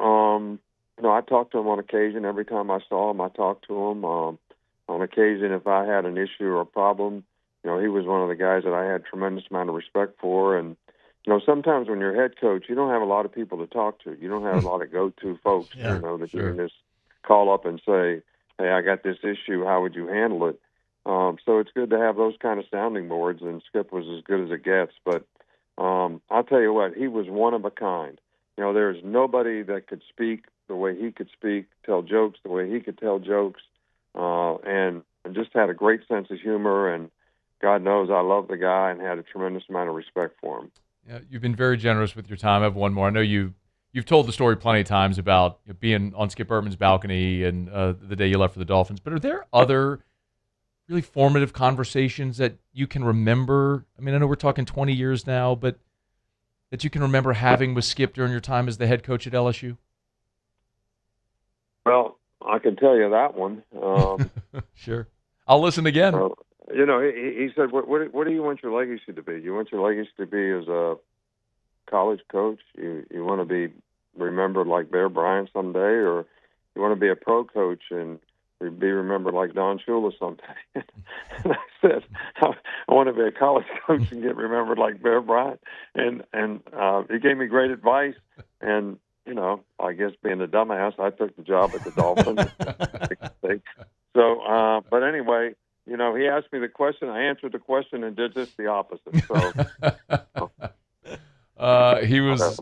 I talked to him on occasion. Every time I saw him, I talked to him. On occasion, if I had an issue or a problem, he was one of the guys that I had tremendous amount of respect for. And, sometimes when you're head coach, you don't have a lot of people to talk to. You don't have a lot of go-to folks, that you can just call up and say, hey, I got this issue. How would you handle it? So it's good to have those kind of sounding boards, and Skip was as good as it gets. But I'll tell you what, he was one of a kind. There's nobody that could speak the way he could speak, tell jokes the way he could tell jokes, and just had a great sense of humor. And God knows I love the guy and had a tremendous amount of respect for him. Yeah, you've been very generous with your time. I have one more. I know you've told the story plenty of times about being on Skip Bertman's balcony and the day you left for the Dolphins. But are there other really formative conversations that you can remember? I mean, I know we're talking 20 years now, but that you can remember having with Skip during your time as the head coach at LSU? Well, I can tell you that one. Sure. I'll listen again. You know, he said, what do you want your legacy to be? You want your legacy to be as a college coach? You want to be remembered like Bear Bryant someday, or you want to be a pro coach and be remembered like Don Shula someday? And I said, I want to be a college coach and get remembered like Bear Bryant. And he gave me great advice. And, you know, I guess being a dumbass, I took the job at the Dolphins. So, but anyway, you know, he asked me the question, I answered the question, and did just the opposite. So he was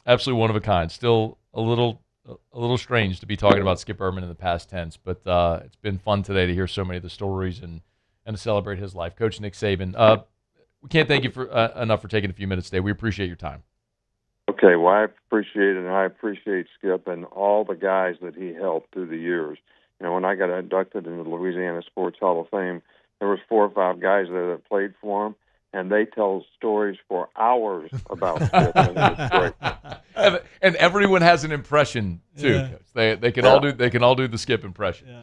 absolutely one of a kind. Still a little strange to be talking about Skip Bertman in the past tense, but it's been fun today to hear so many of the stories and to celebrate his life. Coach Nick Saban, we can't thank you for enough for taking a few minutes today. We appreciate your time. Okay, well, I appreciate it, and I appreciate Skip and all the guys that he helped through the years. You know, when I got inducted into the Louisiana Sports Hall of Fame, there was 4 or 5 guys there that played for him, and they tell stories for hours about Skip, and it's great. And everyone has an impression too. Yeah. Coach. They can all do the Skip impression. Yeah.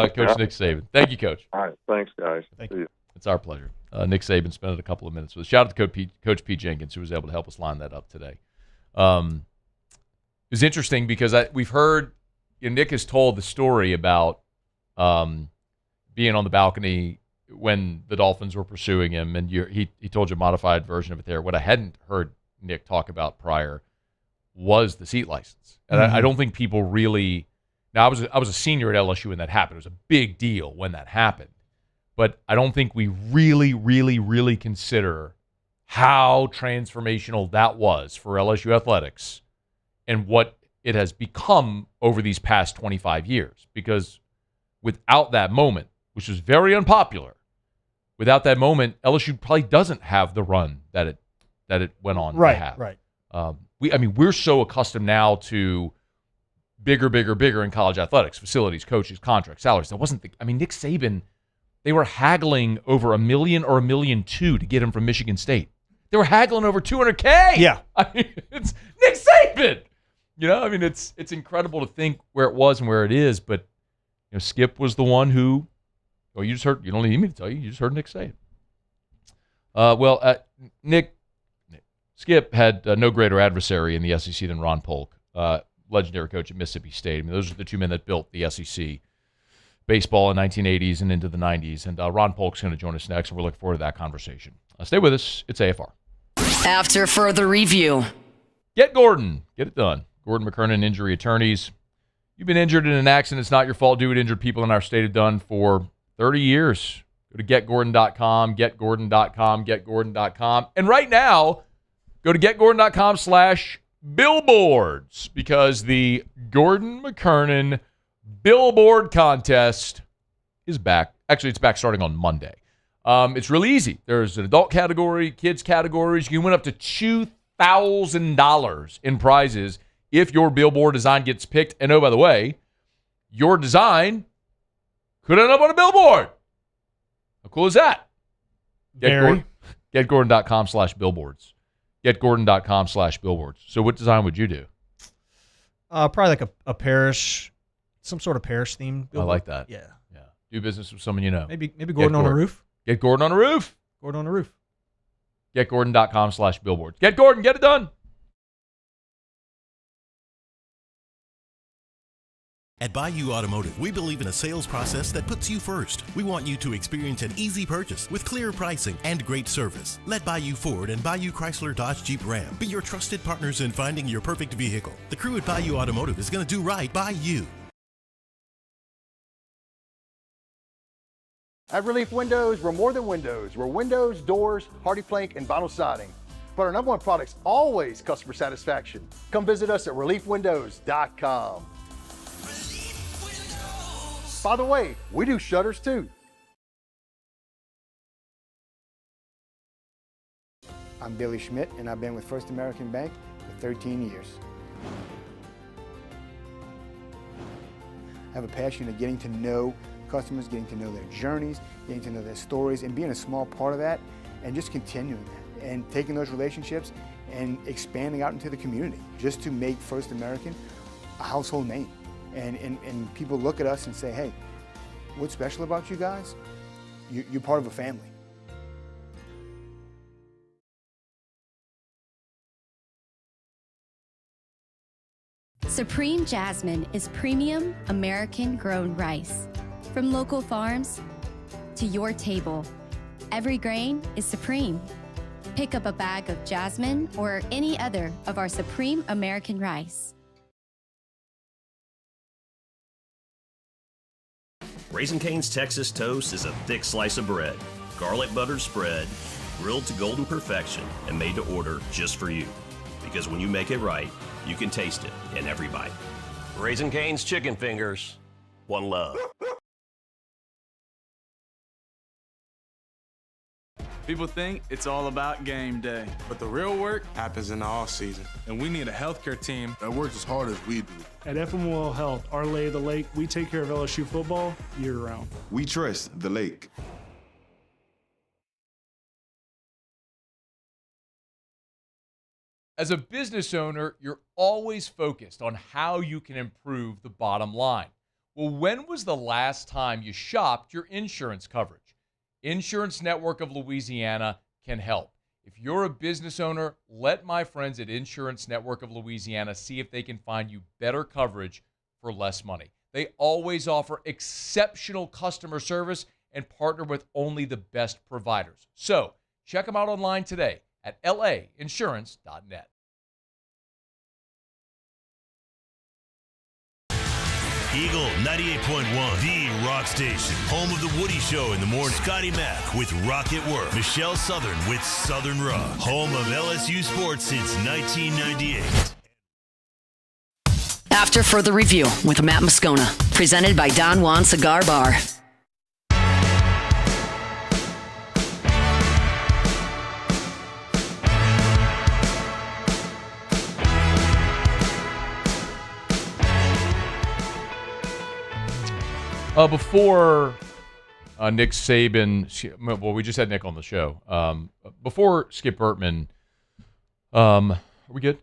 Coach Nick Saban, thank you, Coach. All right, thanks, guys. Thank you. It's our pleasure. Nick Saban spent a couple of minutes with us. Shout out to Coach Pete Jenkins, who was able to help us line that up today. It was interesting because we've heard. Nick has told the story about being on the balcony when the Dolphins were pursuing him, and he told you a modified version of it there. What I hadn't heard Nick talk about prior was the seat license, and I don't think people really. Now I was a senior at LSU when that happened. It was a big deal when that happened, but I don't think we really consider how transformational that was for LSU athletics and what it has become over these past 25 years. Because without that moment, which was very unpopular, without that moment, LSU probably doesn't have the run that it went on to have. Right. We're so accustomed now to bigger in college athletics, facilities, coaches, contracts, salaries. That wasn't Nick Saban, they were haggling over $1 million or $1.2 million to get him from Michigan State. They were haggling over $200K. Yeah. It's Nick Saban. It's incredible to think where it was and where it is, but Skip was the one who, you just heard, you don't need me to tell you, you just heard Nick say it. Skip had no greater adversary in the SEC than Ron Polk, legendary coach at Mississippi State. Those are the two men that built the SEC baseball in the 1980s and into the 90s, and Ron Polk's going to join us next, and we're looking forward to that conversation. Stay with us. It's AFR. After further review. Get Gordon. Get it done. Gordon McKernan Injury Attorneys. You've been injured in an accident. It's not your fault. Do what injured people in our state have done for 30 years. Go to getgordon.com, getgordon.com, getgordon.com. And right now, go to getgordon.com/billboards because the Gordon McKernan Billboard Contest is back. Actually, it's back starting on Monday. It's really easy. There's an adult category, kids categories. You can win up to $2,000 in prizes if your billboard design gets picked. And oh, by the way, your design could end up on a billboard. How cool is that? Getgordon.com/billboards. Getgordon.com/billboards. So what design would you do? Probably like a parish, some sort of parish theme billboard. I like that. Yeah. Do business with someone you know. Maybe Gordon on a roof. Get Gordon on a roof. Gordon on a roof. Getgordon.com/billboards. Get Gordon. Get it done. At Bayou Automotive, we believe in a sales process that puts you first. We want you to experience an easy purchase with clear pricing and great service. Let Bayou Ford and Bayou Chrysler Dodge Jeep Ram be your trusted partners in finding your perfect vehicle. The crew at Bayou Automotive is going to do right by you. At Relief Windows, we're more than windows. We're windows, doors, hardy plank, and vinyl siding. But our number one product's always customer satisfaction. Come visit us at reliefwindows.com. By the way, we do shutters too. I'm Billy Schmidt, and I've been with First American Bank for 13 years. I have a passion of getting to know customers, getting to know their journeys, getting to know their stories, and being a small part of that, and just continuing that, and taking those relationships and expanding out into the community, just to make First American a household name. And people look at us and say, hey, what's special about you guys? You're part of a family. Supreme Jasmine is premium American-grown rice. From local farms to your table, every grain is supreme. Pick up a bag of Jasmine or any other of our Supreme American rice. Raising Cane's Texas Toast is a thick slice of bread, garlic buttered spread, grilled to golden perfection, and made to order just for you. Because when you make it right, you can taste it in every bite. Raising Cane's Chicken Fingers, one love. People think it's all about game day, but the real work happens in the off season, and we need a healthcare team that works as hard as we do. At FML Health, our Lay of the Lake, we take care of LSU football year-round. We trust the lake. As a business owner, you're always focused on how you can improve the bottom line. Well, when was the last time you shopped your insurance coverage? Insurance Network of Louisiana can help. If you're a business owner, let my friends at Insurance Network of Louisiana see if they can find you better coverage for less money. They always offer exceptional customer service and partner with only the best providers. So check them out online today at lainsurance.net. Eagle 98.1, the rock station. Home of the Woody Show in the morning. Scotty Mack with Rock at Work. Michelle Southern with Southern Rock. Home of LSU sports since 1998. After Further Review with Matt Moscona. Presented by Don Juan Cigar Bar. Before Nick Saban, well, we just had Nick on the show. Before Skip Bertman, are we good?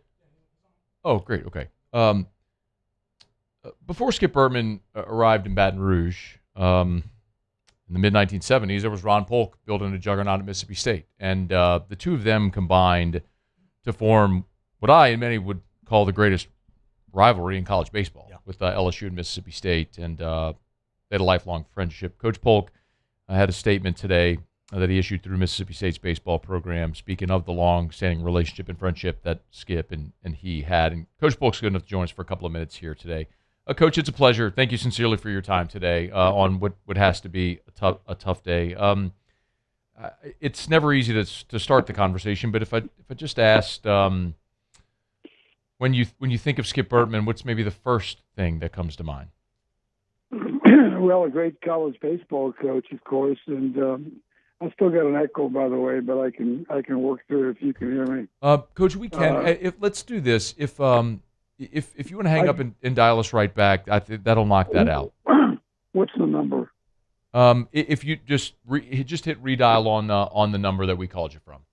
Oh, great. Okay. Before Skip Bertman arrived in Baton Rouge in the mid-1970s, there was Ron Polk building a juggernaut at Mississippi State. And the two of them combined to form what I and many would call the greatest rivalry in college baseball with LSU and Mississippi State. And they had a lifelong friendship. Coach Polk had a statement today that he issued through Mississippi State's baseball program, speaking of the long-standing relationship and friendship that Skip and he had. And Coach Polk's good enough to join us for a couple of minutes here today. Coach, it's a pleasure. Thank you sincerely for your time today on what has to be a tough day. It's never easy to start the conversation, but if I just asked, when you think of Skip Bertman, what's maybe the first thing that comes to mind? Well, a great college baseball coach, of course, and I still got an echo, by the way, but I can work through it if you can hear me. Coach, we can. Let's do this. If you want to hang up and dial us right back, that'll knock that out. What's the number? If you just hit redial on the number that we called you from.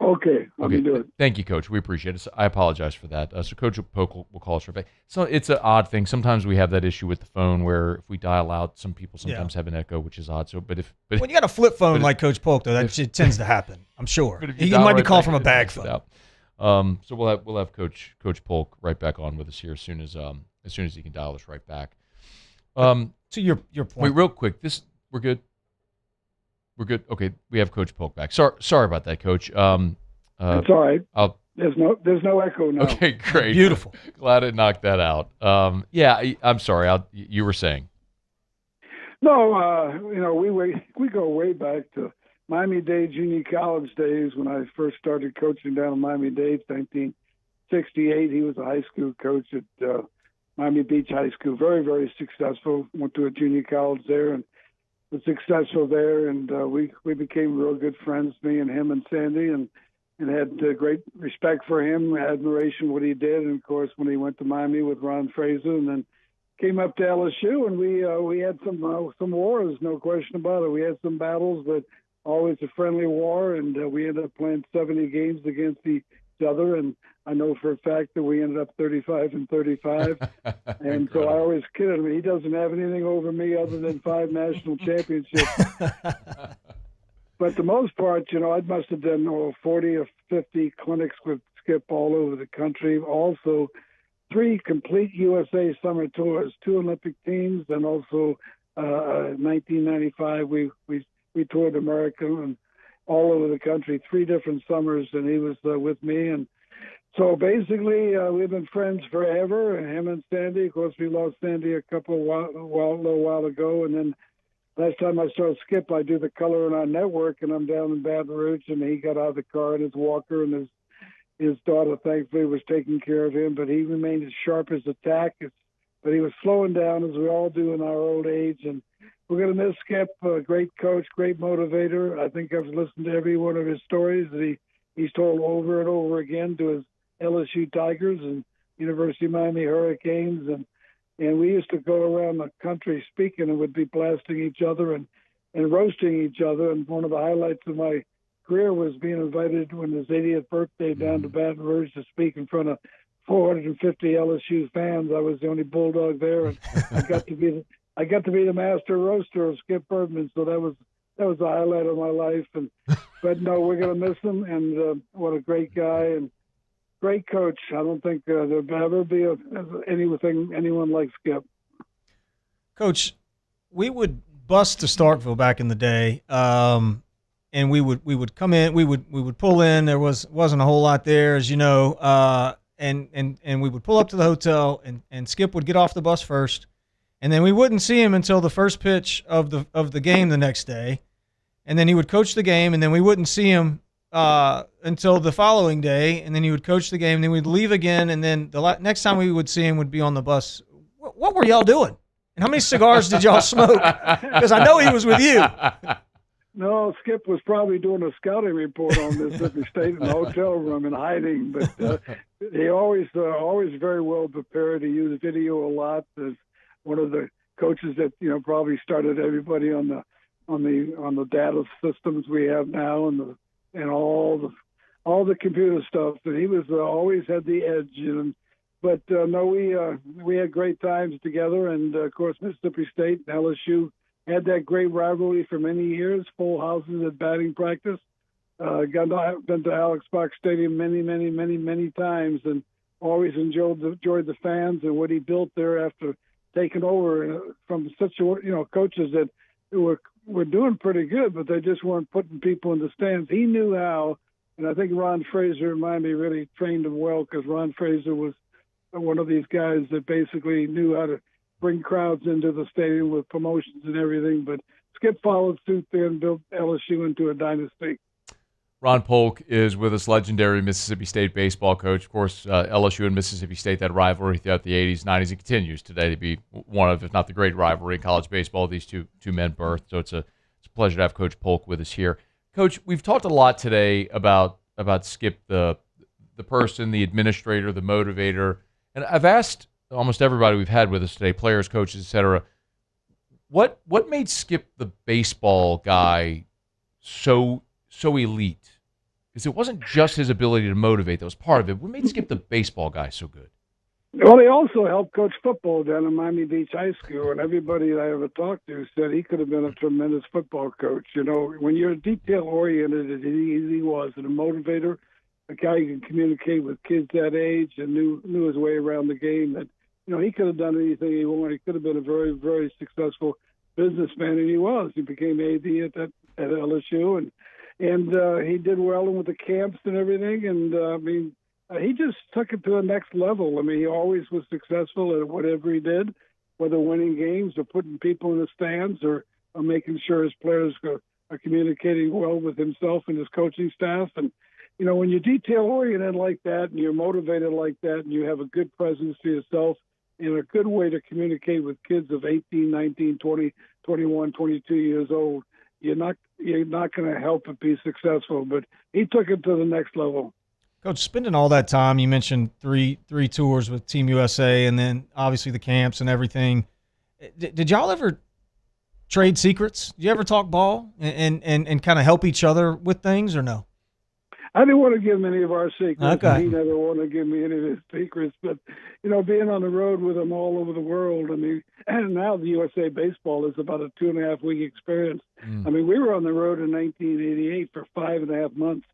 Okay, I can do it. Thank you, Coach. We appreciate it. I apologize for that. So Coach Polk will call us right back. So it's an odd thing. Sometimes we have that issue with the phone where if we dial out, some people sometimes have an echo, which is odd. So, but when you got a flip phone like Coach Polk, though, that tends to happen. I'm sure. He might be calling from a bag phone. So we'll have Coach Polk right back on with us here as soon as he can dial us right back. To your point. Wait, real quick. We're good. We're good. Okay, we have Coach Polk back. Sorry about that, Coach. It's all right. There's no echo now. Okay, great. Beautiful. Glad it knocked that out. I'm sorry. You were saying. No, we go way back to Miami-Dade junior college days when I first started coaching down in Miami-Dade, 1968. He was a high school coach at Miami Beach High School. Very, very successful. Went to a junior college there and was successful there, and we became real good friends, me and him and Sandy, and had great respect for him, admiration what he did, and of course when he went to Miami with Ron Fraser, and then came up to LSU, and we had some wars, no question about it. We had some battles, but always a friendly war, and we ended up playing 70 games against each other, and I know for a fact that we ended up 35-35. And so I always kid him, he doesn't have anything over me other than 5 national championships. But the most part, I must have done 40 or 50 clinics with Skip all over the country. Also, 3 complete USA summer tours, 2 Olympic teams, and also 1995 we toured America and all over the country, 3 different summers, and he was with me. And so basically, we've been friends forever. Him and Sandy, of course, we lost Sandy a little while ago, and then last time I saw Skip, I do the color on our network, and I'm down in Baton Rouge, and he got out of the car in his walker, and his daughter, thankfully, was taking care of him, but he remained as sharp as a tack. But he was slowing down, as we all do in our old age, and we're going to miss Skip, a great coach, great motivator. I think I've listened to every one of his stories that he's told over and over again to his LSU Tigers and University of Miami Hurricanes, and we used to go around the country speaking and would be blasting each other and roasting each other. And one of the highlights of my career was being invited on his 80th birthday down to Baton Rouge to speak in front of 450 LSU fans. I was the only Bulldog there, and I got to be the master roaster of Skip Bertman. So that was the highlight of my life. But no, we're going to miss him, and what a great guy and great coach. I don't think there'll ever be anyone like Skip. Coach, we would bus to Starkville back in the day, and we would come in, we would pull in. There wasn't a whole lot there, as you know, and we would pull up to the hotel, and Skip would get off the bus first, and then we wouldn't see him until the first pitch of the game the next day, and then he would coach the game, and then we wouldn't see him until the following day, and then he would coach the game, and then we'd leave again, and then the next time we would see him would be on the bus. What were y'all doing? And how many cigars did y'all smoke? Because I know he was with you. No, Skip was probably doing a scouting report on Mississippi State in the hotel room and hiding, but he always very well prepared. He used video a lot. As one of the coaches that probably started everybody on the data systems we have now and all the computer stuff. But he was always had the edge. But no, we had great times together, and of course Mississippi State and LSU had that great rivalry for many years, full houses at batting practice. Been to Alex Box Stadium many times, and always enjoyed the fans and what he built there after taking over from such coaches that were doing pretty good, but they just weren't putting people in the stands. He knew how, and I think Ron Fraser in Miami really trained him well, because Ron Fraser was one of these guys that basically knew how to bring crowds into the stadium with promotions and everything. But Skip followed suit there and built LSU into a dynasty. Ron Polk is with us, legendary Mississippi State baseball coach. Of course, LSU and Mississippi State, that rivalry throughout the 80s, 90s. It continues today to be one of, if not the great rivalry in college baseball, these two men birthed. So it's a pleasure to have Coach Polk with us here. Coach, we've talked a lot today about Skip, the person, the administrator, the motivator. And I've asked almost everybody we've had with us today, players, coaches, et cetera, what made Skip the baseball guy so elite? Because it wasn't just his ability to motivate that was part of it. What made Skip the baseball guy so good? Well, he also helped coach football down in Miami Beach High School, and everybody that I ever talked to said he could have been a tremendous football coach. When you're detail-oriented, as he was, and a motivator, a guy who can communicate with kids that age and knew his way around the game, that he could have done anything he wanted. He could have been a very, very successful businessman, and he was. He became AD at LSU, and he did well with the camps and everything. And he just took it to the next level. He always was successful at whatever he did, whether winning games or putting people in the stands or making sure his players are communicating well with himself and his coaching staff. And when you're detail-oriented like that and you're motivated like that and you have a good presence to yourself and a good way to communicate with kids of 18, 19, 20, 21, 22 years old, you're not going to help it be successful. But he took it to the next level. Coach, spending all that time, you mentioned three tours with Team USA and then obviously the camps and everything. Did y'all ever trade secrets? Did you ever talk ball and kind of help each other with things or no? I didn't want to give him any of our secrets. Okay. He never wanted to give me any of his secrets. But, being on the road with him all over the world, and now the USA Baseball is about a 2.5-week experience. We were on the road in 1988 for 5.5 months,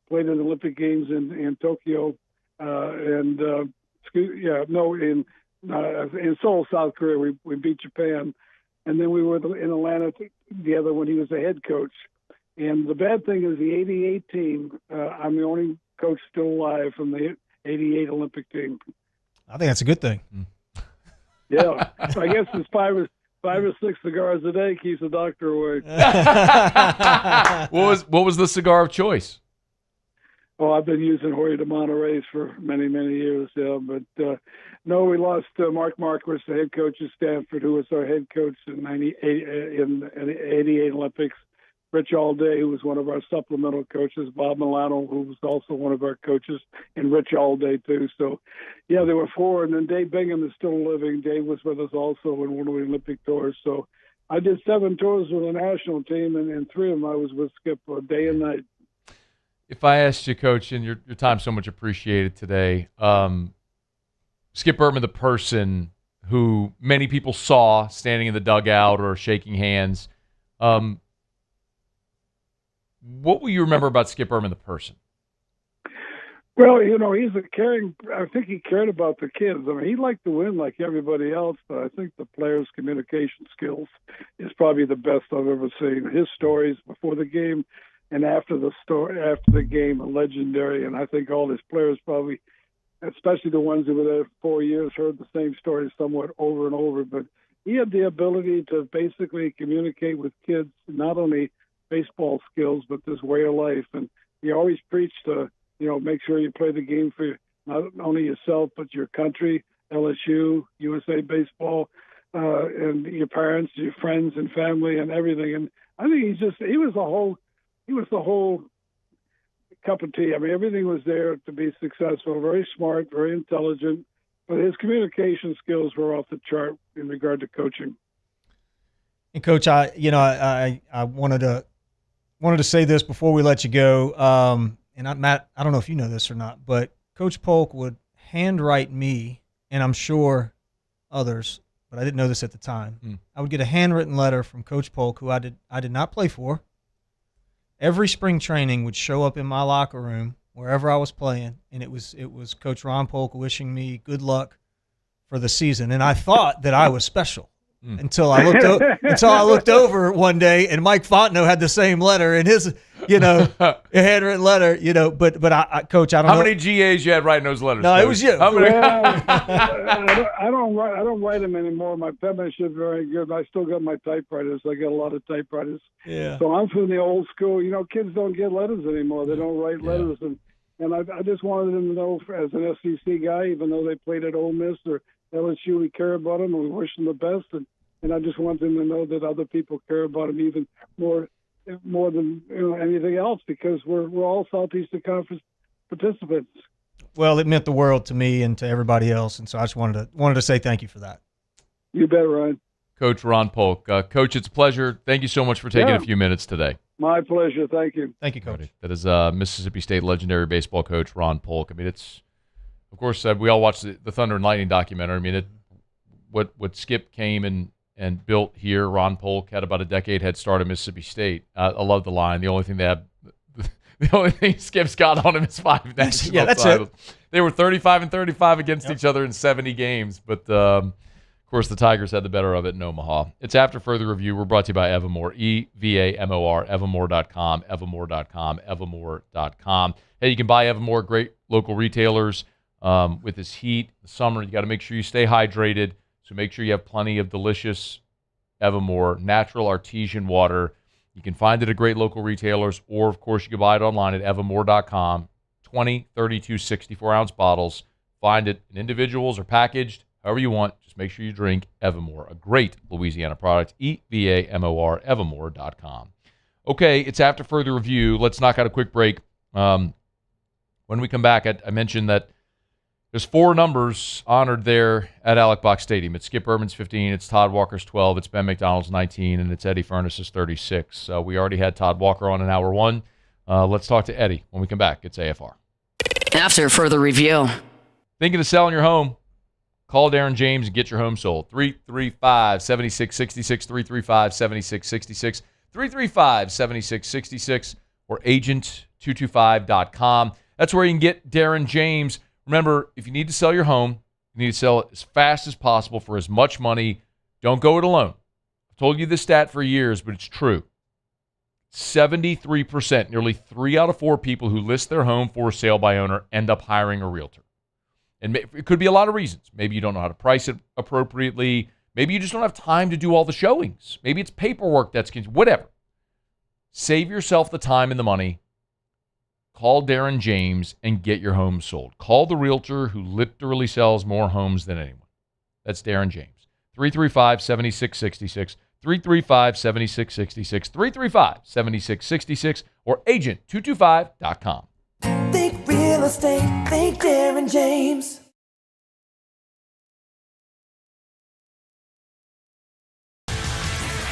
played in the Olympic Games in Tokyo, in Seoul, South Korea. We beat Japan. And then we were in Atlanta together when he was the head coach. And the bad thing is the 88 team, I'm the only coach still alive from the 88 Olympic team. I think that's a good thing. Yeah. I guess it's five or 6 cigars a day keeps the doctor away. What was the cigar of choice? Oh, I've been using Jorge de Monterrey's for many, many years. Yeah, but no, we lost Mark Marquis, the head coach at Stanford, who was our head coach in the 88 Olympics. Rich Allday, who was one of our supplemental coaches. Bob Milano, who was also one of our coaches, and Rich Allday too. So, yeah, there were 4, and then Dave Bingham is still living. Dave was with us also in one of the Olympic tours. So, I did 7 tours with the national team, and 3 of them I was with Skip day and night. If I asked you, Coach, and your time so much appreciated today, Skip Bertman, the person who many people saw standing in the dugout or shaking hands, what will you remember about Skip Bertman, the person? Well, he's I think he cared about the kids. He liked to win like everybody else, but I think the players' communication skills is probably the best I've ever seen. His stories before the game and after the game are legendary, and I think all his players probably, especially the ones who were there 4 years, heard the same story somewhat over and over. But he had the ability to basically communicate with kids, not only baseball skills, but this way of life. And he always preached to, make sure you play the game for not only yourself, but your country, LSU, USA Baseball, and your parents, your friends and family and everything. And I think he was the whole cup of tea. Everything was there to be successful, very smart, very intelligent, but his communication skills were off the chart in regard to coaching. And Coach, I wanted to say this before we let you go. Matt, I don't know if you know this or not, but Coach Polk would handwrite me, and I'm sure others, but I didn't know this at the time. I would get a handwritten letter from Coach Polk, who I did not play for. Every spring training would show up in my locker room wherever I was playing, and it was Coach Ron Polk wishing me good luck for the season. And I thought that I was special. Until I looked over one day, and Mike Fontenot had the same letter in his, a handwritten letter, But I Coach, I don't know. How many GAs you had writing those letters? No, Coach? it was you. I don't write them anymore. My penmanship is very good. I still got my typewriters. I got a lot of typewriters. Yeah. So I'm from the old school. Kids don't get letters anymore. They don't write letters, and I just wanted them to know, as an SEC guy, even though they played at Ole Miss or LSU, we care about them and we wish them the best. And I just want them to know that other people care about them even more than anything else, because we're all Southeastern Conference participants. Well, it meant the world to me and to everybody else, and so I just wanted to say thank you for that. You bet, Ryan. Coach Ron Polk. Coach, it's a pleasure. Thank you so much for taking a few minutes today. My pleasure. Thank you. Thank you, Coach. That is Mississippi State legendary baseball coach Ron Polk. It's, of course, we all watched the Thunder and Lightning documentary. What Skip came and built here. Ron Polk had about a decade head start at Mississippi State. I love the line. The only thing Skip's got on him is 5 national titles. They were 35-35 against each other in 70 games, but of course the Tigers had the better of it in Omaha. It's After Further Review. We're brought to you by Evamore, EVAMOR, Evamore.com, Evamore.com, Evamore.com. Hey, you can buy Evamore, great local retailers. With this heat, the summer, you got to make sure you stay hydrated. So make sure you have plenty of delicious Evamore natural artesian water. You can find it at great local retailers, or, of course, you can buy it online at evamore.com. 20, 32, 64-ounce bottles. Find it in individuals or packaged, however you want. Just make sure you drink Evamore, a great Louisiana product. EVAMOR, evamore.com. Okay, it's After Further Review. Let's knock out a quick break. When we come back, I mentioned that there's 4 numbers honored there at Alec Box Stadium. It's Skip Bertman's 15, it's Todd Walker's 12, it's Ben McDonald's 19, and it's Eddie Furness's 36. We already had Todd Walker on in hour 1. Let's talk to Eddie when we come back. It's AFR. After further review. Thinking of selling your home? Call Darren James and get your home sold. 335-7666, 335-7666, 335-7666, or agent225.com. That's where you can get Darren James. Remember, if you need to sell your home, you need to sell it as fast as possible for as much money. Don't go it alone. I've told you this stat for years, but it's true. 73%, nearly 3 out of 4 people who list their home for sale by owner end up hiring a realtor. And it could be a lot of reasons. Maybe you don't know how to price it appropriately. Maybe you just don't have time to do all the showings. Maybe it's paperwork that's whatever. Save yourself the time and the money. Call Darren James and get your home sold. Call the realtor who literally sells more homes than anyone. That's Darren James. 335-7666, 335-7666, 335-7666, or agent225.com. Think real estate, think Darren James.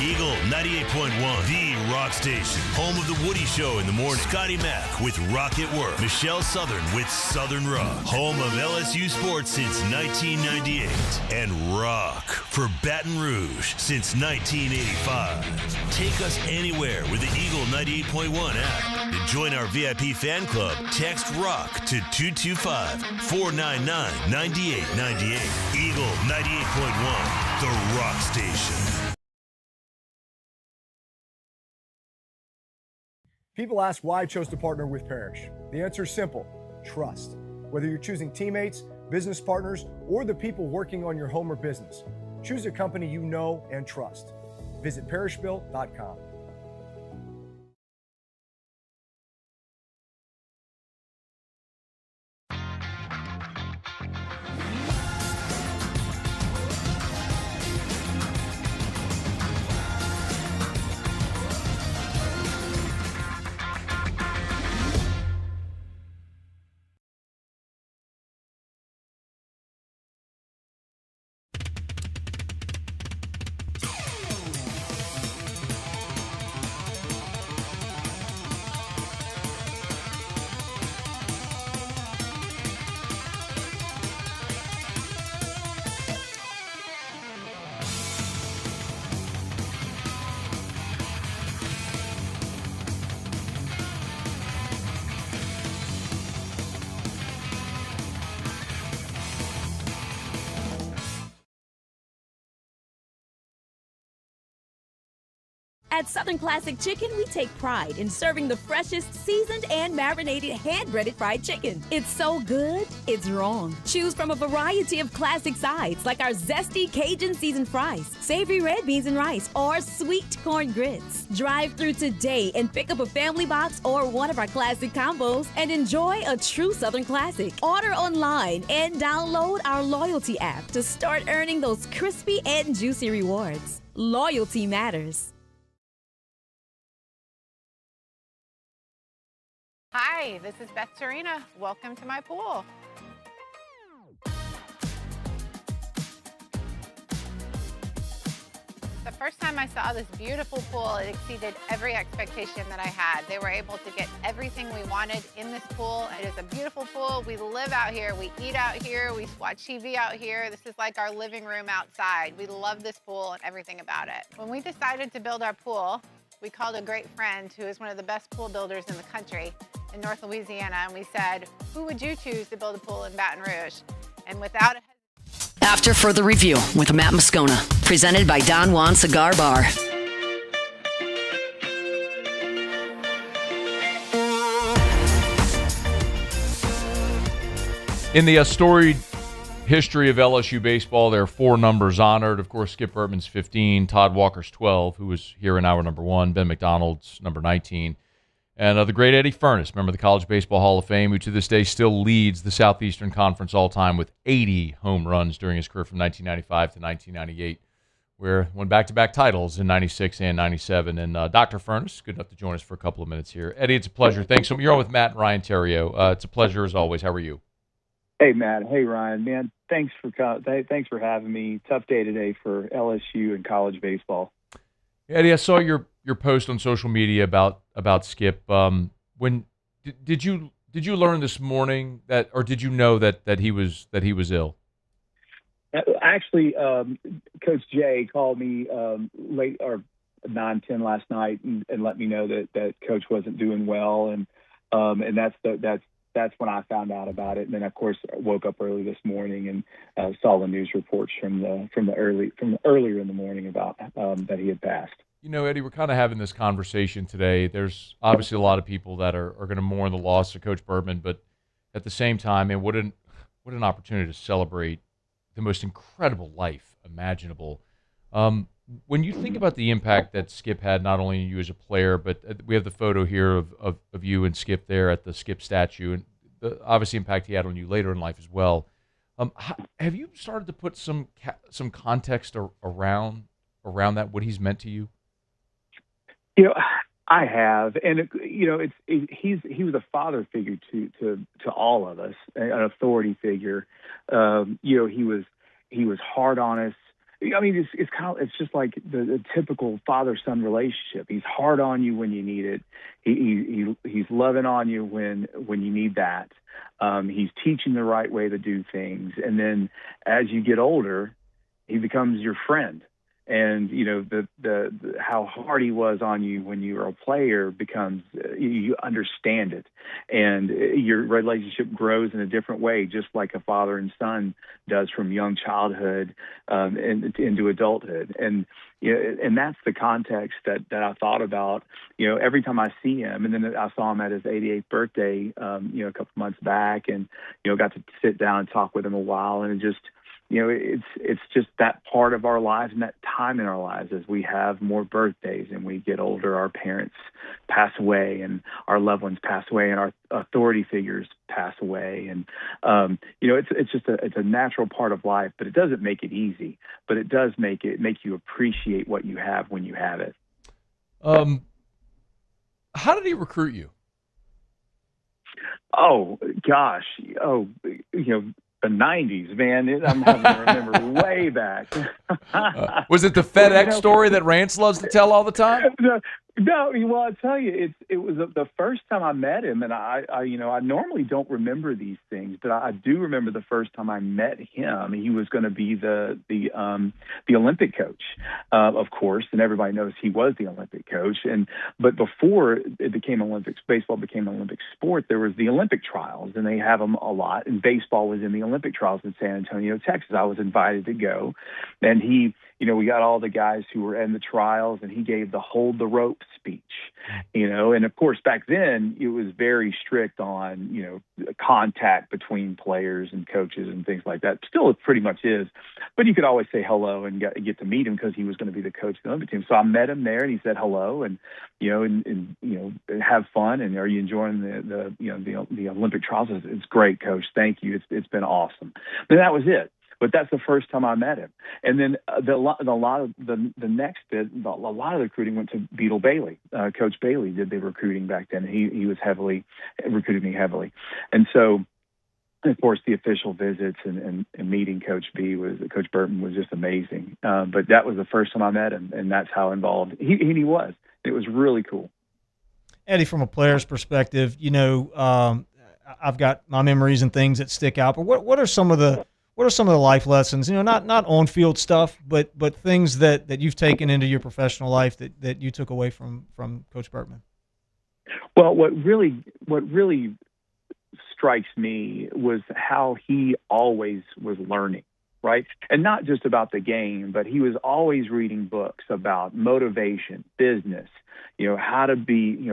Eagle 98.1, the rock station. Home of the Woody Show in the morning. Scotty Mack with Rock at Work. Michelle Southern with Southern Rock. Home of LSU sports since 1998. And rock for Baton Rouge since 1985. Take us anywhere with the Eagle 98.1 app. To join our VIP fan club, text ROCK to 225-499-9898. Eagle 98.1, the rock station. People ask why I chose to partner with Parrish. The answer is simple: trust. Whether you're choosing teammates, business partners, or the people working on your home or business, choose a company you know and trust. Visit parrishbuilt.com. At Southern Classic Chicken, we take pride in serving the freshest, seasoned, and marinated hand-breaded fried chicken. It's so good, it's wrong. Choose from a variety of classic sides like our zesty Cajun seasoned fries, savory red beans and rice, or sweet corn grits. Drive through today and pick up a family box or one of our classic combos and enjoy a true Southern classic. Order online and download our loyalty app to start earning those crispy and juicy rewards. Loyalty matters. Hi, this is Beth Serena. Welcome to my pool. The first time I saw this beautiful pool, it exceeded every expectation that I had. They were able to get everything we wanted in this pool. It is a beautiful pool. We live out here, we eat out here, we watch TV out here. This is like our living room outside. We love this pool and everything about it. When we decided to build our pool, we called a great friend who is one of the best pool builders in the country in North Louisiana, and we said, who would you choose to build a pool in Baton Rouge? And without a After further review with Matt Moscona, presented by Don Juan Cigar Bar. In the storied history of LSU baseball, there are 4 numbers honored. Of course, Skip Bertman's 15, Todd Walker's 12, who was here in hour number 1, Ben McDonald's number 19, and the great Eddie Furness, member of the College Baseball Hall of Fame, who to this day still leads the Southeastern Conference all-time with 80 home runs during his career from 1995 to 1998, where won back-to-back titles in 96 and 97. And Dr. Furness, good enough to join us for a couple of minutes here. Eddie, it's a pleasure. Thanks so much. You're on with Matt and Ryan Theriot. It's a pleasure as always. How are you? Hey, Matt. Hey, Ryan. Man, thanks for having me. Tough day today for LSU and college baseball. Eddie, I saw your post on social media about Skip. What when did you learn this morning that, or did you know that he was ill? Actually, Coach Jay called me late or 9-10 last night and let me know that Coach wasn't doing well, and that's when I found out about it. And then, of course, I woke up early this morning and saw the news reports from earlier in the morning about that he had passed. You know, Eddie, we're kind of having this conversation today. There's obviously a lot of people that are going to mourn the loss of Coach Bertman, but at the same time, and what an opportunity to celebrate the most incredible life imaginable. When you think about the impact that Skip had, not only you as a player, but we have the photo here of you and Skip there at the Skip statue, and the obviously impact he had on you later in life as well. Have you started to put some context around that, what he's meant to you? You know, I have, and he was a father figure to all of us, an authority figure. He was hard on us. I mean, it's just like the typical father-son relationship. He's hard on you when you need it. He's loving on you when you need that. He's teaching the right way to do things, and then as you get older, he becomes your friend. And the how hard he was on you when you were a player becomes you understand it, and your relationship grows in a different way, just like a father and son does from young childhood into adulthood. And and that's the context that I thought about. Every time I see him, and then I saw him at his 88th birthday, a couple months back, and got to sit down and talk with him a while, and it just. It's just that part of our lives and that time in our lives as we have more birthdays and we get older, our parents pass away and our loved ones pass away and our authority figures pass away. And, it's a natural part of life, but it doesn't make it easy, but it does make you appreciate what you have when you have it. How did he recruit you? Oh, gosh. The 90s, man. I'm having to remember way back. Was it the FedEx story that Rance loves to tell all the time? No, well, I'll tell you, it was the first time I met him, and I normally don't remember these things, but I do remember the first time I met him. He was going to be the Olympic coach, of course, and everybody knows he was the Olympic coach. But before it became Olympics, baseball became an Olympic sport. There was the Olympic trials, and they have them a lot. And baseball was in the Olympic trials in San Antonio, Texas. I was invited to go, and we got all the guys who were in the trials, and he gave the hold the rope speech, and of course back then it was very strict on, contact between players and coaches and things like that. Still it pretty much is, but you could always say hello and get to meet him because he was going to be the coach of the Olympic team. So I met him there and he said hello and, have fun. And are you enjoying the Olympic trials? It's great, coach. Thank you. It's been awesome. And that was it. But that's the first time I met him. And then a lot of the recruiting went to Beetle Bailey. Coach Bailey did the recruiting back then. He was recruited me heavily. And so, of course, the official visits and meeting Coach Bertman was just amazing. But that was the first time I met him, and that's how involved he was. It was really cool. Eddie, from a player's perspective, I've got my memories and things that stick out. But what are some of the life lessons, not on-field stuff, but things that you've taken into your professional life that you took away from Coach Bertman? Well, what really strikes me was how he always was learning, right? And not just about the game, but he was always reading books about motivation, business, how to be,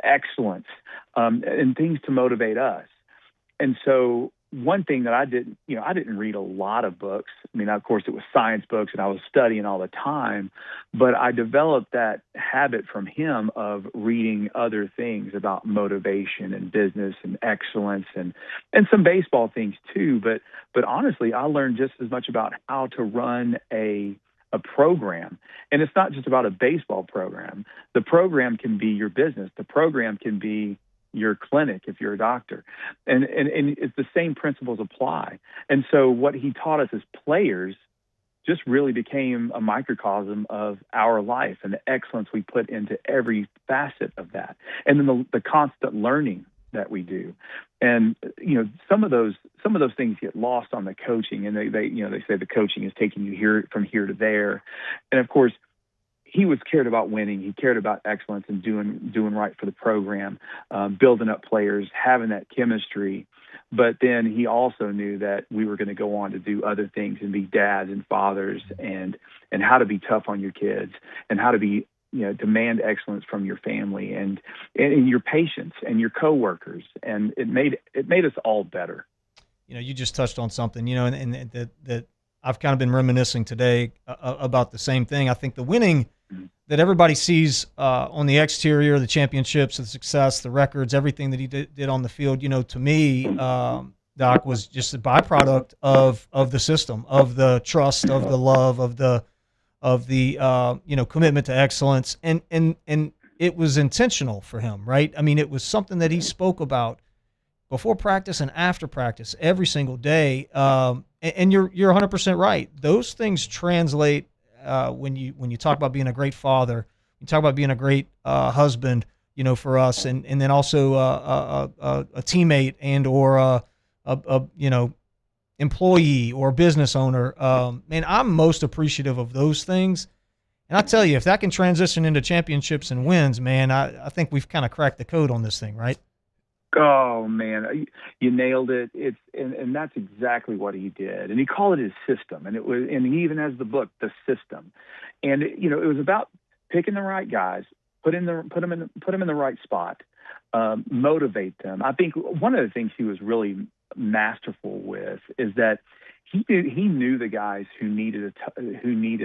excellence, and things to motivate us. And so one thing that I didn't read a lot of books. I mean, of course, it was science books, and I was studying all the time. But I developed that habit from him of reading other things about motivation and business and excellence and some baseball things too. But honestly, I learned just as much about how to run a program. And it's not just about a baseball program. The program can be your business. The program can be your clinic if you're a doctor, and it's the same principles apply. And so what he taught us as players just really became a microcosm of our life and the excellence we put into every facet of that. And then the constant learning that we do. And, some of those things get lost on the coaching, and they say the coaching is taking you from here to there. And of course, he was cared about winning. He cared about excellence and doing right for the program, building up players, having that chemistry. But then he also knew that we were going to go on to do other things and be dads and fathers, and how to be tough on your kids, and how to be, demand excellence from your family and your patients and your coworkers. And it made us all better. You just touched on something, and that I've kind of been reminiscing today about the same thing. I think the winning that everybody sees on the exterior, the championships, the success, the records, everything that he did on the field, to me, Doc, was just a byproduct of the system, of the trust, of the love, of the commitment to excellence, and it was intentional for him, right? I mean, it was something that he spoke about before practice and after practice every single day. And you're 100% right. Those things translate when you talk about being a great father, you talk about being a great husband, for us, and then also a teammate and or a employee or business owner. Man, I'm most appreciative of those things. And I tell you, if that can transition into championships and wins, man, I think we've kind of cracked the code on this thing, right? Oh man, you nailed it. And that's exactly what he did. And he called it his system. And he even has the book, The System. And it was about picking the right guys, put them in the right spot, motivate them. I think one of the things he was really masterful with is that he knew the guys who needed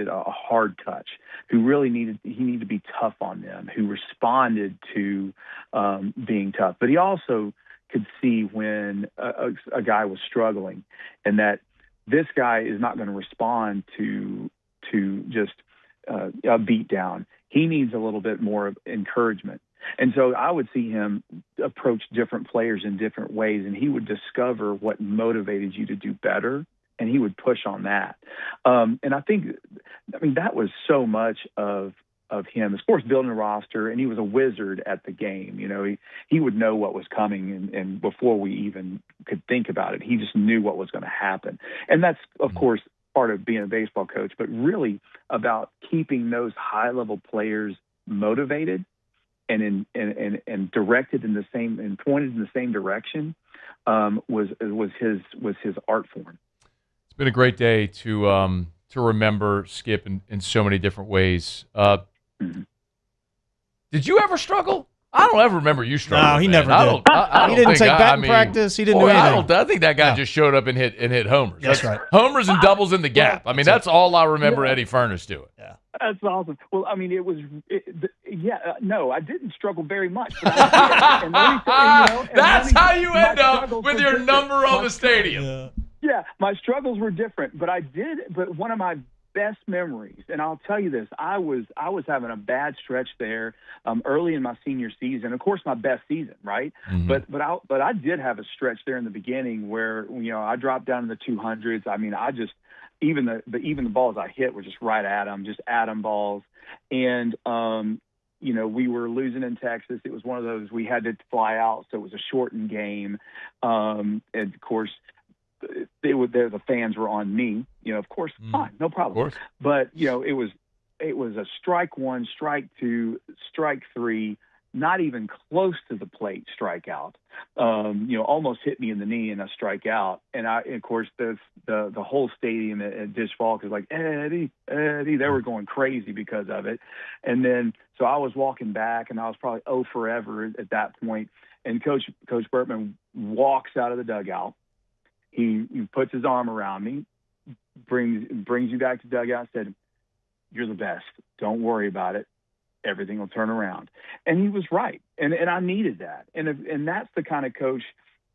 a hard touch, who really needed to be tough on them, who responded to being tough. But he also could see when a guy was struggling, and that this guy is not going to respond to just a beat down. He needs a little bit more of encouragement. And so I would see him approach different players in different ways, and he would discover what motivated you to do better, and he would push on that. And I mean, that was so much of him. Of course, building a roster, and he was a wizard at the game. He would know what was coming, and before we even could think about it, he just knew what was going to happen. And that's, of course, part of being a baseball coach, but really about keeping those high-level players motivated and directed in the same and pointed in the same direction was his art form. It's been a great day to remember Skip in so many different ways. Did you ever struggle? I don't ever remember you struggling. No, he man. never did. I don't he didn't think take batting practice. He didn't do anything. I think that guy just showed up and hit homers. That's right. Homers and doubles in the gap. I mean, that's all I remember Eddie Furness doing. Yeah. That's awesome. Well, I mean, no, I didn't struggle very much. But I did. That's how you end up with your number on the stadium. Yeah, my struggles were different, but one of my best memories, and I'll tell you this, I was having a bad stretch there early in my senior season. Of course, my best season, right? Mm-hmm. But I did have a stretch there in the beginning where I dropped down in the 200s. I mean, I just even the balls I hit were just right at them, just atom balls, and we were losing in Texas. It was one of those we had to fly out, so it was a shortened game, and of course. The fans were on me, of course, fine, no problem. But, it was a strike one, strike two, strike three, not even close to the plate strikeout, almost hit me in the knee and a strikeout. And of course, the whole stadium at Dish Falk is like, Eddie, they were going crazy because of it. And then, so I was walking back and I was probably forever at that point. And Coach Bertman walks out of the dugout. He puts his arm around me, brings you back to dugout, said, "You're the best. Don't worry about it. Everything will turn around." And he was right. And I needed that. And that's the kind of coach.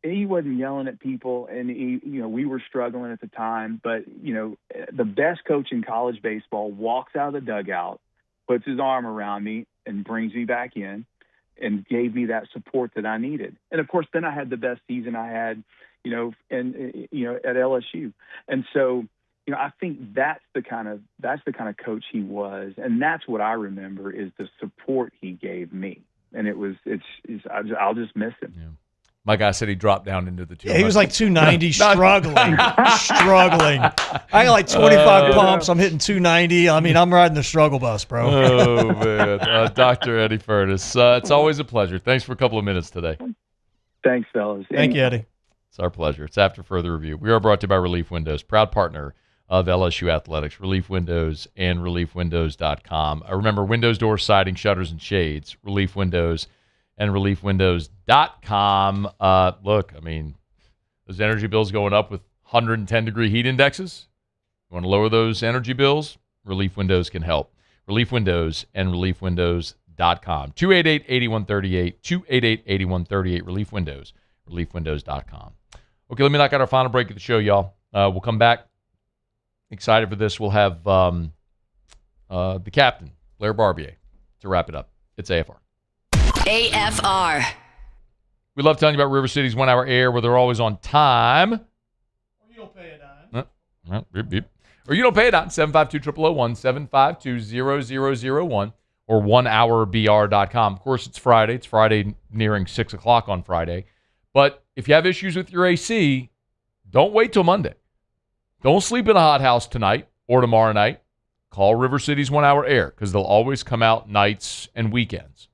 He wasn't yelling at people, and we were struggling at the time. But the best coach in college baseball walks out of the dugout, puts his arm around me, and brings me back in, and gave me that support that I needed. And of course, then I had the best season I had. At LSU. And so, I think that's the kind of coach he was, and that's what I remember is the support he gave me, and I'll just miss him. Yeah. My guy said he dropped down into the 200. Yeah, he was like 290, struggling. I got like 25 pumps. I'm hitting 290. I mean, I'm riding the struggle bus, bro. Oh, man. Dr. Eddie Furnace, it's always a pleasure. Thanks for a couple of minutes today. Thanks, fellas. Thank you, Eddie. It's our pleasure. It's After Further Review. We are brought to you by Relief Windows, proud partner of LSU Athletics, Relief Windows and ReliefWindows.com. Remember, windows, doors, siding, shutters, and shades, Relief Windows and ReliefWindows.com. Look, I mean, those energy bills going up with 110-degree heat indexes. You want to lower those energy bills? Relief Windows can help. Relief Windows and ReliefWindows.com. 288-8138, 288-8138, Relief Windows, ReliefWindows.com. Okay, let me knock out our final break of the show, y'all. We'll come back. Excited for this. We'll have the captain, Blair Barbier, to wrap it up. It's AFR. AFR. We love telling you about River City's 1 hour air where they're always on time. Or you don't pay a dime. Beep, beep. Or you don't pay a dime. 752-0001, 752-0001, or 1hourbr.com. Of course, it's Friday. It's Friday nearing 6 o'clock on Friday. But if you have issues with your AC, don't wait till Monday. Don't sleep in a hot house tonight or tomorrow night. Call River City's 1 hour air because they'll always come out nights and weekends.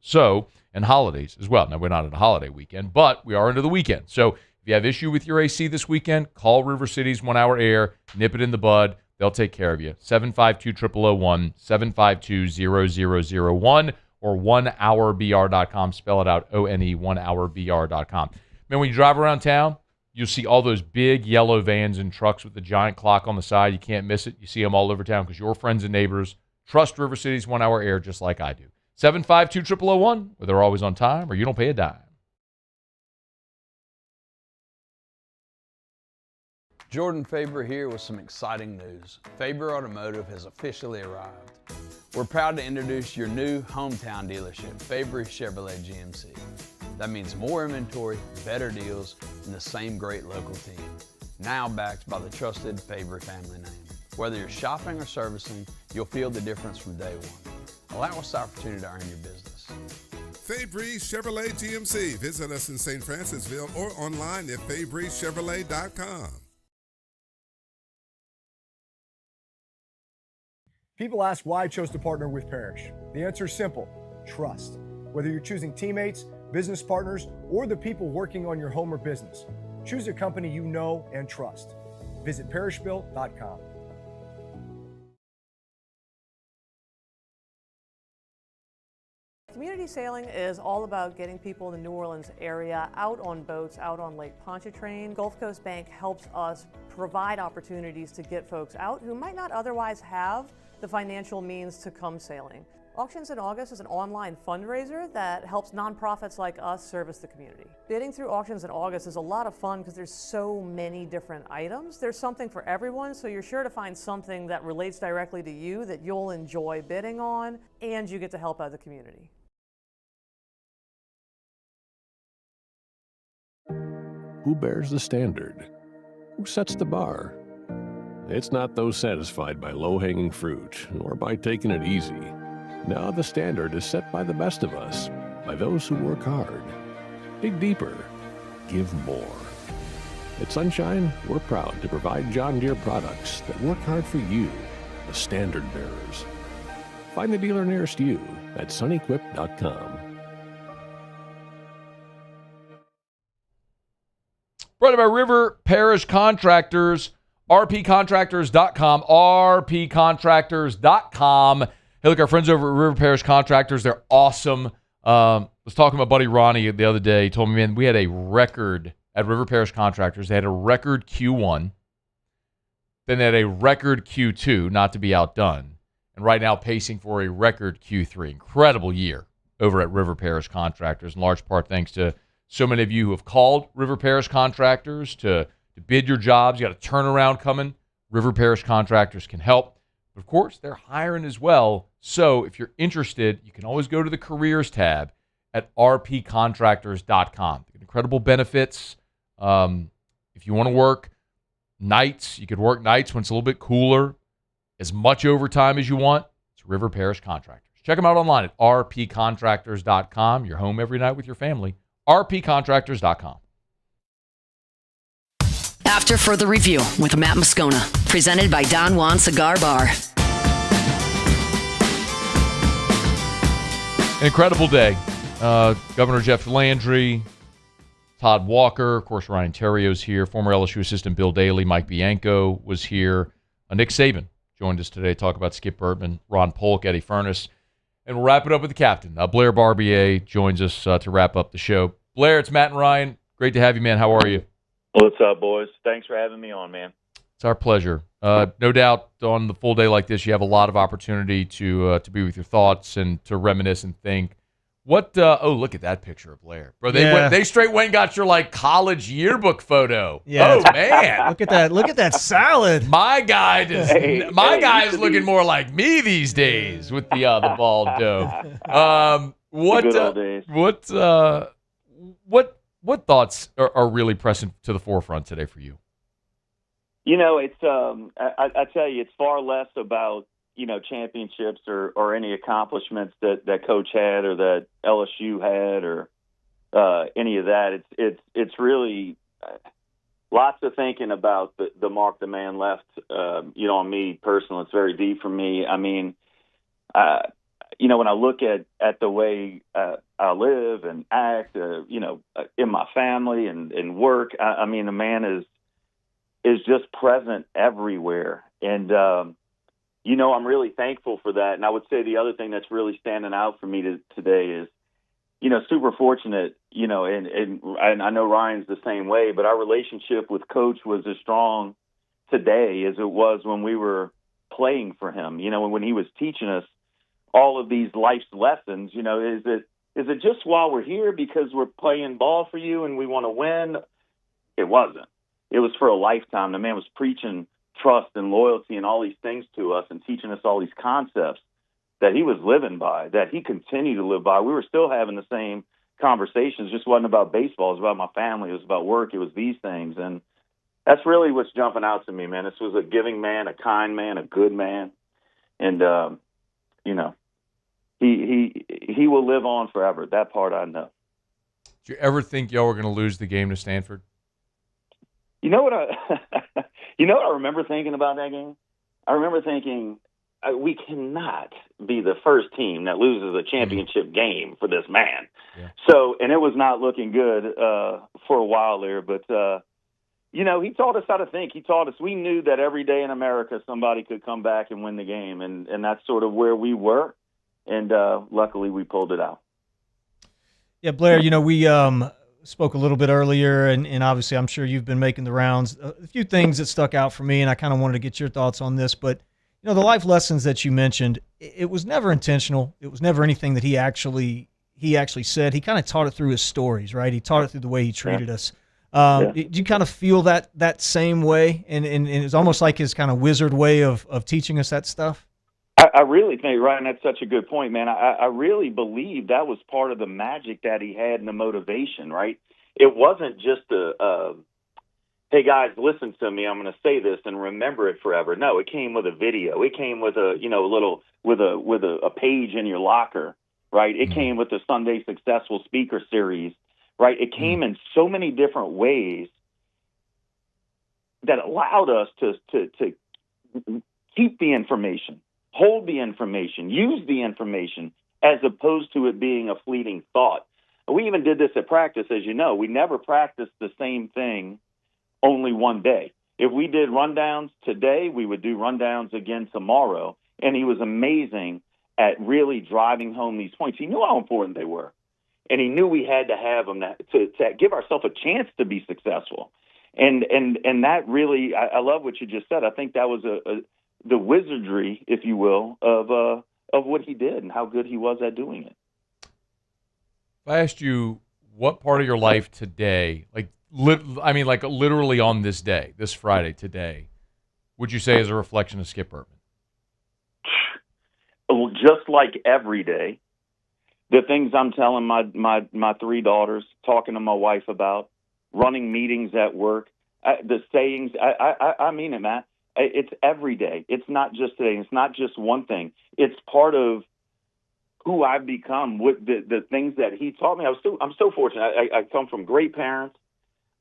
And holidays as well. Now, we're not at a holiday weekend, but we are into the weekend. So if you have issue with your AC this weekend, call River City's 1 hour air, nip it in the bud. They'll take care of you. 752-0001, 752-0001, or 1hourbr.com. Spell it out, O-N-E, 1hourbr.com. Man, when you drive around town, you'll see all those big yellow vans and trucks with the giant clock on the side. You can't miss it. You see them all over town because your friends and neighbors trust River City's 1 hour air just like I do. 752-0001, where they're always on time, or you don't pay a dime. Jordan Faber here with some exciting news. Faber Automotive has officially arrived. We're proud to introduce your new hometown dealership, Faber Chevrolet GMC. That means more inventory, better deals, and the same great local team. Now backed by the trusted Faber family name. Whether you're shopping or servicing, you'll feel the difference from day one. Allow us the opportunity to earn your business. Fabry Chevrolet GMC. Visit us in St. Francisville or online at FabryChevrolet.com. People ask why I chose to partner with Parrish. The answer is simple: trust. Whether you're choosing teammates, business partners, or the people working on your home or business, choose a company you know and trust. Visit parrishbuilt.com. Community sailing is all about getting people in the New Orleans area out on boats, out on Lake Pontchartrain. Gulf Coast Bank helps us provide opportunities to get folks out who might not otherwise have the financial means to come sailing. Auctions in August is an online fundraiser that helps nonprofits like us service the community. Bidding through Auctions in August is a lot of fun because there's so many different items. There's something for everyone, so you're sure to find something that relates directly to you that you'll enjoy bidding on, and you get to help out the community. Who bears the standard? Who sets the bar? It's not those satisfied by low-hanging fruit or by taking it easy. Now the standard is set by the best of us, by those who work hard. Dig deeper. Give more. At Sunshine, we're proud to provide John Deere products that work hard for you, the standard bearers. Find the dealer nearest you at sunequip.com. Brought by River Parish Contractors, rpcontractors.com, rpcontractors.com. Hey, look, our friends over at River Parish Contractors, they're awesome. I was talking to my buddy Ronnie the other day. He told me, man, we had a record at River Parish Contractors. They had a record Q1. Then they had a record Q2, not to be outdone. And right now pacing for a record Q3. Incredible year over at River Parish Contractors, in large part thanks to so many of you who have called River Parish Contractors to bid your jobs. You got a turnaround coming. River Parish Contractors can help. But of course, they're hiring as well. So if you're interested, you can always go to the careers tab at rpcontractors.com. Incredible benefits. If you want to work nights. You could work nights when it's a little bit cooler, as much overtime as you want. It's River Parish Contractors. Check them out online at rpcontractors.com. You're home every night with your family. rpcontractors.com. After Further Review with Matt Moscona, presented by Don Juan Cigar Bar. An incredible day. Governor Jeff Landry, Todd Walker, of course, Ryan Terrio's here. Former LSU assistant Bill Daly, Mike Bianco was here. Nick Saban joined us today to talk about Skip Bertman, Ron Polk, Eddie Furness. And we'll wrap it up with the captain. Blair Barbier joins us to wrap up the show. Blair, it's Matt and Ryan. Great to have you, man. How are you? What's up, boys? Thanks for having me on, man. It's our pleasure. No doubt on the full day like this, you have a lot of opportunity to be with your thoughts and to reminisce and think. What? Look at that picture of Blair, bro. They straight went and got your college yearbook photo. Yeah. Oh man, look at that salad. My guy is looking more like me these days with the bald dome. What thoughts are really pressing to the forefront today for you? It's I tell you, it's far less about championships or any accomplishments that Coach had or that LSU had or any of that. It's really lots of thinking about the mark the man left. On me personally, it's very deep for me. I mean, when I look at the way I live and act, in my family and work, I mean, the man is just present everywhere. And, I'm really thankful for that. And I would say the other thing that's really standing out for me today is, super fortunate, and I know Ryan's the same way, but our relationship with Coach was as strong today as it was when we were playing for him, when he was teaching us all of these life's lessons. Is it just while we're here because we're playing ball for you and we want to win? It wasn't. It was for a lifetime. The man was preaching trust and loyalty and all these things to us and teaching us all these concepts that he was living by, that he continued to live by. We were still having the same conversations. It just wasn't about baseball. It was about my family. It was about work. It was these things. And that's really what's jumping out to me, man. This was a giving man, a kind man, a good man. And, he will live on forever. That part I know. Did you ever think y'all were going to lose the game to Stanford? You know what I remember thinking about that game? I remember thinking, we cannot be the first team that loses a championship game for this man. Yeah. So, and it was not looking good for a while there. But, he taught us how to think. He taught us, we knew that every day in America somebody could come back and win the game. And that's sort of where we were. And luckily we pulled it out. Yeah, Blair, we spoke a little bit earlier, and obviously I'm sure you've been making the rounds. A few things that stuck out for me, and I kind of wanted to get your thoughts on this. But, the life lessons that you mentioned, it was never intentional. It was never anything that he actually said. He kind of taught it through his stories, right? He taught it through the way he treated us. Did you kind of feel that same way? And it's almost like his kind of wizard way of teaching us that stuff? I really think, Ryan, that's such a good point, man. I really believe that was part of the magic that he had and the motivation, right? It wasn't just hey, guys, listen to me. I'm going to say this and remember it forever. No, it came with a video. It came with a page in your locker, right? It came with the Sunday Successful Speaker Series, right? It came in so many different ways that allowed us to keep the information, hold the information, use the information, as opposed to it being a fleeting thought. We even did this at practice, as you know. We never practiced the same thing only one day. If we did rundowns today, we would do rundowns again tomorrow. And he was amazing at really driving home these points. He knew how important they were. And he knew we had to have them to give ourselves a chance to be successful. And that really, I love what you just said. I think that was the wizardry, if you will, of what he did and how good he was at doing it. If I asked you what part of your life today, literally on this day, this Friday today, would you say is a reflection of Skip Bertman? Well, just like every day, the things I'm telling my three daughters, talking to my wife about, running meetings at work, the sayings. I mean it, Matt. It's every day. It's not just today. It's not just one thing. It's part of who I've become. With the things that he taught me. I'm so fortunate. I come from great parents,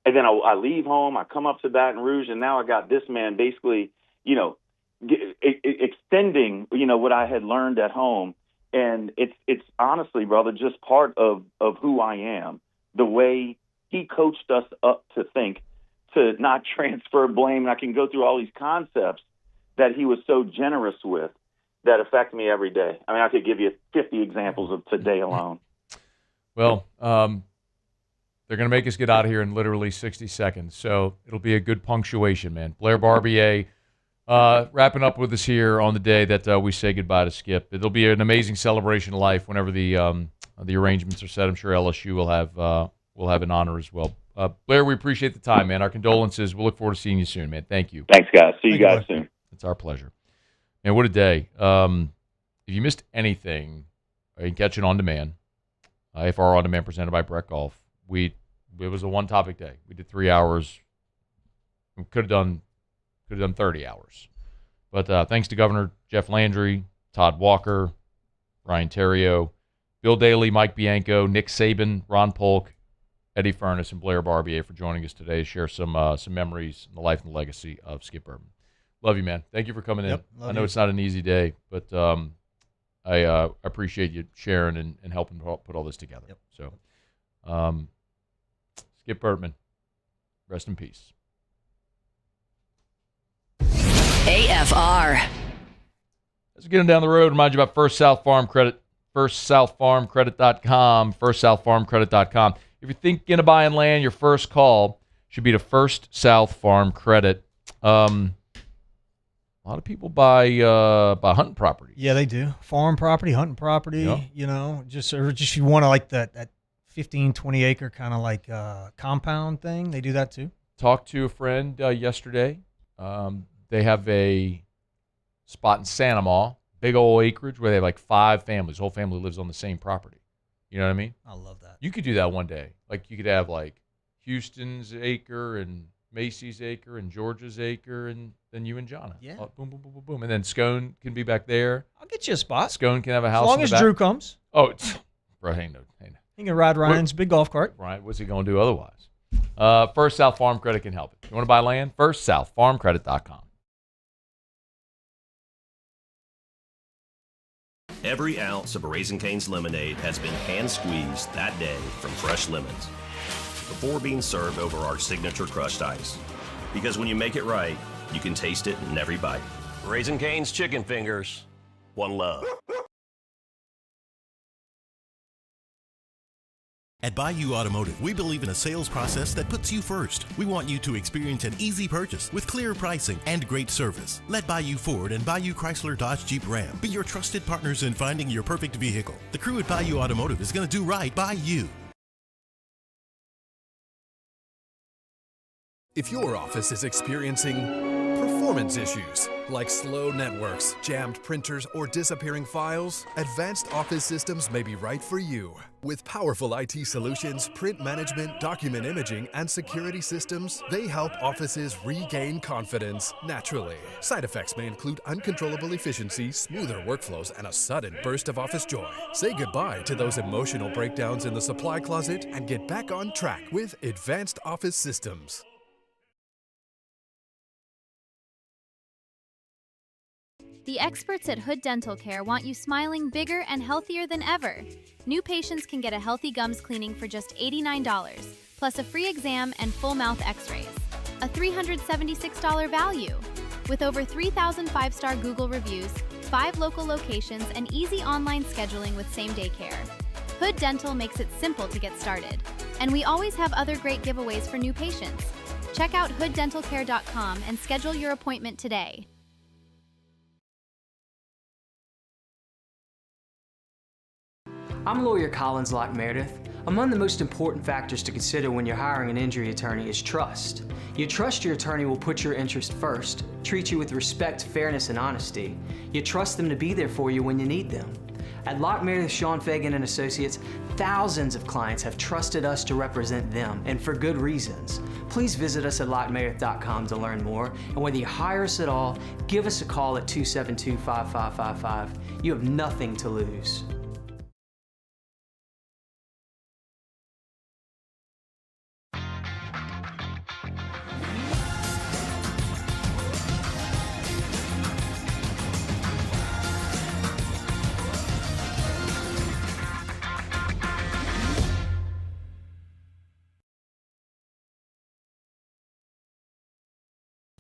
and then I leave home. I come up to Baton Rouge, and now I got this man basically, extending, what I had learned at home. And it's honestly, brother, just part of who I am. The way he coached us up to think, to not transfer blame. And I can go through all these concepts that he was so generous with that affect me every day. I mean, I could give you 50 examples of today alone. Well, they're going to make us get out of here in literally 60 seconds. So it'll be a good punctuation, man. Blair Barbier wrapping up with us here on the day that we say goodbye to Skip. It'll be an amazing celebration of life whenever the arrangements are set. I'm sure LSU will have an honor as well. Blair, we appreciate the time, man. Our condolences. We'll look forward to seeing you soon, man. Thank you. Thanks, guys. See you guys soon. It's our pleasure. Man, what a day. If you missed anything, you can catch it on demand. AFR On Demand presented by Brett Golf. It was a one-topic day. We did 3 hours. We could have done 30 hours. But thanks to Governor Jeff Landry, Todd Walker, Ryan Terrio, Bill Daly, Mike Bianco, Nick Saban, Ron Polk, Eddie Furness, and Blair Barbier for joining us today to share some memories in the life and legacy of Skip Bertman. Love you, man. Thank you for coming in. I know it's not an easy day, but I appreciate you sharing and helping put all this together. So, Skip Bertman, rest in peace. AFR. Let's get down the road. Remind you about First South Farm Credit. FirstSouthFarmCredit.com. FirstSouthFarmCredit.com. If you're thinking of buying land, your first call should be to First South Farm Credit. A lot of people buy hunting property. Yeah, they do. Farm property, hunting property, just if you want to like that 15, 20 acre kind of like compound thing. They do that too. Talked to a friend yesterday. They have a spot in Santa Ma, big old acreage where they have like 5 families. The whole family lives on the same property. You know what I mean? I love that. You could do that one day. Like you could have like Houston's acre and Macy's acre and Georgia's acre and then you and Jonna. Yeah. Boom, boom, boom, boom, boom. And then Scone can be back there. I'll get you a spot. Scone can have a house. As long in as the back. Drew comes. Oh, bro, ain't no. He can ride Ryan's big golf cart. Right. What's he going to do otherwise? First South Farm Credit can help it. You want to buy land? FirstSouthFarmCredit.com. Every ounce of a Raising Cane's lemonade has been hand-squeezed that day from fresh lemons before being served over our signature crushed ice. Because when you make it right, you can taste it in every bite. Raising Cane's Chicken Fingers. One love. At Bayou Automotive, we believe in a sales process that puts you first. We want you to experience an easy purchase with clear pricing and great service. Let Bayou Ford and Bayou Chrysler Dodge Jeep Ram be your trusted partners in finding your perfect vehicle. The crew at Bayou Automotive is going to do right by you. If your office is experiencing performance issues like slow networks, jammed printers, or disappearing files, Advanced Office Systems may be right for you. With powerful IT solutions, print management, document imaging, and security systems, they help offices regain confidence naturally. Side effects may include uncontrollable efficiency, smoother workflows, and a sudden burst of office joy. Say goodbye to those emotional breakdowns in the supply closet and get back on track with Advanced Office Systems. The experts at Hood Dental Care want you smiling bigger and healthier than ever. New patients can get a healthy gums cleaning for just $89, plus a free exam and full mouth x-rays. A $376 value. With over 3,000 5-star Google reviews, 5 local locations, and easy online scheduling with same-day care. Hood Dental makes it simple to get started. And we always have other great giveaways for new patients. Check out hooddentalcare.com and schedule your appointment today. I'm lawyer Collins Locke Meredith. Among the most important factors to consider when you're hiring an injury attorney is trust. You trust your attorney will put your interest first, treat you with respect, fairness, and honesty. You trust them to be there for you when you need them. At Lock Meredith, Sean Fagan and Associates, thousands of clients have trusted us to represent them, and for good reasons. Please visit us at lockmeredith.com to learn more, and whether you hire us at all, give us a call at 272-5555. You have nothing to lose.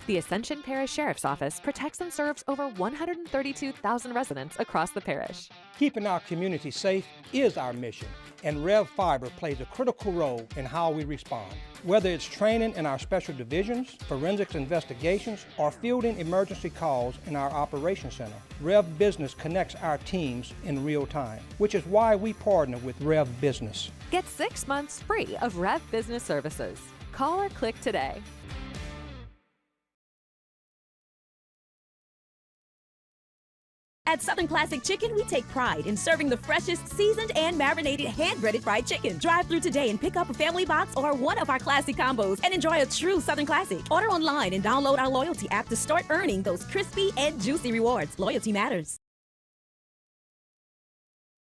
The Ascension Parish Sheriff's Office protects and serves over 132,000 residents across the parish. Keeping our community safe is our mission, and Rev Fiber plays a critical role in how we respond. Whether it's training in our special divisions, forensics investigations, or fielding emergency calls in our operations center, Rev Business connects our teams in real time, which is why we partner with Rev Business. Get 6 months free of Rev Business services. Call or click today. At Southern Classic Chicken, we take pride in serving the freshest, seasoned, and marinated hand-breaded fried chicken. Drive through today and pick up a family box or one of our classic combos and enjoy a true Southern Classic. Order online and download our loyalty app to start earning those crispy and juicy rewards. Loyalty matters.